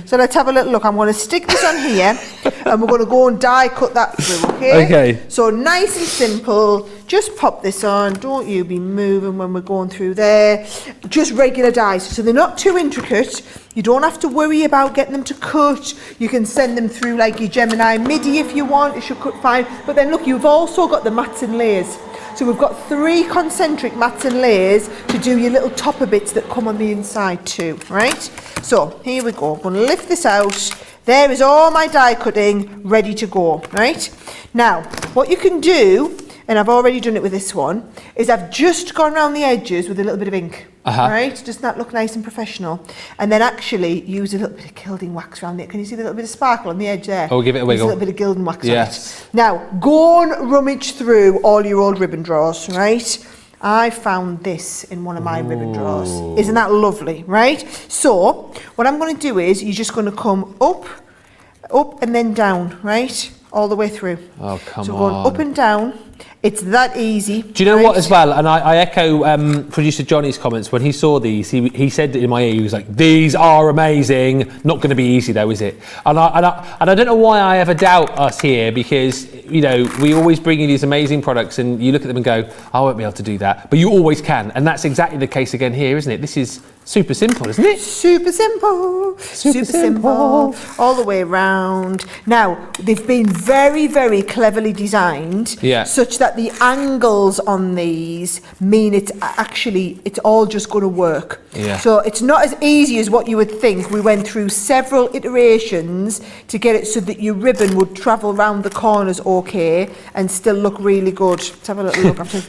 So let's have a little look. I'm going to stick this on here and we're going to go and die cut that through, okay? Okay. So nice and simple. Just pop this on. Don't you be moving when we're going through there. Just regular dies. So they're not too intricate. You don't have to worry about getting them to cut. You can send them through like your Gemini MIDI if you want. It should cut fine. But then look, you've also got the mats and layers. So we've got 3 concentric mats and layers to do your little topper bits that come on the inside too, right? So here we go. I'm going to lift this out. There is all my die cutting ready to go, right? Now, what you can do, and I've already done it with this one, is I've just gone around the edges with a little bit of ink. Right? Doesn't that look nice and professional? And then actually use a little bit of gilding wax around it. Can you see the little bit of sparkle on the edge there? Oh, give it a wiggle. Use a little bit of gilding wax on it. Now, go and rummage through all your old ribbon drawers, right? I found this in one of my ribbon drawers. Isn't that lovely, right? So, what I'm going to do is, you're just going to come up and then down, right? All the way through. Oh, come on. So going up and down. It's that easy. Do you know what as well? And I echo producer Johnny's comments. When he saw these, he said in my ear, he was like, these are amazing. Not going to be easy though, is it? And I don't know why I ever doubt us here, because, you know, we always bring you these amazing products and you look at them and go, I won't be able to do that. But you always can. And that's exactly the case again here, isn't it? This is Super simple, isn't it? Super simple. Super simple. All the way around. Now, they've been very, very cleverly designed, such that the angles on these mean it's all just going to work. Yeah. So it's not as easy as what you would think. We went through several iterations to get it so that your ribbon would travel around the corners okay and still look really good. Let's have a little look after.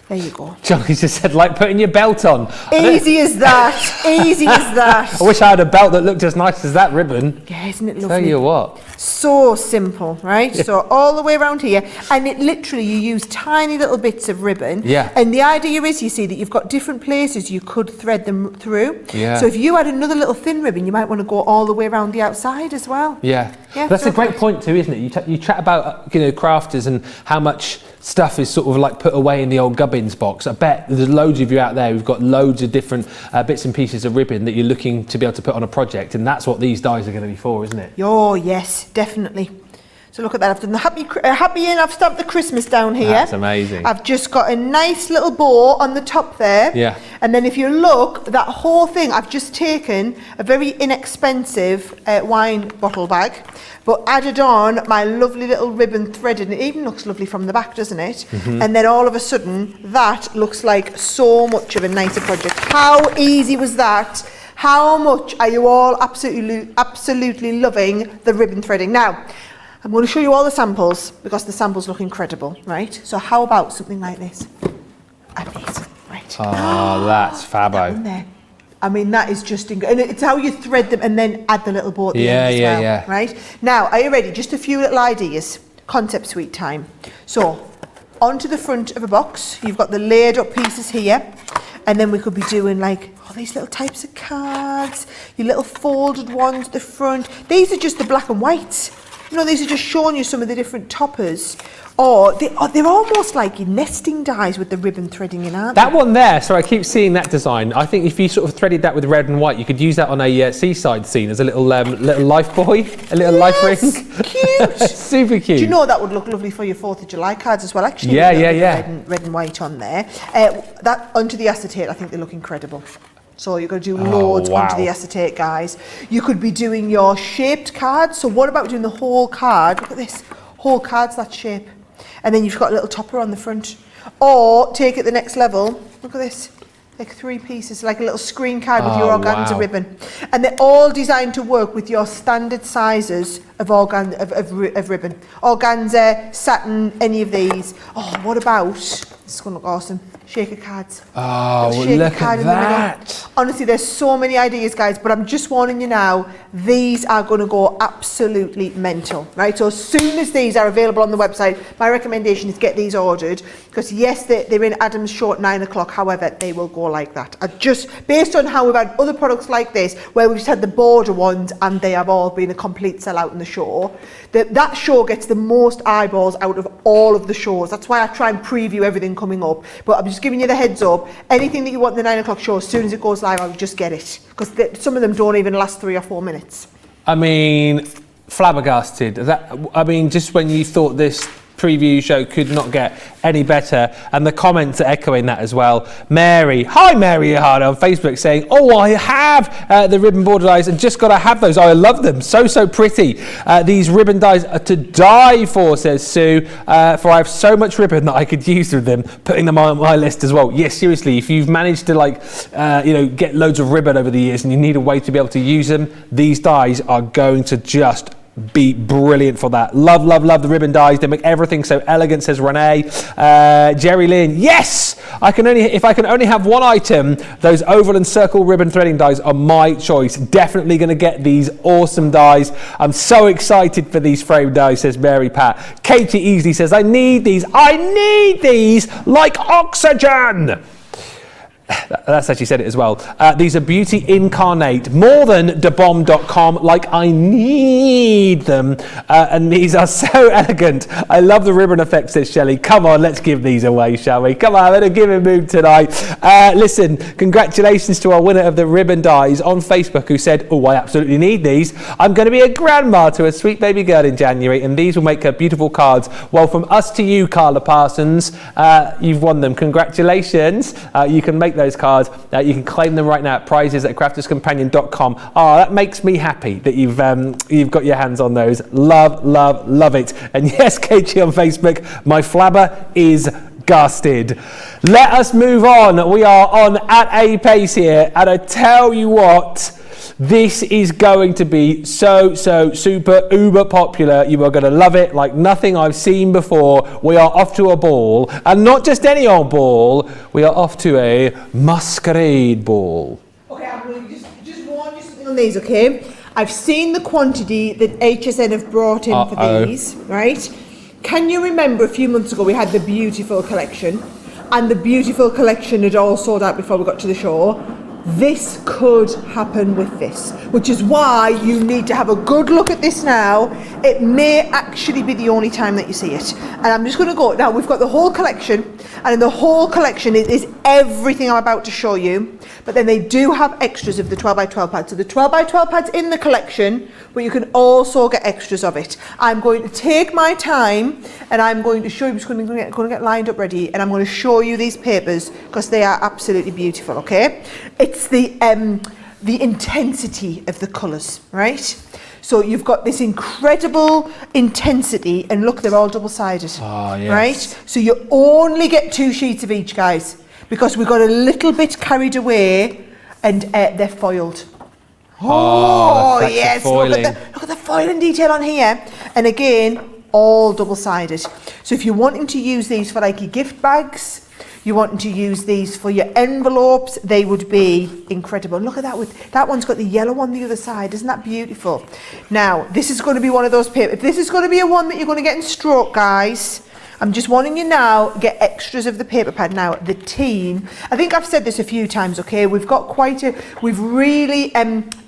There you go. Johnny just said, like putting your belt on. Easy as that. Easy as that. I wish I had a belt that looked as nice as that ribbon. Yeah, isn't it lovely? Tell you what. So simple, right? Yeah. So all the way around here, and it literally, you use tiny little bits of ribbon. Yeah. And the idea is, you see, that you've got different places you could thread them through. Yeah. So if you had another little thin ribbon, you might want to go all the way around the outside as well. Yeah. Yeah. That's a great point too, isn't it? You chat about, crafters and how much stuff is sort of like put away in the old gubbins box. I bet there's loads of you out there who've got loads of different bits and pieces of ribbon that you're looking to be able to put on a project, and that's what these dies are going to be for, isn't it? Oh yes, definitely. So look at that, I've done the happy and I've stamped the Christmas down here. That's amazing. I've just got a nice little bow on the top there. Yeah. And then if you look, that whole thing, I've just taken a very inexpensive wine bottle bag, but added on my lovely little ribbon threaded, and it even looks lovely from the back, doesn't it? Mm-hmm. And then all of a sudden, that looks like so much of a nicer project. How easy was that? How much are you all absolutely loving the ribbon threading? Now, I'm going to show you all the samples because the samples look incredible, right? So how about something like this? Amazing, right? Oh, that's fabo. There. I mean, that is just and it's how you thread them and then add the little bow at the end as well, yeah. right? Now, are you ready? Just a few little ideas. Concept suite time. So, onto the front of a box, you've got the layered up pieces here, and then we could be doing like these little types of cards, your little folded ones at the front. These are just the black and whites. These are just showing you some of the different toppers. Or they're almost like your nesting dies with the ribbon threading in, aren't they? That one there, so I keep seeing that design. I think if you sort of threaded that with red and white, you could use that on a seaside scene as a little life buoy, a little life ring. Cute. Super cute. Do you know that would look lovely for your 4th of July cards as well, actually? Yeah. Red and white on there. That onto the acetate, I think they look incredible. So you're going to do loads onto the acetate, guys. You could be doing your shaped cards. So what about doing the whole card? Look at this. Whole card's that shape. And then you've got a little topper on the front. Or take it the next level. Look at this. Like 3 pieces, like a little screen card with your organza ribbon. And they're all designed to work with your standard sizes of ribbon. Organza, satin, any of these. Oh, what about, this is going to look awesome, shaker cards. Oh, look at that. Honestly, there's so many ideas, guys, but I'm just warning you now, these are going to go absolutely mental, right? So as soon as these are available on the website, my recommendation is get these ordered, because yes, they're in Adam's show at 9 o'clock, however, they will go like that. Based on how we've had other products like this, where we've just had the border ones, and they have all been a complete sellout in the show, that show gets the most eyeballs out of all of the shows. That's why I try and preview everything coming up, but I'm just giving you the heads up. Anything that you want in the 9 o'clock show, as soon as it goes live, I would just get it, because some of them don't even last 3 or 4 minutes. I mean, flabbergasted. Just when you thought this preview show could not get any better, and the comments are echoing that as well. Mary, hi Mary Hard on Facebook saying, oh, I have the ribbon border dies and just got to have those. I love them, so pretty. These ribbon dies are to die for, says Sue, for I have so much ribbon that I could use with them, putting them on my list as well. Yes, seriously, if you've managed to get loads of ribbon over the years and you need a way to be able to use them, these dies are going to just be brilliant for that. Love the ribbon dies. They make everything so elegant, says Renee. Jerry Lynn, yes! If I can only have one item, those oval and circle ribbon threading dies are my choice. Definitely going to get these awesome dies. I'm so excited for these frame dies, says Mary Pat. Katie Easley says, I need these like oxygen. That's actually said it as well. These are beauty incarnate, more than debomb.com, like I need them. And these are so elegant. I love the ribbon effect, says Shelley. Come on, let's give these away, shall we? Come on, I'm in a giving mood tonight. Listen, congratulations to our winner of the ribbon dies on Facebook, who said, oh, I absolutely need these. I'm going to be a grandma to a sweet baby girl in January, and these will make her beautiful cards. Well, from us to you, Carla Parsons, you've won them. Congratulations. You can make those cards. You can claim them right now at prizes@crafterscompanion.com. Oh, that makes me happy that you've got your hands on those. Love, love, love it. And yes, Katie on Facebook, my flabber is gusted. Let us move on. We are on at a pace here, and I tell you what, this is going to be so super uber popular. You are going to love it like nothing I've seen before. We are off to a ball, and not just any old ball. We are off to a masquerade ball. Okay, I'm going to just warn you something on these, okay? I've seen the quantity that HSN have brought in for these, right? Can you remember a few months ago we had the beautiful collection, and the beautiful collection had all sold out before we got to the show? This could happen with this, which is why you need to have a good look at this now. It may actually be the only time that you see it. And I'm just going to go, now we've got the whole collection, and in the whole collection it is everything I'm about to show you, but then they do have extras of the 12x12 pads. So the 12x12 pads in the collection, but you can also get extras of it. I'm going to take my time and I'm going to show you, I'm just going to get lined up ready, and I'm going to show you these papers because they are absolutely beautiful, okay? It's the intensity of the colours, right? So you've got this incredible intensity, and look, they're all double-sided, right? So you only get 2 sheets of each, guys, because we got a little bit carried away, and they're foiled. Oh yes, look at the foiling detail on here, and again, all double-sided. So if you're wanting to use these for like your gift bags, you're wanting to use these for your envelopes, they would be incredible. Look at that, that one's got the yellow on the other side. Isn't that beautiful? Now, this is going to be one of those papers. If this is going to be a one that you're going to get in stroke, guys, I'm just warning you now, get extras of the paper pad. Now, the team, I think I've said this a few times, okay, we've really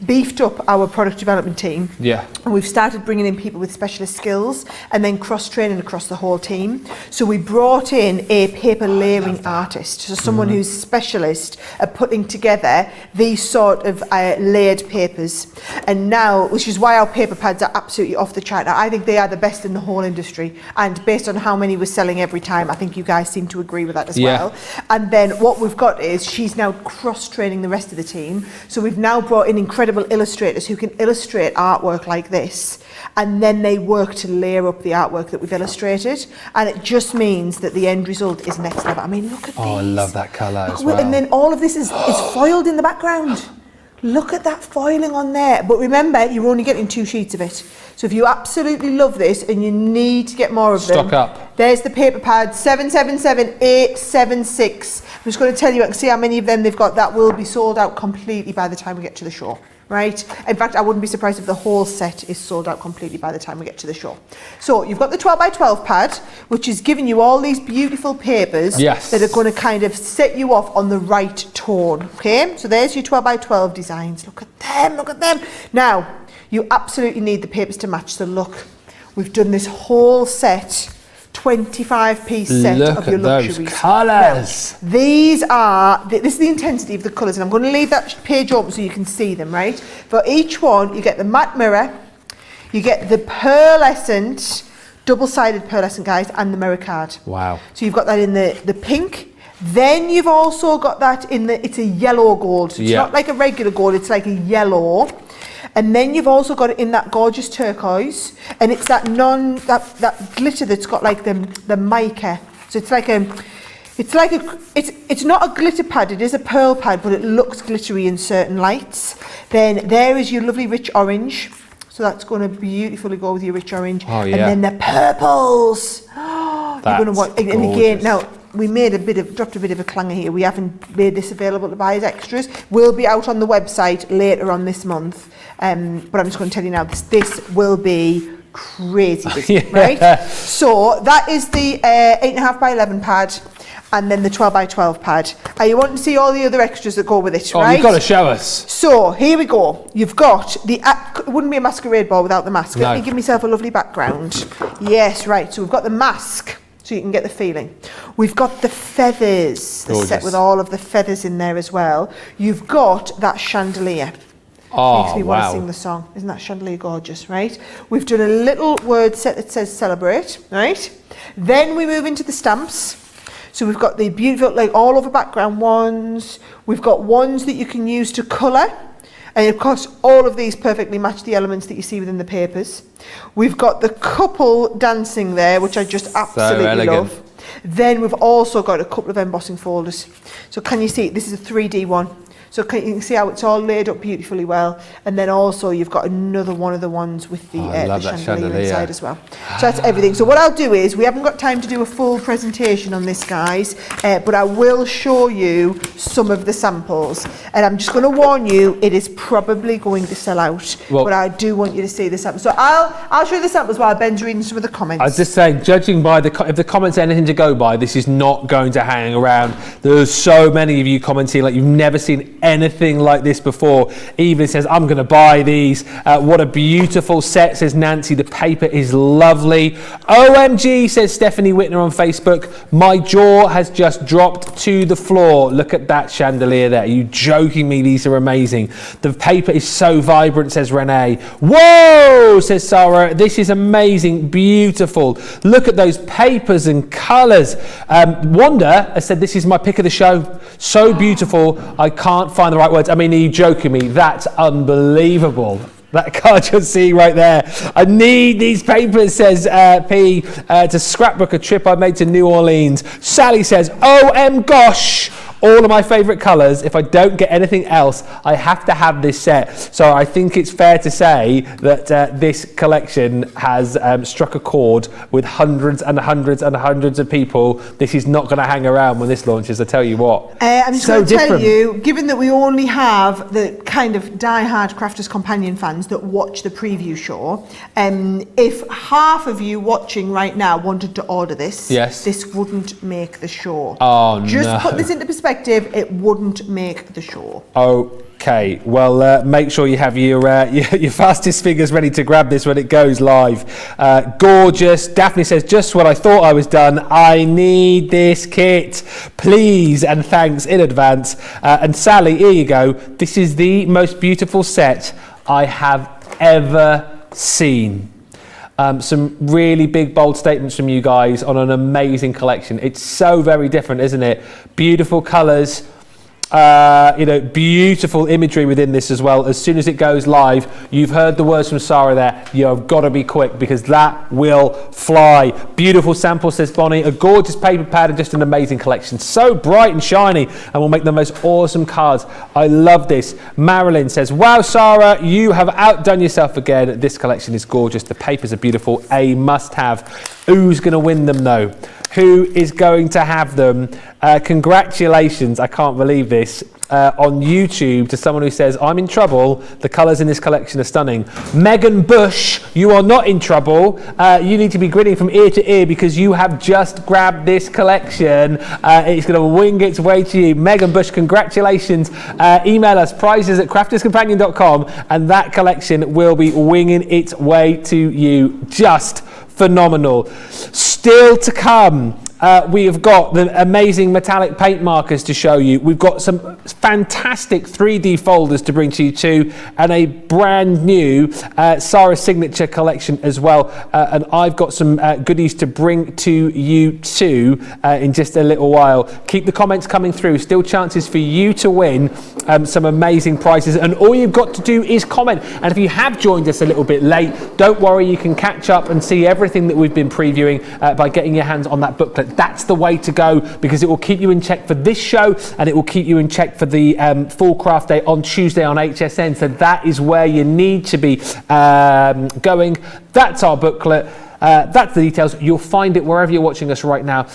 beefed up our product development team. Yeah. And we've started bringing in people with specialist skills and then cross-training across the whole team. So we brought in a paper layering artist, so someone who's specialist at putting together these sort of layered papers. And now, which is why our paper pads are absolutely off the chart. Now, I think they are the best in the whole industry, and based on how many we're selling every time, I think you guys seem to agree with that as well. And then what we've got is she's now cross-training the rest of the team. So we've now brought in incredible illustrators who can illustrate artwork like this, and then they work to layer up the artwork that we've illustrated, and it just means that the end result is next level. I mean, look at these. I love that colour as well. And then all of this is foiled in the background. Look at that foiling on there. But remember, you're only getting 2 sheets of it. So if you absolutely love this and you need to get more of them, stock up. There's the paper pad, 777876. I'm just going to tell you, I can see how many of them they've got. That will be sold out completely by the time we get to the show. Right? In fact, I wouldn't be surprised if the whole set is sold out completely by the time we get to the show. So you've got the 12x12 pad, which is giving you all these beautiful papers that are going to kind of set you off on the right tone. Okay? So there's your 12x12 designs. Look at them, look at them. Now, you absolutely need the papers to match. So look, we've done this whole set, 25-piece set of your luxuries. Look at those colours. Now, these are, this is the intensity of the colours, and I'm going to leave that page open so you can see them, right? For each one, you get the matte mirror, you get the pearlescent, double-sided pearlescent, guys, and the mirror card. Wow. So you've got that in the pink. Then you've also got that in it's a yellow gold. So it's not like a regular gold, it's like a yellow. And then you've also got it in that gorgeous turquoise, and it's that that glitter that's got like the mica. So it's not a glitter pad, it is a pearl pad, but it looks glittery in certain lights. Then there is your lovely rich orange. So that's going to beautifully go with your rich orange. Oh, yeah. And then the purples. You're going to want, and again, now we dropped a bit of a clanger here. We haven't made this available to buy as extras. We'll be out on the website later on this month. But I'm just going to tell you now, this will be crazy busy, right? So that is the 8.5x11 pad, and then the 12x12 pad. You want to see all the other extras that go with it, right? You've got to show us. So here we go. You've got it wouldn't be a masquerade ball without the mask. Let me give myself a lovely background. Yes, right. So we've got the mask, so you can get the feeling. We've got the feathers, the set with all of the feathers in there as well. You've got that chandelier. Makes me want to sing the song. Isn't that chandelier gorgeous, right? We've done a little word set that says celebrate, right? Then we move into the stamps. So we've got the beautiful, like all over background ones. We've got ones that you can use to colour. And of course, all of these perfectly match the elements that you see within the papers. We've got the couple dancing there, which I just absolutely love. Then we've also got a couple of embossing folders. So can you see, this is a 3D one. So you can see how it's all laid up beautifully well. And then also you've got another one of the ones with the, chandelier inside as well. So that's everything. So what I'll do is, we haven't got time to do a full presentation on this, guys, but I will show you some of the samples. And I'm just going to warn you, it is probably going to sell out. Well, but I do want you to see the samples. So I'll show you the samples while Ben's reading some of the comments. I was just saying, judging by if the comments are anything to go by, this is not going to hang around. There's so many of you commenting like you've never seen anything like this before. Even says, I'm going to buy these. What a beautiful set, says Nancy. The paper is lovely. OMG, says Stephanie Whitner on Facebook. My jaw has just dropped to the floor. Look at that chandelier there. Are you joking me? These are amazing. The paper is so vibrant, says Renee. Whoa, says Sarah. This is amazing. Beautiful. Look at those papers and colours. Wanda has said, this is my pick of the show. So beautiful. I can't find the right words. I mean, are you joking me? That's unbelievable. That card you're seeing right there. I need these papers, says P, to scrapbook a trip I made to New Orleans. Sally says, OM gosh, all of my favourite colours. If I don't get anything else, I have to have this set. So I think it's fair to say that this collection has struck a chord with hundreds and hundreds and hundreds of people. This is not going to hang around when this launches, I tell you what. I'm just going to tell you, given that we only have the kind of die-hard Crafters Companion fans that watch the preview show, if half of you watching right now wanted to order this, this wouldn't make the show. Oh, just no. put this into perspective, it wouldn't make the show. Okay, well, make sure you have your fastest fingers ready to grab this when it goes live. Gorgeous. Daphne says, just what I thought I was done. I need this kit, please, and thanks in advance. And Sally, here you go. This is the most beautiful set I have ever seen. Some really big, bold statements from you guys on an amazing collection. It's so very different, isn't it? Beautiful colours, beautiful imagery within this as well. As soon as it goes live, you've heard the words from Sara there. You've got to be quick because that will fly. Beautiful sample, says Bonnie. A gorgeous paper pad and just an amazing collection. So bright and shiny and will make the most awesome cards. I love this. Marilyn says, wow, Sara, you have outdone yourself again. This collection is gorgeous. The papers are beautiful. A must-have. Who's going to win them though? Who is going to have them? Congratulations, I can't believe this, on YouTube to someone who says, I'm in trouble, the colours in this collection are stunning. Megan Bush, you are not in trouble. You need to be grinning from ear to ear because you have just grabbed this collection. It's going to wing its way to you. Megan Bush, congratulations. Email us, prizes@crafterscompanion.com, and that collection will be winging its way to you. Just phenomenal. Still to come, we have got the amazing metallic paint markers to show you. We've got some fantastic 3D folders to bring to you too, and a brand new Sara signature collection as well. And I've got some goodies to bring to you too in just a little while. Keep the comments coming through. Still chances for you to win some amazing prizes. And all you've got to do is comment. And if you have joined us a little bit late, don't worry, you can catch up and see everything that we've been previewing by getting your hands on that booklet. That's the way to go because it will keep you in check for this show and it will keep you in check for the full craft day on Tuesday on HSN. So that is where you need to be going. That's our booklet. That's the details. You'll find it wherever you're watching us right now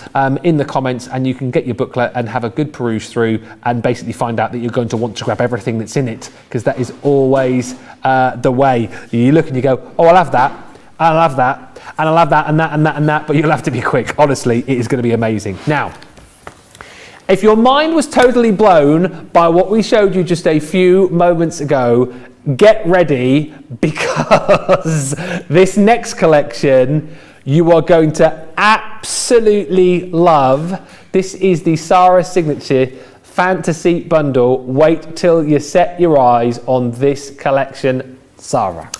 in the comments, and you can get your booklet and have a good peruse through and basically find out that you're going to want to grab everything that's in it because that is always the way. You look and you go, oh, I'll have that, I'll have that, and I'll have that and that and that and that, but you'll have to be quick. Honestly, it is going to be amazing. Now, if your mind was totally blown by what we showed you just a few moments ago, get ready because this next collection you are going to absolutely love. This is the Sara Signature Fantasy Bundle. Wait till you set your eyes on this collection, Sara.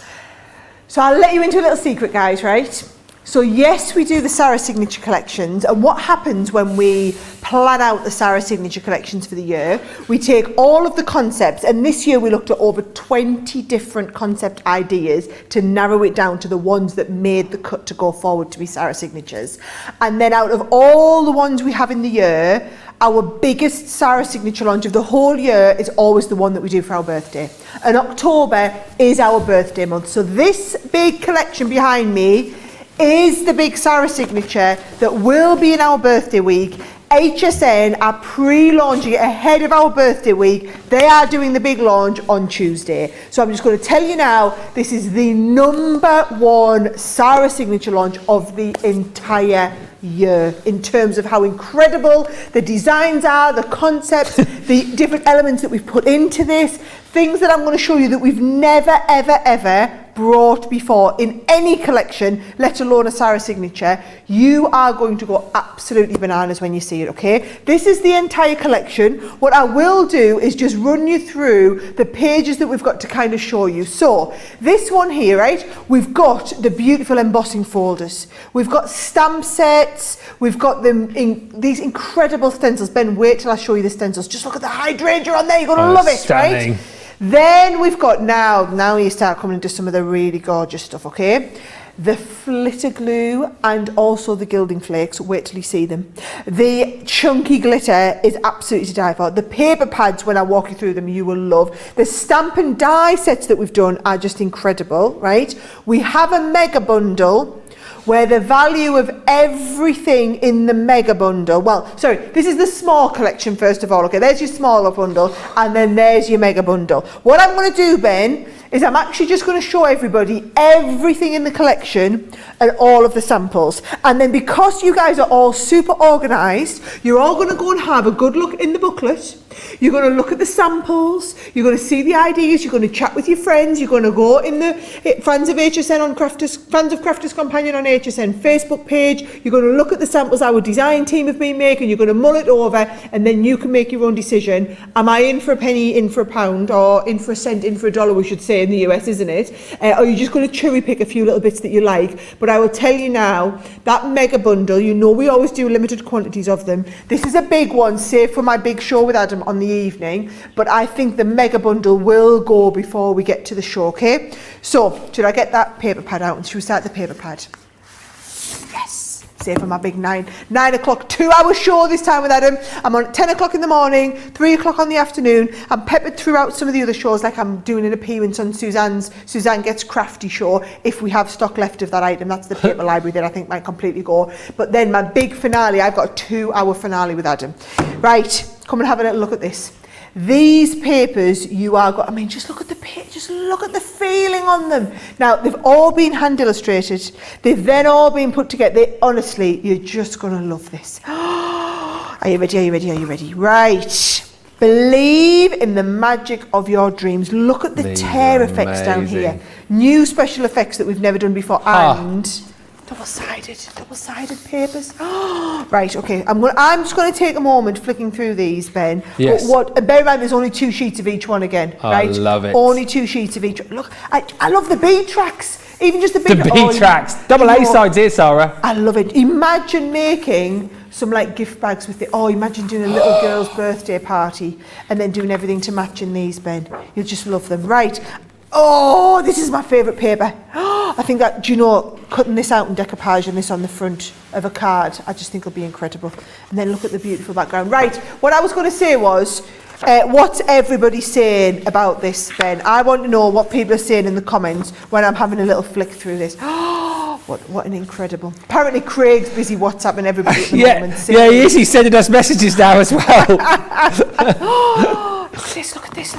So I'll let you into a little secret, guys, right? So yes, we do the Sara Signature collections, and what happens when we plan out the Sara Signature collections for the year, we take all of the concepts, and this year we looked at over 20 different concept ideas to narrow it down to the ones that made the cut to go forward to be Sara Signatures. And then out of all the ones we have in the year, our biggest Sara Signature launch of the whole year is always the one that we do for our birthday. And October is our birthday month. So this big collection behind me is the big Sara Signature that will be in our birthday week. HSN are pre-launching it ahead of our birthday week. They are doing the big launch on Tuesday. So I'm just going to tell you now, this is the #1 Sara Signature launch of the entire year in terms of how incredible the designs are, the concepts, the different elements that we've put into this, things that I'm going to show you that we've never, ever, ever brought before in any collection, let alone a Sara Signature. You are going to go absolutely bananas when you see it, okay? This is the entire collection. What I will do is just run you through the pages that we've got to kind of show you. So this one here, right? We've got the beautiful embossing folders. We've got stamp sets. We've got them in these incredible stencils. Ben, wait till I show you the stencils. Just look at the hydrangea on there. You're going to love it, stunning. Right? Then we've got now you start coming into some of the really gorgeous stuff, okay? The flitter glue and also the gilding flakes, wait till you see them. The chunky glitter is absolutely to die for. The paper pads, when I walk you through them, you will love. The stamp and die sets that we've done are just incredible, right? We have a mega bundle where the value of everything in the mega bundle, well, sorry, this is the small collection first of all, okay, there's your smaller bundle, and then there's your mega bundle. What I'm going to do, Ben, is I'm actually just going to show everybody everything in the collection and all of the samples. And then because you guys are all super organised, you're all going to go and have a good look in the booklet. You're going to look at the samples, you're going to see the ideas, you're going to chat with your friends, you're going to go in the Fans of HSN on Fans of Crafters Companion on HSN Facebook page, you're going to look at the samples our design team have been making, you're going to mull it over, and then you can make your own decision. Am I in for a penny, in for a pound, or in for a cent, in for a dollar, we should say in the US, isn't it? Or are you just going to cherry pick a few little bits that you like? But I will tell you now, that mega bundle, you know we always do limited quantities of them. This is a big one, save for my big show with Adam on the evening, but I think the mega bundle will go before we get to the show, okay? So, should I get that paper pad out and should we start the paper pad? Yes, save for my big 9 o'clock 2-hour show this time with Adam. I'm on at 10 o'clock in the morning, 3 o'clock on the afternoon. I'm peppered throughout some of the other shows, like I'm doing an appearance on Suzanne Gets Crafty show, if we have stock left of that item. That's the paper library that I think might completely go. But then my big finale, I've got a 2-hour finale with Adam. Right, come and have a little look at this. These papers, you are I mean, just look at the just look at the feeling on them. Now, they've all been hand illustrated. They've then all been put together. Honestly, you're just going to love this. Are you ready? Are you ready? Are you ready? Right. Believe in the magic of your dreams. Look at the tear effects down here. New special effects that we've never done before. And double-sided papers. Right, okay. I'm just going to take a moment flicking through these, Ben. Yes. But bear in mind, there's only 2 sheets of each one again. Right? I love it. Only 2 sheets of each. Look, I love the bead tracks. Even just the bead tracks. Double A sides here, Sarah. I love it. Imagine making some like gift bags with it. Oh, imagine doing a little girl's birthday party and then doing everything to match in these, Ben. You'll just love them. Right. Oh, this is my favourite paper. I think that, do you know, cutting this out in decoupage and this on the front of a card, I just think it'll be incredible. And then look at the beautiful background. Right, what I was going to say was, what's everybody saying about this, Ben? I want to know what people are saying in the comments when I'm having a little flick through this. What an incredible. Apparently Craig's busy WhatsApping everybody at the moment. Yeah, he is. He's sending us messages now as well. Look at this.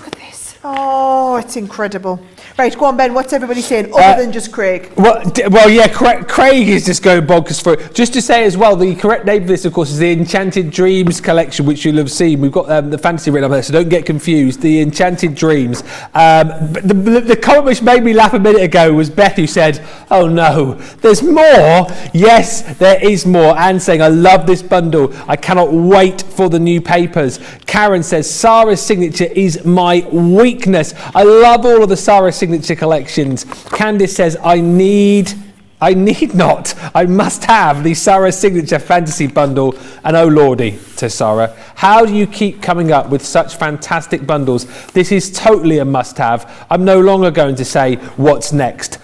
Oh, it's incredible. Right, go on, Ben. What's everybody saying other than just Craig? Well, yeah, Craig is just going bonkers for it. Just to say as well, the correct name for this, of course, is the Enchanted Dreams collection, which you'll have seen. We've got the fantasy written up there, so don't get confused. The Enchanted Dreams. But the comment which made me laugh a minute ago was Beth, who said, "Oh no, there's more." Yes, there is more. Anne saying, "I love this bundle. I cannot wait for the new papers." Karen says, "Sara's signature is my weakness. I love all of the Sara signature collections." Candice says, "I need I need not. I must have the Sara Signature Fantasy Bundle. And oh lordy, says Sara, how do you keep coming up with such fantastic bundles? This is totally a must-have. I'm no longer going to say what's next.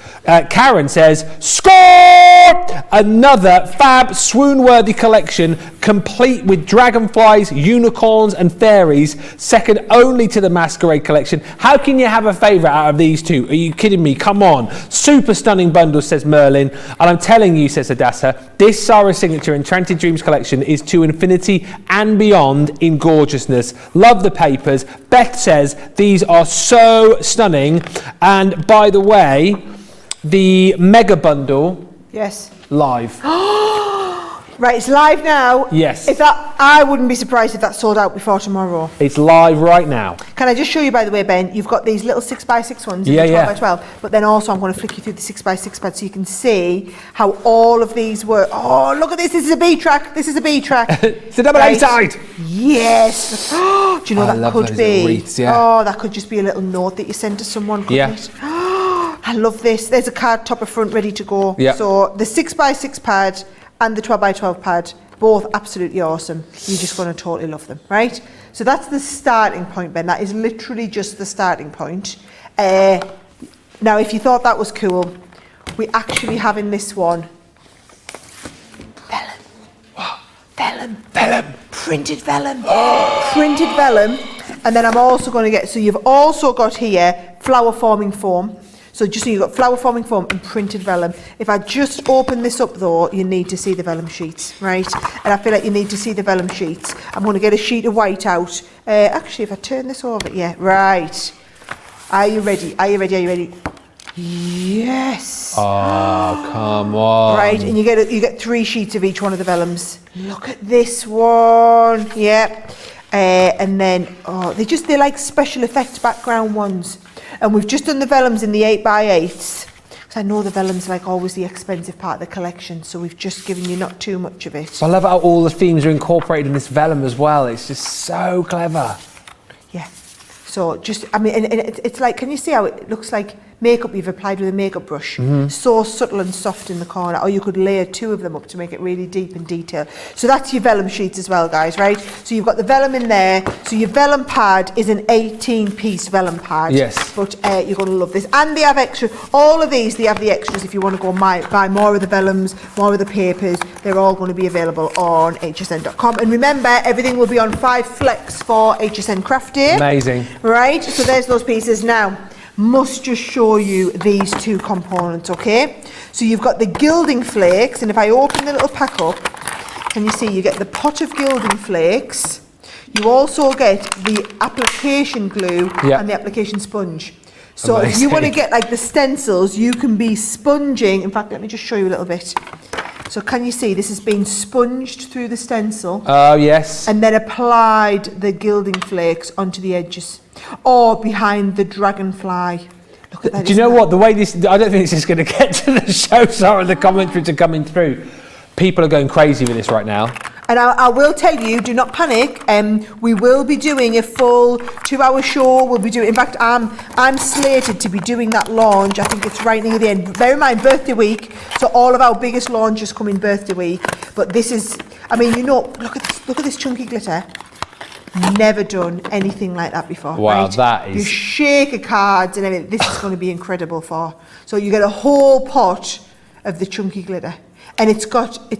Karen says, score! Another fab swoon-worthy collection, complete with dragonflies, unicorns and fairies, second only to the Masquerade collection. How can you have a favourite out of these two? Are you kidding me? Come on. Super stunning bundle, says Merlin. And I'm telling you, says Adassa, this Sara Signature Enchanted Dreams collection is to infinity and beyond in gorgeousness. Love the papers. Beth says these are so stunning. And by the way, the mega bundle, yes, live. Right, it's live now. Yes. I wouldn't be surprised if that sold out before tomorrow. It's live right now. Can I just show you, by the way, Ben, you've got these little 6x6 ones, Yeah, and the 12 yeah. by 12, but then also I'm going to flick you through the 6x6 pad so you can see how all of these work. Oh, look at this. This is a B track. This is a B track. It's a double A side. Yes. Do you know I that love could those be? little wreaths, yeah. Oh, that could just be a little note that you send to someone, couldn't Yeah. it? I love this. There's a card topper front ready to go. Yeah. So the 6x6 pad and the 12 by 12 pad, both absolutely awesome. You're just going to totally love them, right? So that's the starting point, Ben. That is literally just the starting point. Now, if you thought that was cool, we actually have in this one vellum. Vellum. Vellum. Printed vellum. Printed vellum. And then I'm also going to get, so you've also got here flower forming foam. So just so you've got flower forming foam and printed vellum. If I just open this up though, you need to see the vellum sheets, right? And I feel like you need to see the vellum sheets. I'm going to get a sheet of white out. Actually, if I turn this over, yeah, right. Are you ready? Are you ready? Are you ready? Yes. Oh, come on. Right, and you get 3 sheets of each one of the vellums. Look at this one. Yep. And then, they're like special effects background ones. And we've just done the vellums in the 8x8s. Because I know the vellum's like always the expensive part of the collection, so we've just given you not too much of it. I love how all the themes are incorporated in this vellum as well. It's just so clever. Yeah. So just, I mean, and it's like, can you see how it looks like makeup you've applied with a makeup brush? So subtle and soft in the corner. Or you could layer 2 of them up to make it really deep and detailed. So that's your vellum sheets as well, guys, right? So you've got the vellum in there. So your vellum pad is an 18-piece vellum pad. Yes. But you're going to love this. And they have extra, all of these, they have the extras if you want to go buy more of the vellums, more of the papers. They're all going to be available on hsn.com. And remember, everything will be on 5 Flex for HSN Craft Day. Amazing. Right, so there's those pieces. Now, must just show you these 2 components, okay? So you've got the gilding flakes, and if I open the little pack up, can you see you get the pot of gilding flakes. You also get the application glue and the application sponge. So if you want to get like the stencils, you can be sponging. In fact, let me just show you a little bit. So can you see this has been sponged through the stencil? Oh, yes. And then applied the gilding flakes onto the edges or behind the dragonfly. Look at that. Do you know what? The way this, I don't think this is going to get to the show, Sara, the commentaries are coming through. People are going crazy with this right now. And I will tell you, do not panic. We will be doing a full 2-hour show. We'll be doing. In fact, I'm slated to be doing that launch. I think it's right near the end. Bear in mind, birthday week. So all of our biggest launches come in birthday week. But this is, I mean, you know, look at this chunky glitter. Never done anything like that before. Wow, right? that is. You shake a cards and everything. This is going to be incredible for. So you get a whole pot of the chunky glitter, and it's got.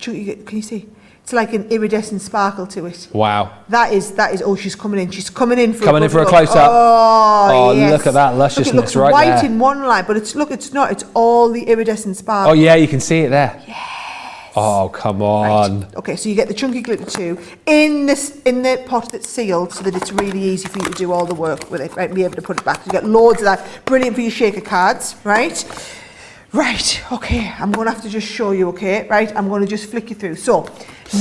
Can you see? It's like an iridescent sparkle to it. Wow. That is. Oh, she's coming in. She's coming in for a close up. Oh, yes. Look at that lusciousness. Look, it looks right white there. in one line, but it's not. It's all the iridescent sparkle. Oh yeah, you can see it there. Yes. Oh come on. Right. Okay, so you get the chunky glitter too in the pot that's sealed, so that it's really easy for you to do all the work with it, right? And be able to put it back. You get loads of that. Brilliant for your shaker cards, right? Right, okay, I'm going to have to just show you, okay, right? I'm going to just flick you through. So,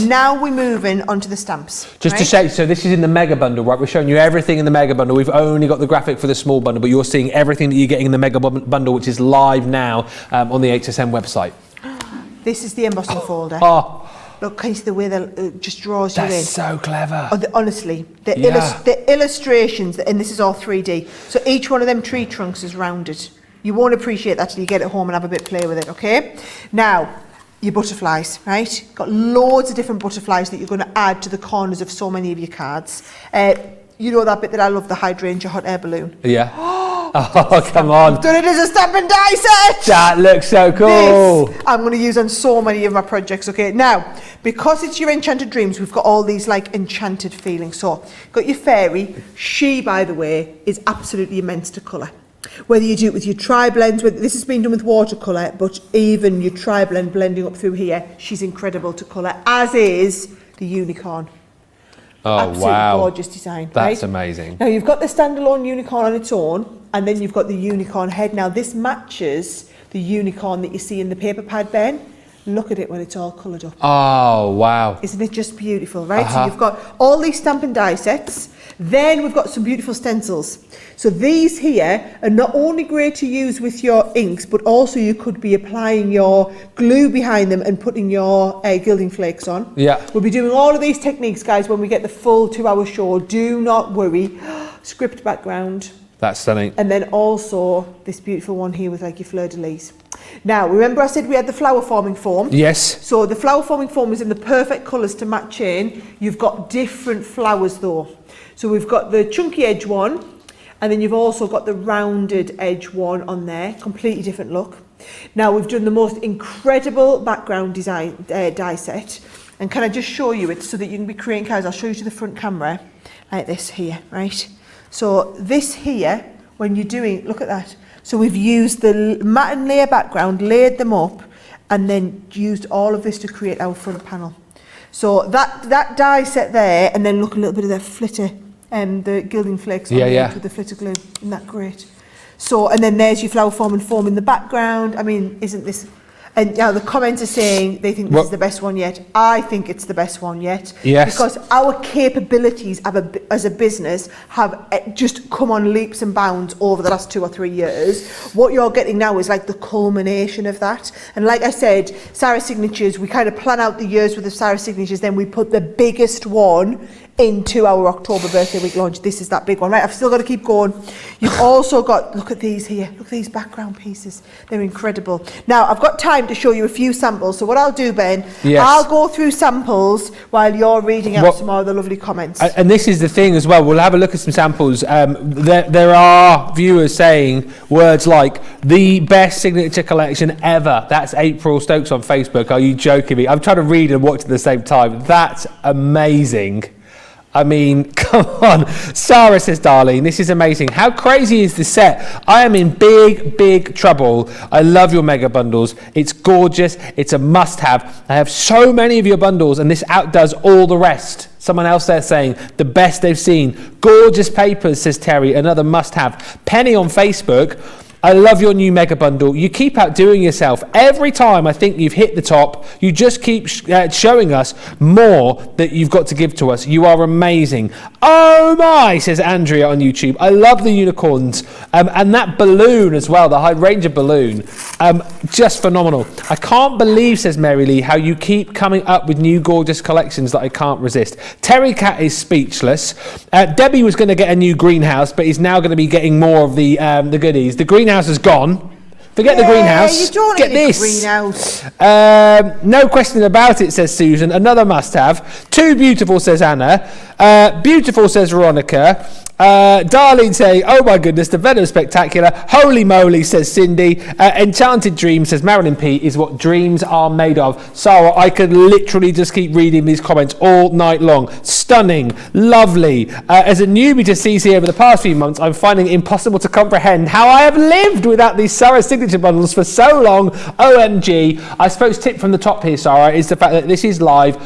now we're moving onto the stamps. Just right? to say, so this is in the mega bundle, right? We're showing you everything in the mega bundle. We've only got the graphic for the small bundle, but you're seeing everything that you're getting in the mega bundle, which is live now on the HSN website. This is the embossing folder. Oh. Look, can you see the way that just draws you in? That's so clever. Oh, honestly, the illustrations, and this is all 3D. So each one of them tree trunks is rounded. You won't appreciate that till you get it home and have a bit of play with it, okay? Now, your butterflies, right? Got loads of different butterflies that you're going to add to the corners of so many of your cards. You know that bit that I love, the hydrangea hot air balloon? Yeah. Oh, come on. I've done it as a stamp and die set! That looks so cool. This I'm going to use on so many of my projects, okay? Now, because it's your Enchanted Dreams, we've got all these like enchanted feelings. So, got your fairy. She, by the way, is absolutely immense to colour. Whether you do it with your tri-blends, this has been done with watercolour, but even your tri-blend blending up through here, she's incredible to colour, as is the unicorn. Oh, absolutely wow. Gorgeous design. That's right? amazing. Now, you've got the standalone unicorn on its own, and then you've got the unicorn head. Now, this matches the unicorn that you see in the paper pad, Ben. Look at it when it's all coloured up. Oh, wow. Isn't it just beautiful, right? So you've got all these stamp and die sets. Then we've got some beautiful stencils. So these here are not only great to use with your inks, but also you could be applying your glue behind them and putting your gilding flakes on. Yeah. We'll be doing all of these techniques, guys, when we get the full 2-hour show. Do not worry. Script background. That's stunning. And then also this beautiful one here with like your fleur-de-lis. Now, remember I said we had the flower forming foam? Yes. So the flower forming foam is in the perfect colours to match in. You've got different flowers though. So we've got the chunky edge one, and then you've also got the rounded edge one on there. Completely different look. Now we've done the most incredible background design die set. And can I just show you it so that you can be creating cards? I'll show you to the front camera like this here, right? So this here, when you're doing, look at that. So we've used the matte and layer background, layered them up, and then used all of this to create our front panel. So that die set there, and then look a little bit of the flitter, the gilding flakes on the edge with the flitter glue. Isn't that great? So, and then there's your flower form and foam in the background. I mean, isn't this... And now the comments are saying they think this is the best one yet. I think it's the best one yet. Yes. Because our capabilities as a business have just come on leaps and bounds over the last 2 or 3 years. What you're getting now is like the culmination of that. And like I said, Sara Signatures, we kind of plan out the years with the Sara Signatures, then we put the biggest one into our October birthday week launch. This is that big one, right? I've still got to keep going. You've also got, look at these here, look at these background pieces. They're incredible. Now, I've got time to show you a few samples. So what I'll do, Ben, I'll go through samples while you're reading out some more of the lovely comments. And this is the thing as well, we'll have a look at some samples. There are viewers saying words like, the best signature collection ever. That's April Stokes on Facebook. Are you joking me? I'm trying to read and watch at the same time. That's amazing. I mean, come on. Sarah says, darling, this is amazing. How crazy is this set? I am in big trouble. I love your mega bundles. It's gorgeous. It's a must-have. I have so many of your bundles, and this outdoes all the rest. Someone else there saying, the best they've seen. Gorgeous papers, says Terry, another must-have. Penny on Facebook, I love your new mega bundle. You keep outdoing yourself. Every time I think you've hit the top, you just keep showing us more that you've got to give to us. You are amazing. Oh my, says Andrea on YouTube. I love the unicorns. And that balloon as well, the hydrangea balloon. Just phenomenal. I can't believe, says Mary Lee, how you keep coming up with new gorgeous collections that I can't resist. Terry Cat is speechless. Debbie was going to get a new greenhouse, but is now going to be getting more of the goodies. The greenhouse is gone. Forget the greenhouse. You don't Get need this. Greenhouse. No question about it, says Susan. Another must-have. Too beautiful, says Anna. Beautiful, says Veronica. Darlene saying, oh my goodness, the Venom Spectacular. Holy moly, says Cindy. Enchanted Dreams, says Marilyn P, is what dreams are made of. Sarah, I could literally just keep reading these comments all night long. Stunning, lovely. As a newbie to CC over the past few months, I'm finding it impossible to comprehend how I have lived without these Sarah signature bundles for so long. OMG. I suppose tip from the top here, Sarah, is the fact that this is live.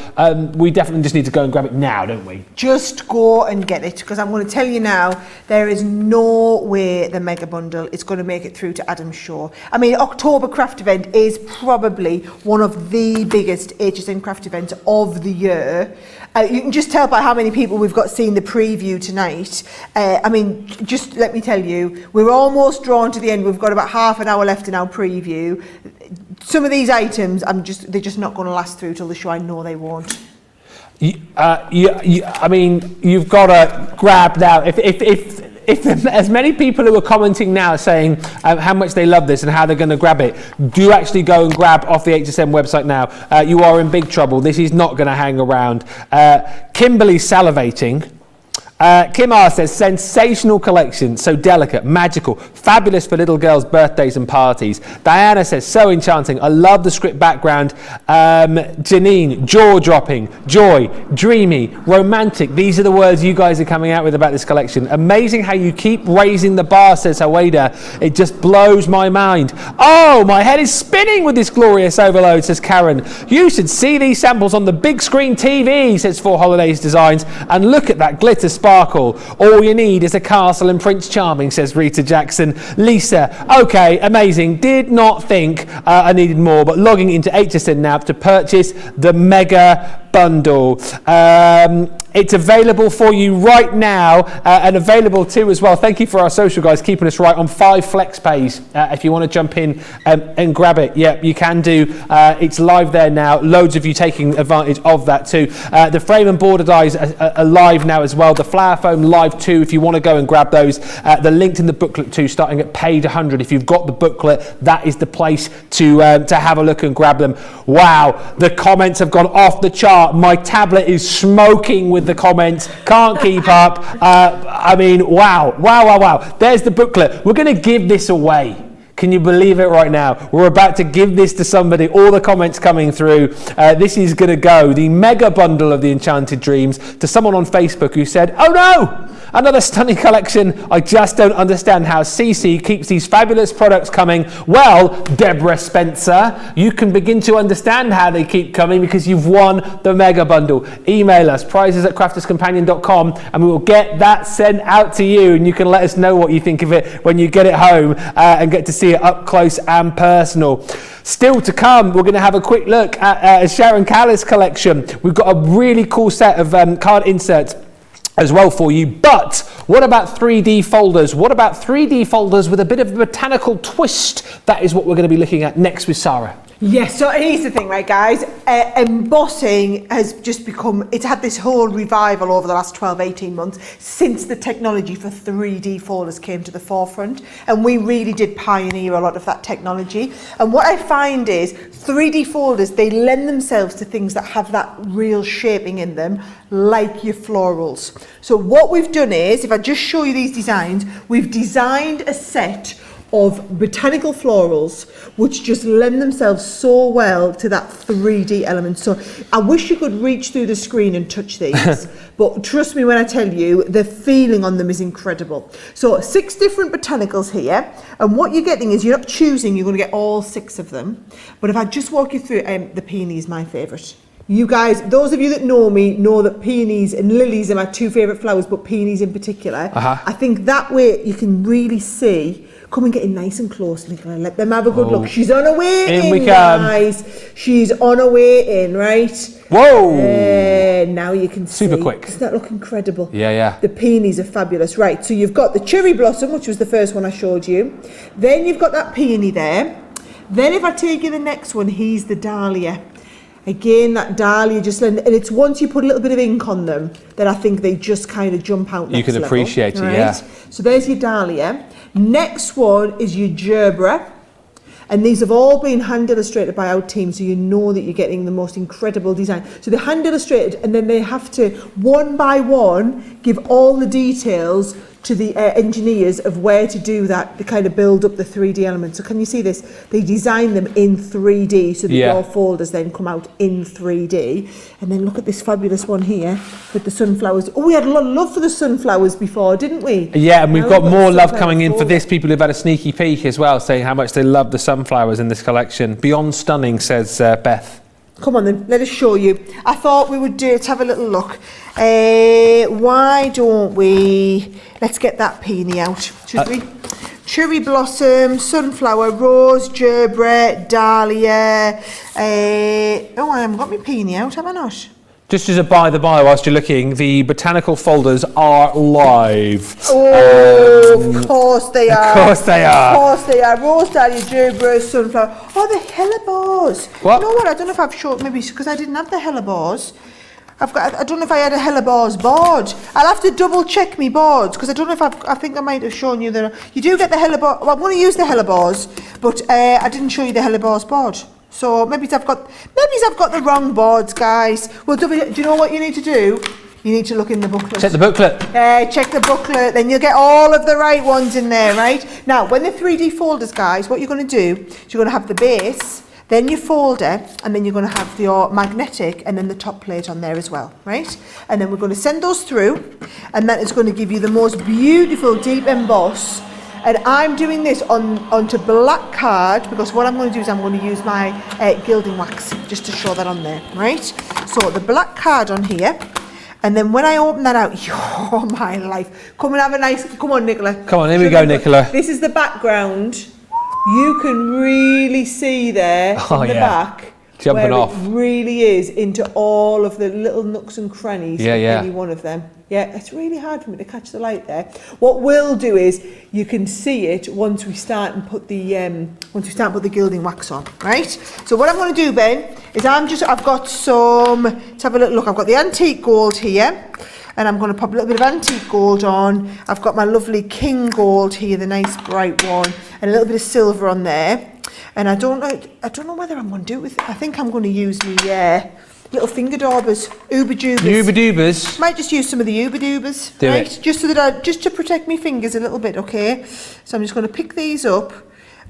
We definitely just need to go and grab it now, don't we? Just go and get it, because I'm going to tell you now, there is no way the mega bundle is going to make it through to Adam's show. I mean, October craft event is probably one of the biggest HSN craft events of the year. You can just tell by how many people we've got seeing the preview tonight. I mean, just let me tell you, we're almost drawn to the end. We've got about half an hour left in our preview. Some of these items, they're just not going to last through till the show. I know they won't. I mean, you've got to grab now. If if as many people who are commenting now saying how much they love this and how they're going to grab it, do actually go and grab off the HSN website now. You are in big trouble. This is not going to hang around. Kimberly's salivating. Kim R says, sensational collection, so delicate, magical, fabulous for little girls' birthdays and parties. Diana says, so enchanting, I love the script background. Janine, jaw-dropping, joy, dreamy, romantic. These are the words you guys are coming out with about this collection. Amazing how you keep raising the bar, says Haweda. It just blows my mind. Oh, my head is spinning with this glorious overload, says Karen. You should see these samples on the big screen TV, says For Holidays Designs, and look at that glitter sparkle. All you need is a castle and Prince Charming, says Rita Jackson. Lisa, okay, amazing. Did not think I needed more, but logging into HSN now to purchase the mega bundle. It's available for you right now and available too as well. Thank you for our social guys keeping us right on 5 flex pays. If you want to jump in and grab it, yeah, you can do. It's live there now. Loads of you taking advantage of that too. The frame and border dies are live now as well. The flower foam live too if you want to go and grab those. They're linked in the booklet too, starting at paid 100. If you've got the booklet, that is the place to have a look and grab them. Wow, the comments have gone off the chart. My tablet is smoking with the comments, can't keep up. I mean, wow. There's the booklet. We're going to give this away. Can you believe it right now? We're about to give this to somebody. All the comments coming through. This is going to go, the mega bundle of the Enchanted Dreams, to someone on Facebook who said, oh no, another stunning collection. I just don't understand how CC keeps these fabulous products coming. Well, Deborah Spencer, you can begin to understand how they keep coming because you've won the mega bundle. Email us, prizes@crafterscompanion.com, and we will get that sent out to you, and you can let us know what you think of it when you get it home and get to see it up close and personal. Still to come, we're going to have a quick look at Sharon Callis' collection. We've got a really cool set of card inserts as well for you. But what about 3D folders? What about 3D folders with a bit of a botanical twist? That is what we're going to be looking at next with Sara. Yes, so here's the thing, right, guys. Embossing has just become, it's had this whole revival over the last 12, 18 months since the technology for 3D folders came to the forefront. And we really did pioneer a lot of that technology. And what I find is 3D folders, they lend themselves to things that have that real shaping in them, like your florals. So what we've done is, if I just show you these designs, we've designed a set of botanical florals which just lend themselves so well to that 3D element. So I wish you could reach through the screen and touch these, but trust me when I tell you, the feeling on them is incredible. So 6 different botanicals here, and what you're getting is you're not choosing, you're going to get all 6 of them. But if I just walk you through, the peony is my favourite. You guys, those of you that know me know that peonies and lilies are my 2 favourite flowers, but peonies in particular. I think that way you can really see. Come and get in nice and close, Nicola. Let them have a good look. She's on her way in, guys. She's on her way in, right? Whoa! Now you can see. Super quick. Doesn't that look incredible? Yeah. The peonies are fabulous. Right, so you've got the cherry blossom, which was the first one I showed you. Then you've got that peony there. Then if I take you the next one, here's the dahlia. Again, that dahlia just, and it's once you put a little bit of ink on them, that I think they just kind of jump out next level. You can appreciate it, right? yeah. So there's your dahlia. Next one is your gerbera. And these have all been hand illustrated by our team, so you know that you're getting the most incredible design. So they're hand illustrated, and then they have to, one by one, give all the details to the engineers of where to do that, to kind of build up the 3D elements. So can you see this? They design them in 3D, so the your folders then come out in 3D. And then look at this fabulous one here with the sunflowers. Oh, we had a lot of love for the sunflowers before, didn't we? Yeah, and we've got more love coming in for this. People who've had a sneaky peek as well, saying how much they love the sunflowers in this collection. Beyond stunning, says Beth. Come on then, let us show you. I thought we would do it, have a little look. Why don't we, let's get that peony out, should we? Cherry blossom, sunflower, rose, gerbera, dahlia. Oh, I haven't got my peony out, have I not? Just as a by the by, whilst you're looking, the botanical folders are live. Oh, of course they are. Of course they are. Of course they are. Rose, dahlia, gerbera, sunflower. Oh, the hellebores. What? You know what? I don't know if I've showed, maybe because I didn't have the hellebores. I don't know if I had a Hellebores board. I'll have to double check my boards because I don't know if I think I might have shown you that you do get the Hellebores. Well, I'm going to use the Hellebores, but I didn't show you the Hellebores board. So maybe I've got the wrong boards, guys. Well, do you know what you need to do? You need to look in the booklet. Check the booklet. Check the booklet, then you'll get all of the right ones in there, right? Now, when the 3D folders, guys, what you're going to do is you're going to have the base, then your folder, and then you're going to have your magnetic and then the top plate on there as well, right? And then we're going to send those through, and that is going to give you the most beautiful deep emboss. And I'm doing this onto black card because what I'm going to do is I'm going to use my gilding wax just to show that on there, right? So the black card on here, and then when I open that out, oh my life, come and have a nice, come on Nicola. Come on, here we go Nicola. This is the background. You can really see there in the back jumping off. It really is into all of the little nooks and crannies of any one of them. Yeah, it's really hard for me to catch the light there. What we'll do is you can see it once we start and put the gilding wax on, right? So what I'm going to do, Ben, is I've got some. Let's have a little look. I've got the antique gold here. And I'm going to pop a little bit of antique gold on. I've got my lovely king gold here, the nice bright one, and a little bit of silver on there. And I don't know whether I'm going to do it with. I think I'm going to use my little finger daubers, Uber Dubers. Uber Dubers. Might just use some of the Uber Dubers, do right? It. Just so that just to protect my fingers a little bit, okay? So I'm just going to pick these up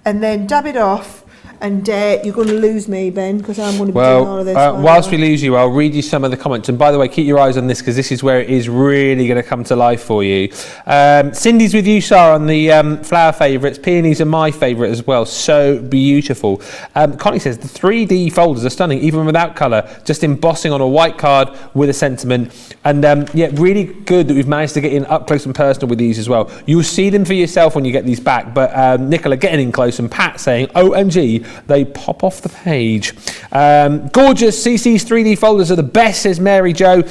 and then dab it off. And you're going to lose me, Ben, because I'm going to be doing all of this. Whilst we lose you, I'll read you some of the comments. And by the way, keep your eyes on this because this is where it is really going to come to life for you. Cindy's with you, Sara, on the flower favourites. Peonies are my favourite as well. So beautiful. Connie says the 3D folders are stunning, even without colour. Just embossing on a white card with a sentiment. And really good that we've managed to get in up close and personal with these as well. You'll see them for yourself when you get these back. But Nicola getting in close and Pat saying, OMG, they pop off the page. Gorgeous. CC's 3D folders are the best, says Mary Jo.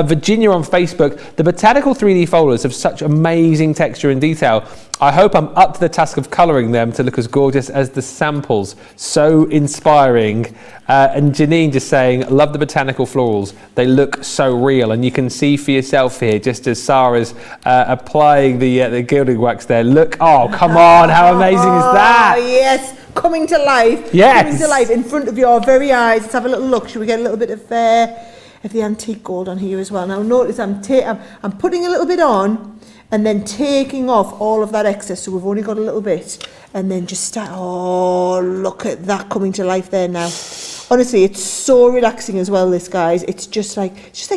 Virginia on Facebook. The botanical 3D folders have such amazing texture and detail. I hope I'm up to the task of colouring them to look as gorgeous as the samples. So inspiring. And Janine just saying, love the botanical florals. They look so real. And you can see for yourself here, just as Sara's applying the gilding wax there. Look, oh, come on. How amazing is that? Yes. Coming to life. Yes. Coming to life in front of your very eyes. Let's have a little look. Should we get a little bit of the antique gold on here as well? Now notice I'm putting a little bit on and then taking off all of that excess. So we've only got a little bit. And then just start, oh, look at that coming to life there now. Honestly, it's so relaxing as well, this, guys. It's just like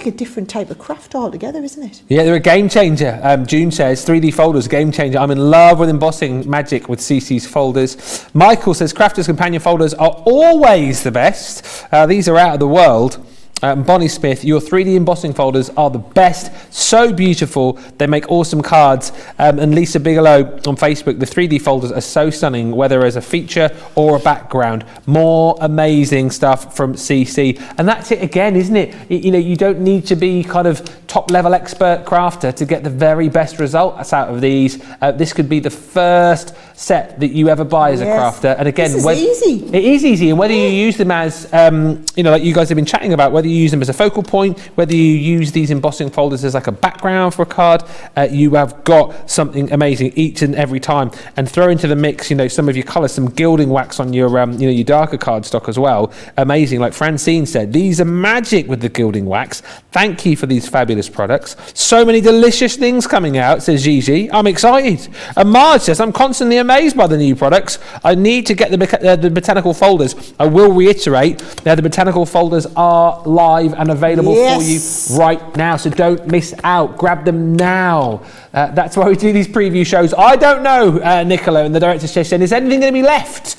a different type of craft altogether, isn't it? Yeah, they're a game changer. June says 3D folders, game changer. I'm in love with embossing magic with CC's folders. Michael says Crafter's companion folders are always the best. These are out of the world. Bonnie Smith, your 3D embossing folders are the best, so beautiful, they make awesome cards. And Lisa Bigelow on Facebook, the 3D folders are so stunning, whether as a feature or a background. More amazing stuff from CC. And that's it again, isn't it? You don't need to be kind of top level expert crafter to get the very best results out of these. This could be the first set that you ever buy as a crafter. And again, this is easy. It is easy, and whether you use them as, like you guys have been chatting about, whether you use them as a focal point, whether you use these embossing folders as like a background for a card, you have got something amazing each and every time. And throw into the mix, some of your colours, some gilding wax on your, your darker cardstock as well. Amazing, like Francine said, these are magic with the gilding wax. Thank you for these fabulous products. So many delicious things coming out, says Gigi. I'm excited. And Marge says, I'm constantly amazed by the new products. I need to get the botanical folders. I will reiterate, the botanical folders are live and available for you right now, so don't miss out. Grab them now. That's why we do these preview shows. I don't know, Nicola and the director's chair saying, is anything going to be left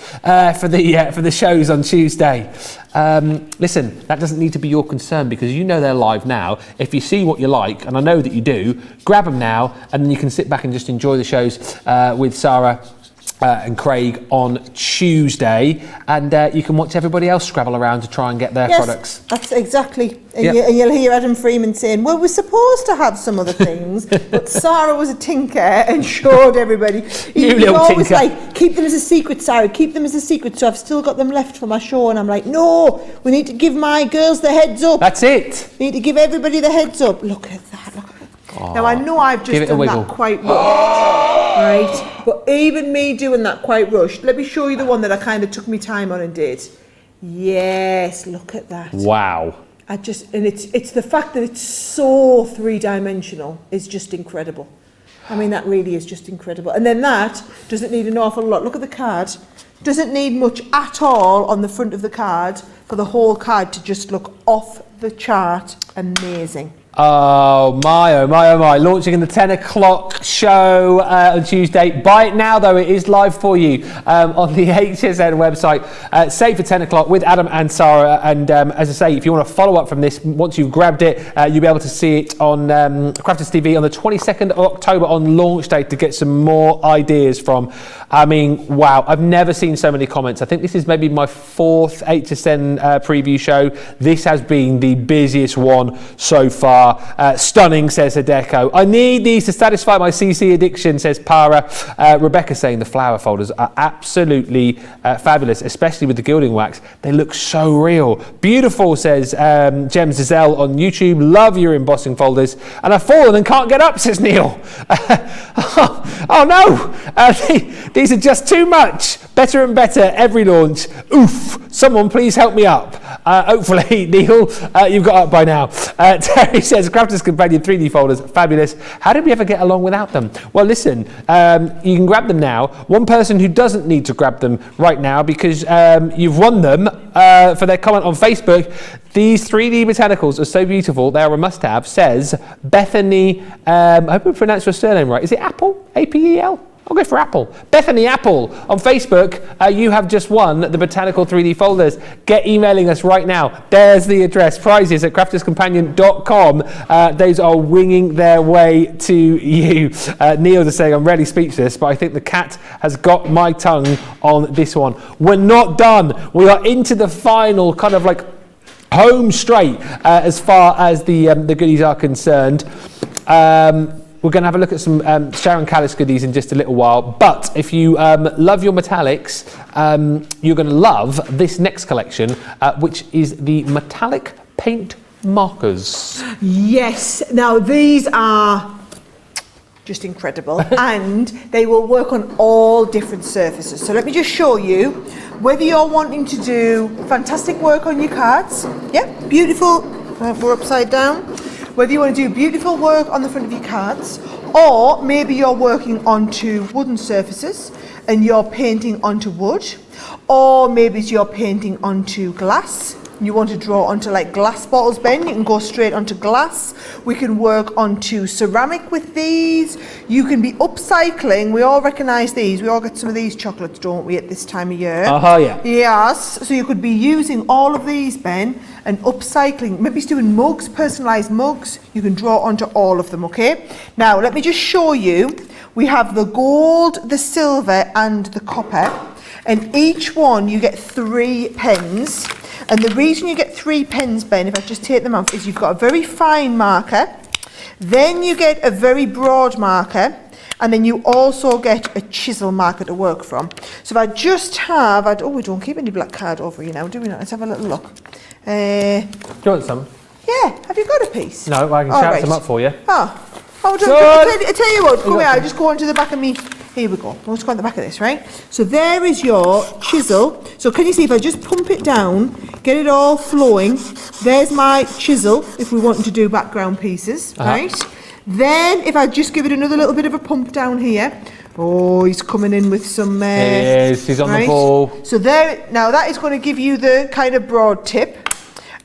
for the shows on Tuesday? Listen, that doesn't need to be your concern because they're live now. If you see what you like, and I know that you do, grab them now, and then you can sit back and just enjoy the shows with Sara and Craig on Tuesday, and you can watch everybody else scrabble around to try and get their products. That's exactly. And, Yep. and you'll hear Adam Freeman saying, well, we're supposed to have some other things, but Sarah was a tinker and showed everybody. He always tinker. like, keep them as a secret, Sarah, keep them as a secret. So I've still got them left for my show, and I'm like, no, we need to give my girls the heads up. That's it. We need to give everybody the heads up. Look at that, look at that. Now I know I've just done that quite rushed, right? But even me doing that quite rushed, let me show you the one that I kind of took me time on and did. Yes, look at that. Wow. And it's the fact that it's so three-dimensional is just incredible. I mean, that really is just incredible. And then that doesn't need an awful lot. Look at the card. Doesn't need much at all on the front of the card for the whole card to just look off the chart amazing. Oh my, oh my, oh my. Launching in the 10 o'clock show on Tuesday. Buy it now, though. It is live for you on the HSN website. Save for 10 o'clock with Adam and Sarah. And as I say, if you want to follow up from this, once you've grabbed it, you'll be able to see it on Crafters TV on the 22nd of October on launch day to get some more ideas from. I mean, wow. I've never seen so many comments. I think this is maybe my 4th HSN preview show. This has been the busiest one so far. Stunning, says Deco. I need these to satisfy my CC addiction, says Para. Rebecca saying the flower folders are absolutely fabulous, especially with the gilding wax. They look so real. Beautiful, says Jem Zizelle on YouTube. Love your embossing folders. And I've fallen and can't get up, says Neil. Oh no, these are just too much. Better and better every launch. Oof, someone please help me up. Hopefully, Neil, you've got up by now. Terry says, Crafters Companion 3D folders, fabulous. How did we ever get along without them? Well, listen, you can grab them now. One person who doesn't need to grab them right now because you've won them for their comment on Facebook. These 3D botanicals are so beautiful, they are a must-have, says Bethany, I hope I pronounced your surname right. Is it Apple? A-P-E-L? I'll go for Apple. Bethany Apple on Facebook. You have just won the Botanical 3D folders. Get emailing us right now. There's the address. Prizes at crafterscompanion.com. Those are winging their way to you. Neil is saying, I'm really speechless, but I think the cat has got my tongue on this one. We're not done. We are into the final kind of like home straight as far as the goodies are concerned. We're going to have a look at some Sharon Callis goodies in just a little while. But if you love your metallics, you're going to love this next collection, which is the metallic paint markers. Yes. Now, these are just incredible. And they will work on all different surfaces. So let me just show you. Whether you're wanting to do fantastic work on your cards, yeah, beautiful, we're upside down. Whether you want to do beautiful work on the front of your cards, or maybe you're working onto wooden surfaces and you're painting onto wood, or maybe you're painting onto glass. You want to draw onto like glass bottles, Ben, you can go straight onto glass. We can work onto ceramic with these. You can be upcycling. We all recognise these. We all get some of these chocolates, don't we, at this time of year? Yeah. Yes. So you could be using all of these, Ben, and upcycling. Maybe it's doing mugs, personalised mugs. You can draw onto all of them, okay? Now, let me just show you. We have the gold, the silver, and the copper. And each one, you get 3 pens. And the reason you get 3 pens, Ben, if I just take them off, is you've got a very fine marker, then you get a very broad marker, and then you also get a chisel marker to work from. So if I just have, we don't keep any black card over you now, do we not? Let's have a little look. Do you want some? Yeah, have you got a piece? No, I can shout some up for you. I tell you what, come here, I'll just go onto the back of me. Here we go. We'll just go on the back of this, right? So there is your chisel. So can you see if I just pump it down, get it all flowing, there's my chisel if we want to do background pieces, right? Then if I just give it another little bit of a pump down here, he's coming in with some... he's on the ball. So there, now that is going to give you the kind of broad tip.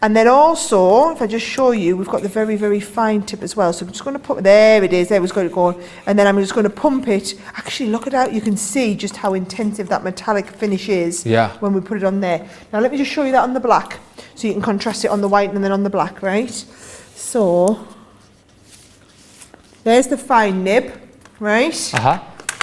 And then also, if I just show you, we've got the very, very fine tip as well. So I'm just going to put, there it is, there was going to go. And then I'm just going to pump it. Actually, look at that. You can see just how intensive that metallic finish is when we put it on there. Now, let me just show you that on the black. So you can contrast it on the white and then on the black, right? So, there's the fine nib, right?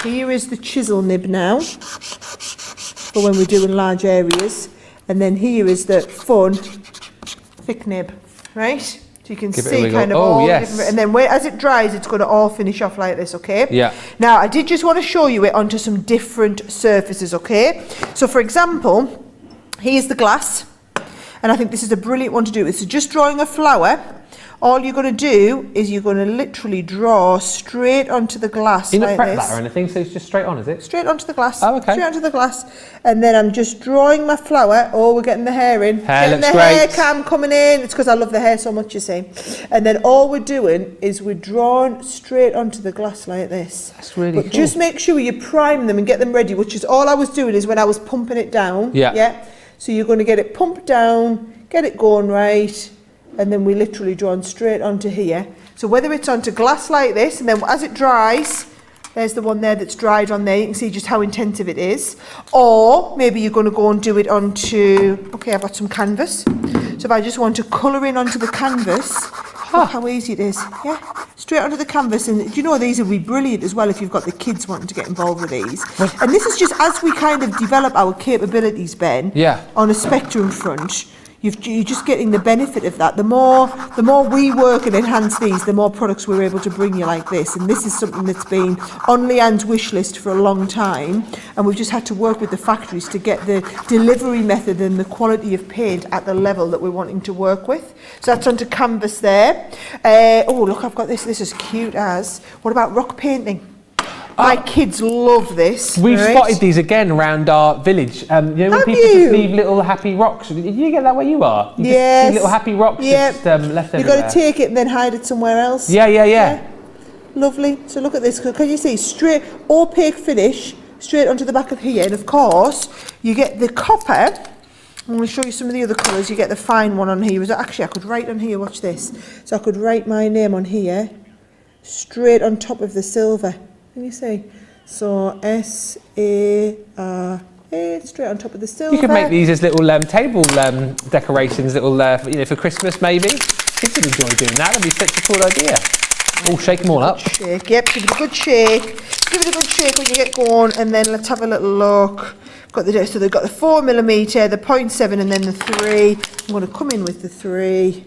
Here is the chisel nib now, for when we're doing large areas. And then here is the fun thick nib, right? So you can see kind of all the different, and then as it dries, it's going to all finish off like this, okay? Yeah. Now, I did just want to show you it onto some different surfaces, okay? So, for example, here's the glass, and I think this is a brilliant one to do. So just drawing a flower, all you're going to do is you're going to literally draw straight onto the glass You like not prep this. that or anything, so it's just straight on, is it? Straight onto the glass. Oh, okay. Straight onto the glass. And then I'm just drawing my flower. Oh, we're getting the hair in. Hair getting looks the hair great. cam coming in. It's because I love the hair so much, you see. And then all we're doing is we're drawing straight onto the glass like this. That's really But cool. just make sure you prime them and get them ready, which is all I was doing is when I was pumping it down. Yeah. Yeah. So you're going to get it pumped down, get it going right, and then we literally drawn straight onto here. So whether it's onto glass like this, and then as it dries, there's the one there that's dried on there, you can see just how intensive it is. Or maybe you're going to go and do it onto, okay, I've got some canvas. So if I just want to colour in onto the canvas, look how easy it is, yeah? Straight onto the canvas, and do you know these will be brilliant as well if you've got the kids wanting to get involved with these. And this is just as we kind of develop our capabilities, Ben, on a spectrum front. You're just getting the benefit of that. The more we work and enhance these, the more products we're able to bring you like this. And this is something that's been on Leanne's wish list for a long time. And we've just had to work with the factories to get the delivery method and the quality of paint at the level that we're wanting to work with. So that's onto canvas there. Oh, look, I've got this. This is cute as. What about rock painting? My kids love this. We've spotted these again around our village. You know, when people just leave little happy rocks. Did you get that where you are? You just see little happy rocks just left everywhere. You've got to take it and then hide it somewhere else. Yeah. Lovely. So look at this. Can you see? Straight, opaque finish, straight onto the back of here. And of course, you get the copper. I'm going to show you some of the other colours. You get the fine one on here. Actually, I could write on here, watch this. So I could write my name on here, straight on top of the silver. Can you see? So S-A-R-A, straight on top of the silver. You could make these as little table decorations, little for Christmas maybe. Kids would enjoy doing that. That'd be such a cool idea. Oh, shake them all up. Shake, yep. Give it a good shake. Give it a good shake when you get going, and then let's have a little look. So they've got the 4mm, the 0.7, and then the 3. I'm going to come in with the 3,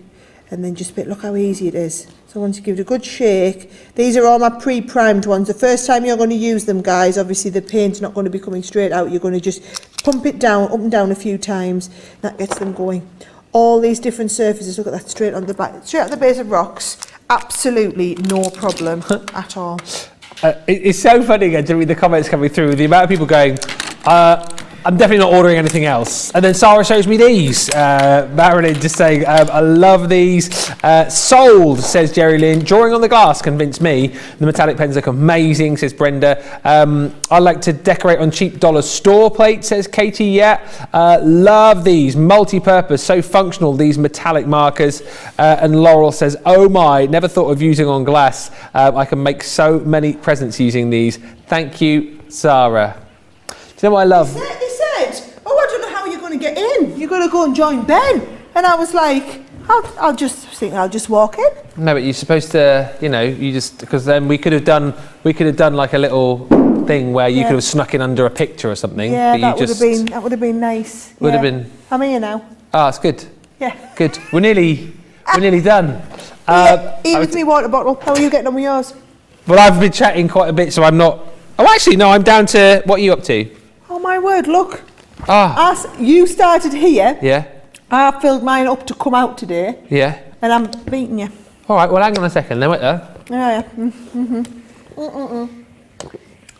and then just look how easy it is. So once you give it a good shake, these are all my pre-primed ones. The first time you're going to use them, guys, obviously the paint's not going to be coming straight out. You're going to just pump it down, up and down a few times. That gets them going. All these different surfaces, look at that, straight on the back, straight at the base of rocks. Absolutely no problem at all. It's so funny again to read the comments coming through. The amount of people going, I'm definitely not ordering anything else. And then Sara shows me these. Marilyn just saying, I love these. Sold, says Jerry Lynn. Drawing on the glass convinced me. The metallic pens look amazing, says Brenda. I like to decorate on cheap dollar store plates, says Katie. Yeah. Love these. Multi-purpose, so functional, these metallic markers. And Laurel says, oh my, never thought of using on glass. I can make so many presents using these. Thank you, Sara. Do you know what I love? They said, oh, I don't know how you're going to get in. You're going to go and join Ben. And I was like, I'll just walk in. No, but you're supposed to, because then we could have done like a little thing where you could have snuck in under a picture or something. Yeah, but that would have been nice. Would have been. I'm here now. Ah, it's good. Yeah. Good. We're nearly done. Eat with me water bottle. How are you getting on with yours? Well, I've been chatting quite a bit, so I'm not. Oh, actually, no. I'm down to. What are you up to? Oh my word! Look. Ah. You started here. Yeah. I filled mine up to come out today. Yeah. And I'm beating you. All right. Well, hang on a second. Then wait there. Yeah.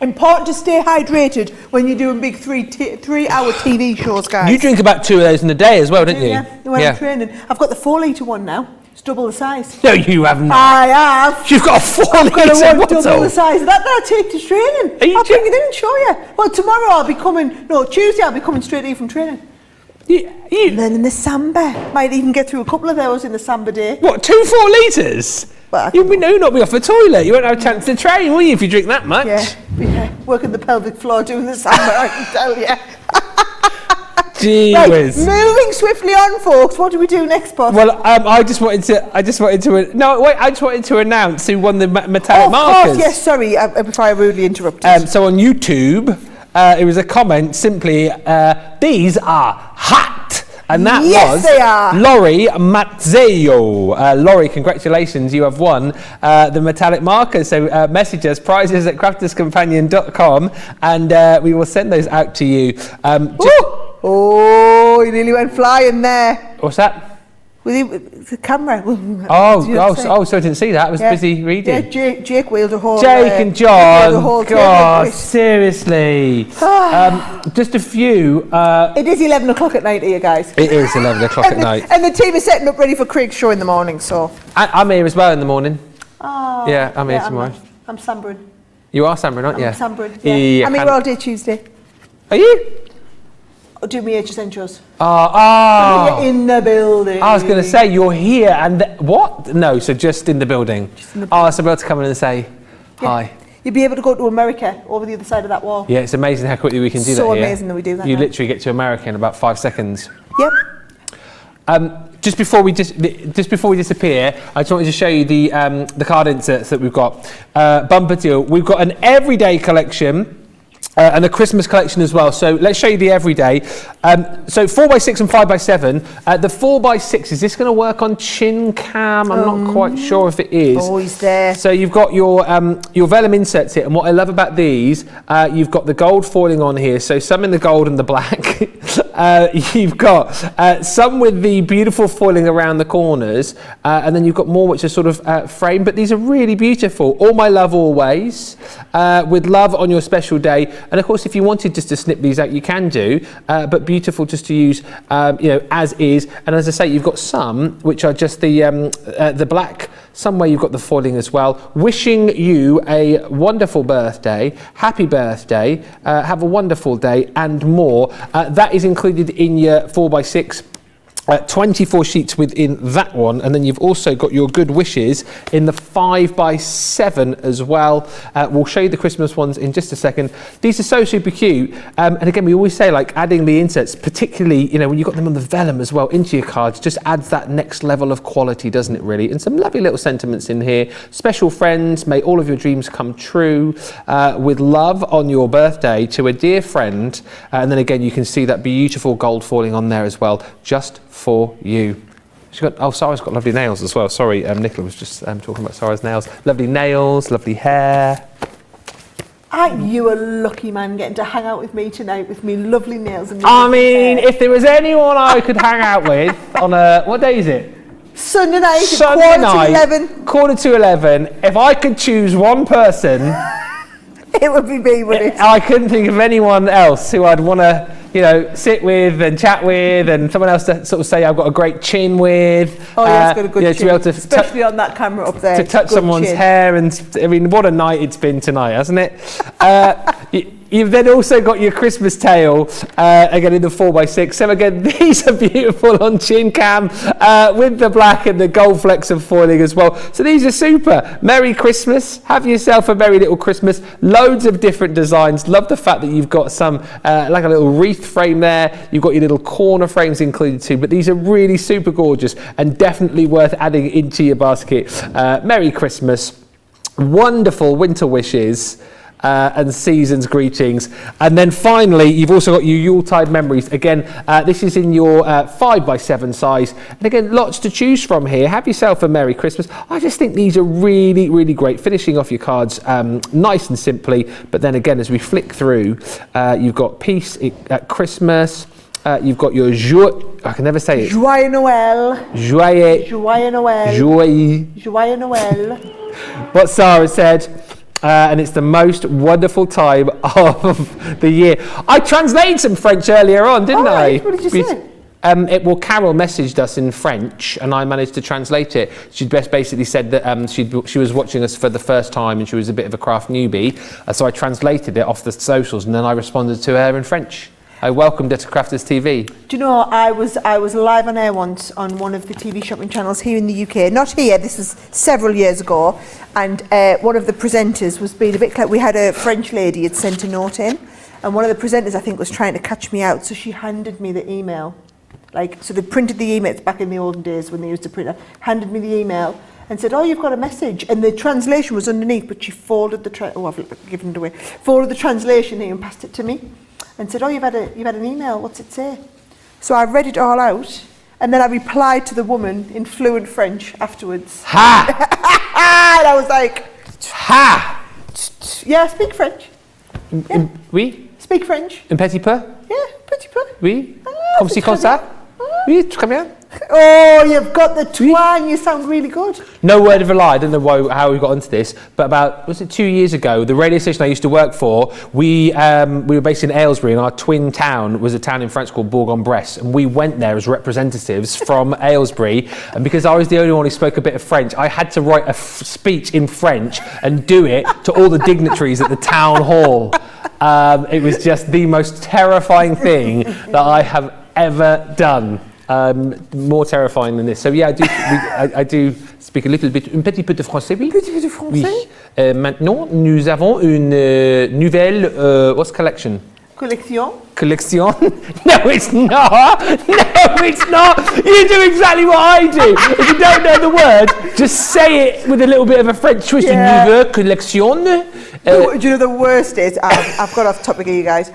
Important to stay hydrated when you're doing big 3-hour TV shows, guys. You drink about 2 of those in a day as well, don't you? Yeah. When I'm training, I've got the 4-litre one now. It's double the size. No, you have not. I have. You've got a 4-litre bottle. Double the size of that I take to training. I'll bring it in and show you. Well, tomorrow Tuesday I'll be coming straight here from training. And then in the samba, might even get through a couple of hours in the samba day. What, 2 4-litres? Well, you would not be off the toilet. You won't have a chance to train, will you, if you drink that much? Yeah. Working the pelvic floor doing the samba, I can tell you. Gee Right, whiz. moving swiftly on, folks. What do we do next, boss? Well, I just wanted to announce who won the metallic markers. Of course, yes, sorry, before I rudely interrupted. So on YouTube, it was a comment simply, these are hot. And that was they are. Laurie Mazzeo. Laurie, congratulations, you have won the metallic markers. So message us, prizes@crafterscompanion.com, and we will send those out to you. Oh, you nearly went flying there. What's that? With the camera. Oh, so I didn't see that. I was busy reading. Yeah, Jake wheeled a whole... Jake and John. God, God, seriously. Just a few. It is 11 o'clock at night here, guys. It is 11 o'clock at night. And the team is setting up ready for Craig's show in the morning, so... I'm here as well in the morning. Oh, yeah, I'm here tomorrow. I'm Sambrin. You are Sambrin, aren't you? I'm Sambrin, yeah. I'm here all day Tuesday. Are you? I'll do my HSN shows. In the building. I was going to say, you're here and... what? No, so just in the building. So I'll be able to come in and say hi. You'll be able to go to America over the other side of that wall. Yeah, it's amazing how quickly we can do that So here. amazing that we do that You now. literally get to America in about 5 seconds. Yep. Just before we disappear, I just wanted to show you the card inserts that we've got. Bumper deal. We've got an everyday collection. And a Christmas collection as well. So let's show you the everyday. So 4x6 and 5x7. The 4x6, is this going to work on chin cam? I'm not quite sure if it is. Oh, he's there. So you've got your vellum inserts here. And what I love about these, you've got the gold foiling on here. So some in the gold and the black. You've got some with the beautiful foiling around the corners. And then you've got more which are sort of framed. But these are really beautiful. All my love always. With love on your special day. And of course, if you wanted just to snip these out, you can do, but beautiful just to use, as is. And as I say, you've got some which are just the black. Somewhere you've got the foiling as well. Wishing you a wonderful birthday, happy birthday, have a wonderful day, and more. That is included in your 4x6. 24 sheets within that one, and then you've also got your good wishes in the 5x7 as well. We'll show you the Christmas ones in just a second. These are so super cute, and again, we always say like adding the inserts, particularly when you've got them on the vellum as well into your cards, just adds that next level of quality, doesn't it really? And some lovely little sentiments in here. Special friends, may all of your dreams come true, with love on your birthday to a dear friend, and then again you can see that beautiful gold foiling on there as well, just for you. Sarah's got lovely nails as well. Sorry, Nicola was just talking about Sarah's nails. Lovely nails, lovely hair. Aren't you a lucky man getting to hang out with me tonight with me lovely nails and hair? If there was anyone I could hang out with on what day is it? Sunday night, quarter to 11. If I could choose one person, it would be me, wouldn't it? I couldn't think of anyone else who I'd want to sit with and chat with, and someone else to sort of say I've got a great chin with. Oh, yeah, it's got a good chin. To be able to especially on that camera up there. To touch someone's hair, and I mean, what a night it's been tonight, hasn't it? You've then also got your Christmas tail, again in the 4x6. So again, these are beautiful on chin cam, with the black and the gold flecks of foiling as well. So these are super. Merry Christmas. Have yourself a merry little Christmas. Loads of different designs. Love the fact that you've got some, like a little wreath frame there. You've got your little corner frames included too. But these are really super gorgeous and definitely worth adding into your basket. Merry Christmas. Wonderful winter wishes. And season's greetings. And then finally, you've also got your Yuletide memories. Again, this is in your 5x7 size. And again, lots to choose from here. Have yourself a Merry Christmas. I just think these are really, really great. Finishing off your cards nice and simply. But then again, as we flick through, you've got peace at Christmas. You've got your I can never say it. Joyeux Noël. Joyeux Noël. Joyeux Noël. What Sarah said. And it's the most wonderful time of the year. I translated some French earlier on, didn't I? What did you say? Carol messaged us in French, and I managed to translate it. She basically said that she was watching us for the first time, and she was a bit of a craft newbie. So I translated it off the socials, and then I responded to her in French. I welcomed her to Crafters TV. Do you know, I was live on air once on one of the TV shopping channels here in the UK. Not here, this was several years ago. And one of the presenters was being a bit clever. We had a French lady had sent a note in. And one of the presenters, I think, was trying to catch me out. So she handed me the email. So they printed the email. It's back in the olden days when they used to print it. Handed me the email and said, oh, you've got a message. And the translation was underneath, but she folded the, I've given it away. Folded the translation here and passed it to me. And said, oh, you've had an email, what's it say? So I read it all out, and then I replied to the woman in fluent French afterwards. Ha! And I was like, ha! Yeah, speak French. Yeah. Oui? Speak French. Un petit peu? Yeah, petit peu. Oui? Ah, Comme si, comme ça? Oui, très bien. Oh, you've got the twang, you sound really good. No word of a lie, I don't know how we got onto this, but about, was it 2 years ago, the radio station I used to work for, we were based in Aylesbury, and our twin town was a town in France called Bourg-en-Bresse, and we went there as representatives from Aylesbury, and because I was the only one who spoke a bit of French, I had to write a speech in French and do it to all the dignitaries at the town hall. It was just the most terrifying thing that I have ever done. More terrifying than this. So yeah, I do speak a little bit, un petit peu de français, oui. Petit peu de français. Oui. Maintenant, nous avons une nouvelle, what's collection? Collection. Collection? No, it's not. No, it's not. You do exactly what I do. If you don't know the word, just say it with a little bit of a French twist. Yeah. Une nouvelle collection. Do you know the worst is, I've got off topic of you guys,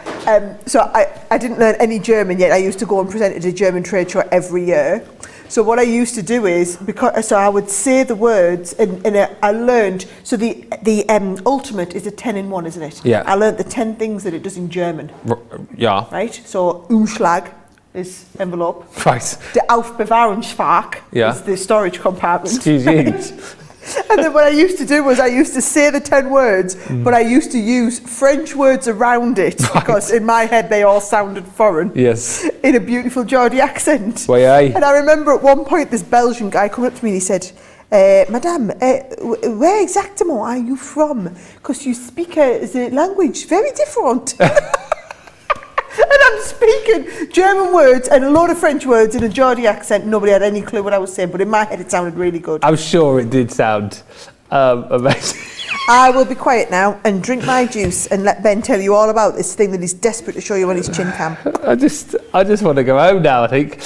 so I didn't learn any German yet. I used to go and present at a German trade show every year. So what I used to do is, so I would say the words, and I learned, so the ultimate is a 10 in 1, isn't it? Yeah. I learned the 10 things that it does in German. Yeah. Right? So Umschlag is envelope. Right. The Aufbewahrungsfach Yeah. is the storage compartment. Excuse me. And then what I used to do was I used to say the 10 words, but I used to use French words around it, because in my head they all sounded foreign. Yes. In a beautiful Geordie accent. Oui, aye. And I remember at one point this Belgian guy come up to me and he said, Madame, where exactly are you from? Because you speak the language very different. And I'm speaking German words and a lot of French words in a Geordie accent. Nobody had any clue what I was saying, but in my head it sounded really good. I'm sure it did sound amazing. I will be quiet now and drink my juice and let Ben tell you all about this thing that he's desperate to show you on his chin cam. I just want to go home now, I think.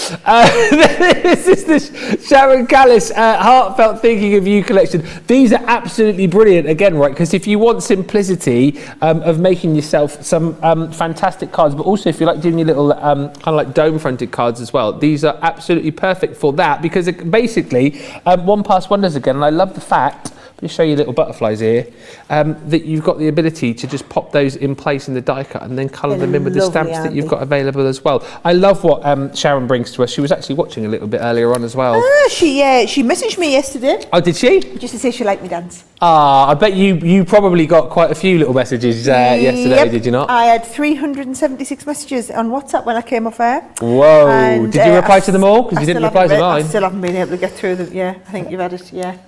This is the Sharon Callis Heartfelt Thinking of You collection. These are absolutely brilliant, again, right, because if you want simplicity of making yourself some fantastic cards, but also if you like doing your little kind of like dome-fronted cards as well, these are absolutely perfect for that, because basically, one past wonders again, and I love the fact, just show you little butterflies here, that you've got the ability to just pop those in place in the die cut and then colour them in with the stamps that you've got available as well. I love what Sharon brings to us. She was actually watching a little bit earlier on as well. She messaged me yesterday. Oh, did she? Just to say she liked me dance. I bet you probably got quite a few little messages yesterday, Yep. did you not? I had 376 messages on WhatsApp when I came off air. Whoa, And, did you reply to them all? Because you didn't reply to mine. I still haven't been able to get through them, yeah. I think you've had it, yeah.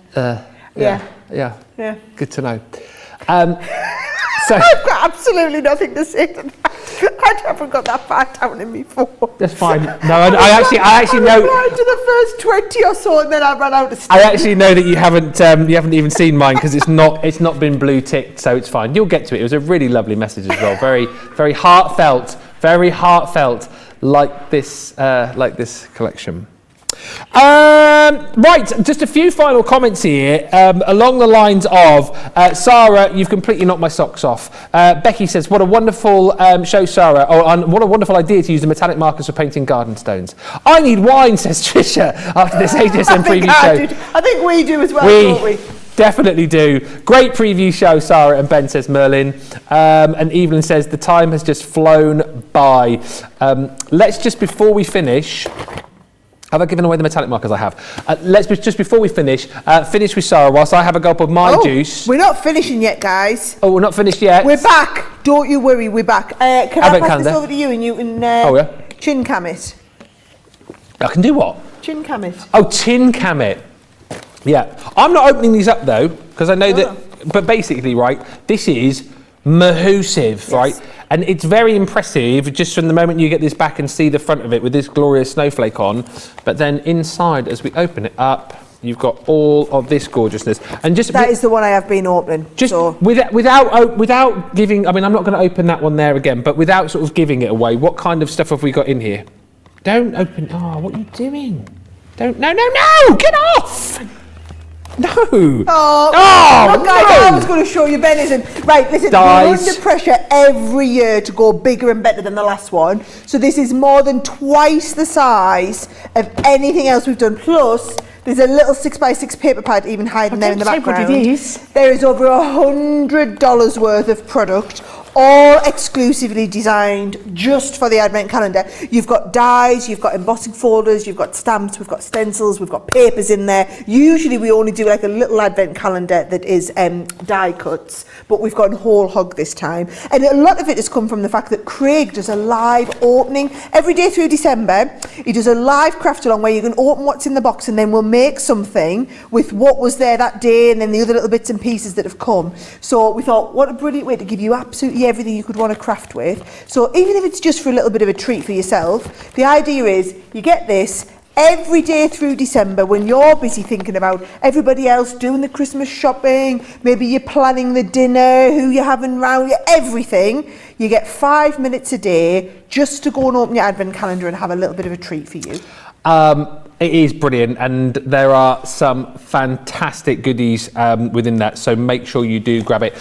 Yeah. Good to know. So I've got absolutely nothing to say to that. I haven't got that far down in me before. That's fine. No, I actually know. I to the first 20 or so, and then I ran out of steam. I actually know that you haven't even seen mine, because it's not been blue ticked, so it's fine. You'll get to it. It was a really lovely message as well. Very, very heartfelt, like this collection. Right, just a few final comments here along the lines of Sara, you've completely knocked my socks off. Becky says, what a wonderful show, Sara. What a wonderful idea to use the metallic markers for painting garden stones. I need wine, says Trisha, after this HSN preview show. I think we do as well, don't we? Definitely do. Great preview show, Sara and Ben, says Merlin. And Evelyn says, the time has just flown by. Let's just, before we finish... Have I given away the metallic markers? I have. Let's just before we finish with Sara whilst I have a gulp of my juice. We're not finishing yet, guys. Oh, we're not finished yet. We're back. Don't you worry, we're back. Can I pass this over to you and you can chin cam it? I can do what? Chin cam it. Oh, tin cam it. Yeah. I'm not opening these up though, because I know that. But basically, right, this is mahoosive, right? And it's very impressive just from the moment you get this back and see the front of it with this glorious snowflake on. But then inside, as we open it up, you've got all of this gorgeousness. And just that is the one I have been opening. Just so. without giving, I mean, I'm not going to open that one there again, but without sort of giving it away, what kind of stuff have we got in here? Don't open. Oh, what are you doing? Don't. No! Get off! No! Oh, guys, no. I was going to show you Ben isn't. Right, listen, we're under pressure every year to go bigger and better than the last one. So this is more than twice the size of anything else we've done. Plus, there's a little 6x6 paper pad even hiding there in the background. What it is. There is over $100 worth of product, all exclusively designed just for the advent calendar. You've got dies, you've got embossing folders, you've got stamps, we've got stencils, we've got papers in there. Usually we only do like a little advent calendar that is die cuts, but we've gone whole hog this time. And a lot of it has come from the fact that Craig does a live opening every day through December. He does a live craft along where you can open what's in the box and then we'll make something with what was there that day and then the other little bits and pieces that have come. So we thought, what a brilliant way to give you absolutely everything you could want to craft with. So even if it's just for a little bit of a treat for yourself, the idea is you get this every day through December when you're busy thinking about everybody else doing the Christmas shopping, maybe you're planning the dinner, who you're having round, everything. You get 5 minutes a day just to go and open your advent calendar and have a little bit of a treat for you. It is brilliant, and there are some fantastic goodies within that, so make sure you do grab it.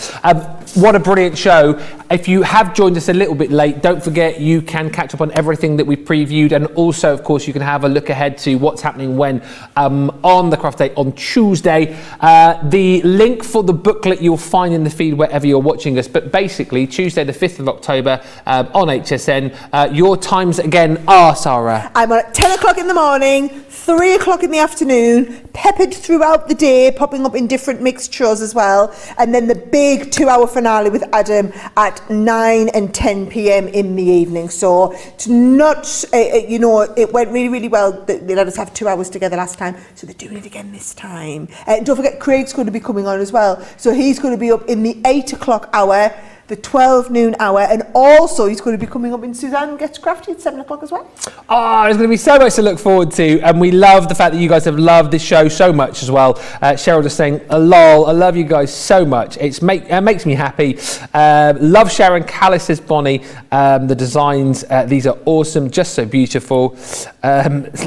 What a brilliant show. If you have joined us a little bit late, don't forget you can catch up on everything that we've previewed, and also, of course, you can have a look ahead to what's happening when on the Craft Day on Tuesday. The link for the booklet you'll find in the feed wherever you're watching us, but basically, Tuesday the 5th of October on HSN. Your times again are, Sarah? I'm on at 10 o'clock in the morning, 3 o'clock in the afternoon, peppered throughout the day, popping up in different mixed shows as well. And then the big 2-hour finale with Adam at 9 and 10 p.m. in the evening. So it's not, it went really, really well. They let us have 2 hours together last time. So they're doing it again this time. And don't forget, Craig's going to be coming on as well. So he's going to be up in the 8 o'clock hour, the 12 noon hour, and also he's going to be coming up in Suzanne Gets Crafty at 7 o'clock as well. Oh, there's going to be so much to look forward to, and we love the fact that you guys have loved this show so much as well. Cheryl just saying, lol, I love you guys so much. It makes me happy. Love Sharon Callis, says Bonnie. The designs, these are awesome, just so beautiful.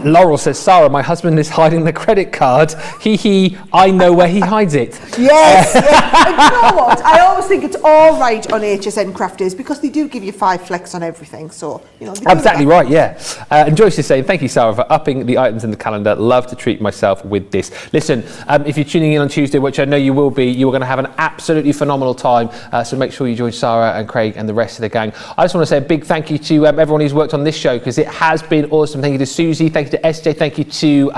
Laurel says, Sarah, my husband is hiding the credit card. Hee, I know where he hides it. Yes, yes. And you know what? I always think it's all right on HSN Crafters because they do give you 5 flex on everything. So, exactly right, yeah. And Joyce is saying, thank you, Sarah, for upping the items in the calendar. Love to treat myself with this. Listen, if you're tuning in on Tuesday, which I know you will be, you are going to have an absolutely phenomenal time. So make sure you join Sarah and Craig and the rest of the gang. I just want to say a big thank you to everyone who's worked on this show because it has been awesome. Thank you to Susie, thank you to SJ, thank you to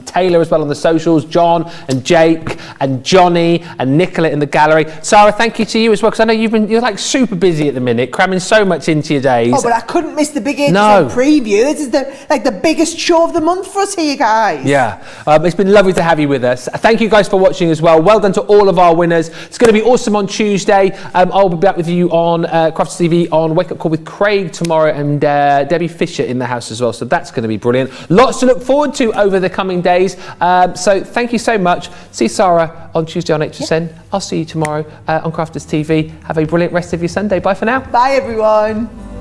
Taylor as well on the socials, John and Jake and Johnny and Nicola in the gallery. Sarah, thank you to you as well because I know you're like super busy at the minute, cramming so much into your days. Oh, but I couldn't miss the big HSN preview. This is the biggest show of the month for us here, guys. Yeah, it's been lovely to have you with us. Thank you guys for watching as well. Well done to all of our winners. It's going to be awesome on Tuesday. I'll be back with you on Crafts TV on Wake Up Call with Craig tomorrow and Debbie Fisher in the house as well. So that's going to be brilliant. Lots to look forward to over the coming days. So thank you so much. See Sarah on Tuesday on HSN. Yep. I'll see you tomorrow on Crafters TV. Have a brilliant rest of your Sunday. Bye for now. Bye, everyone.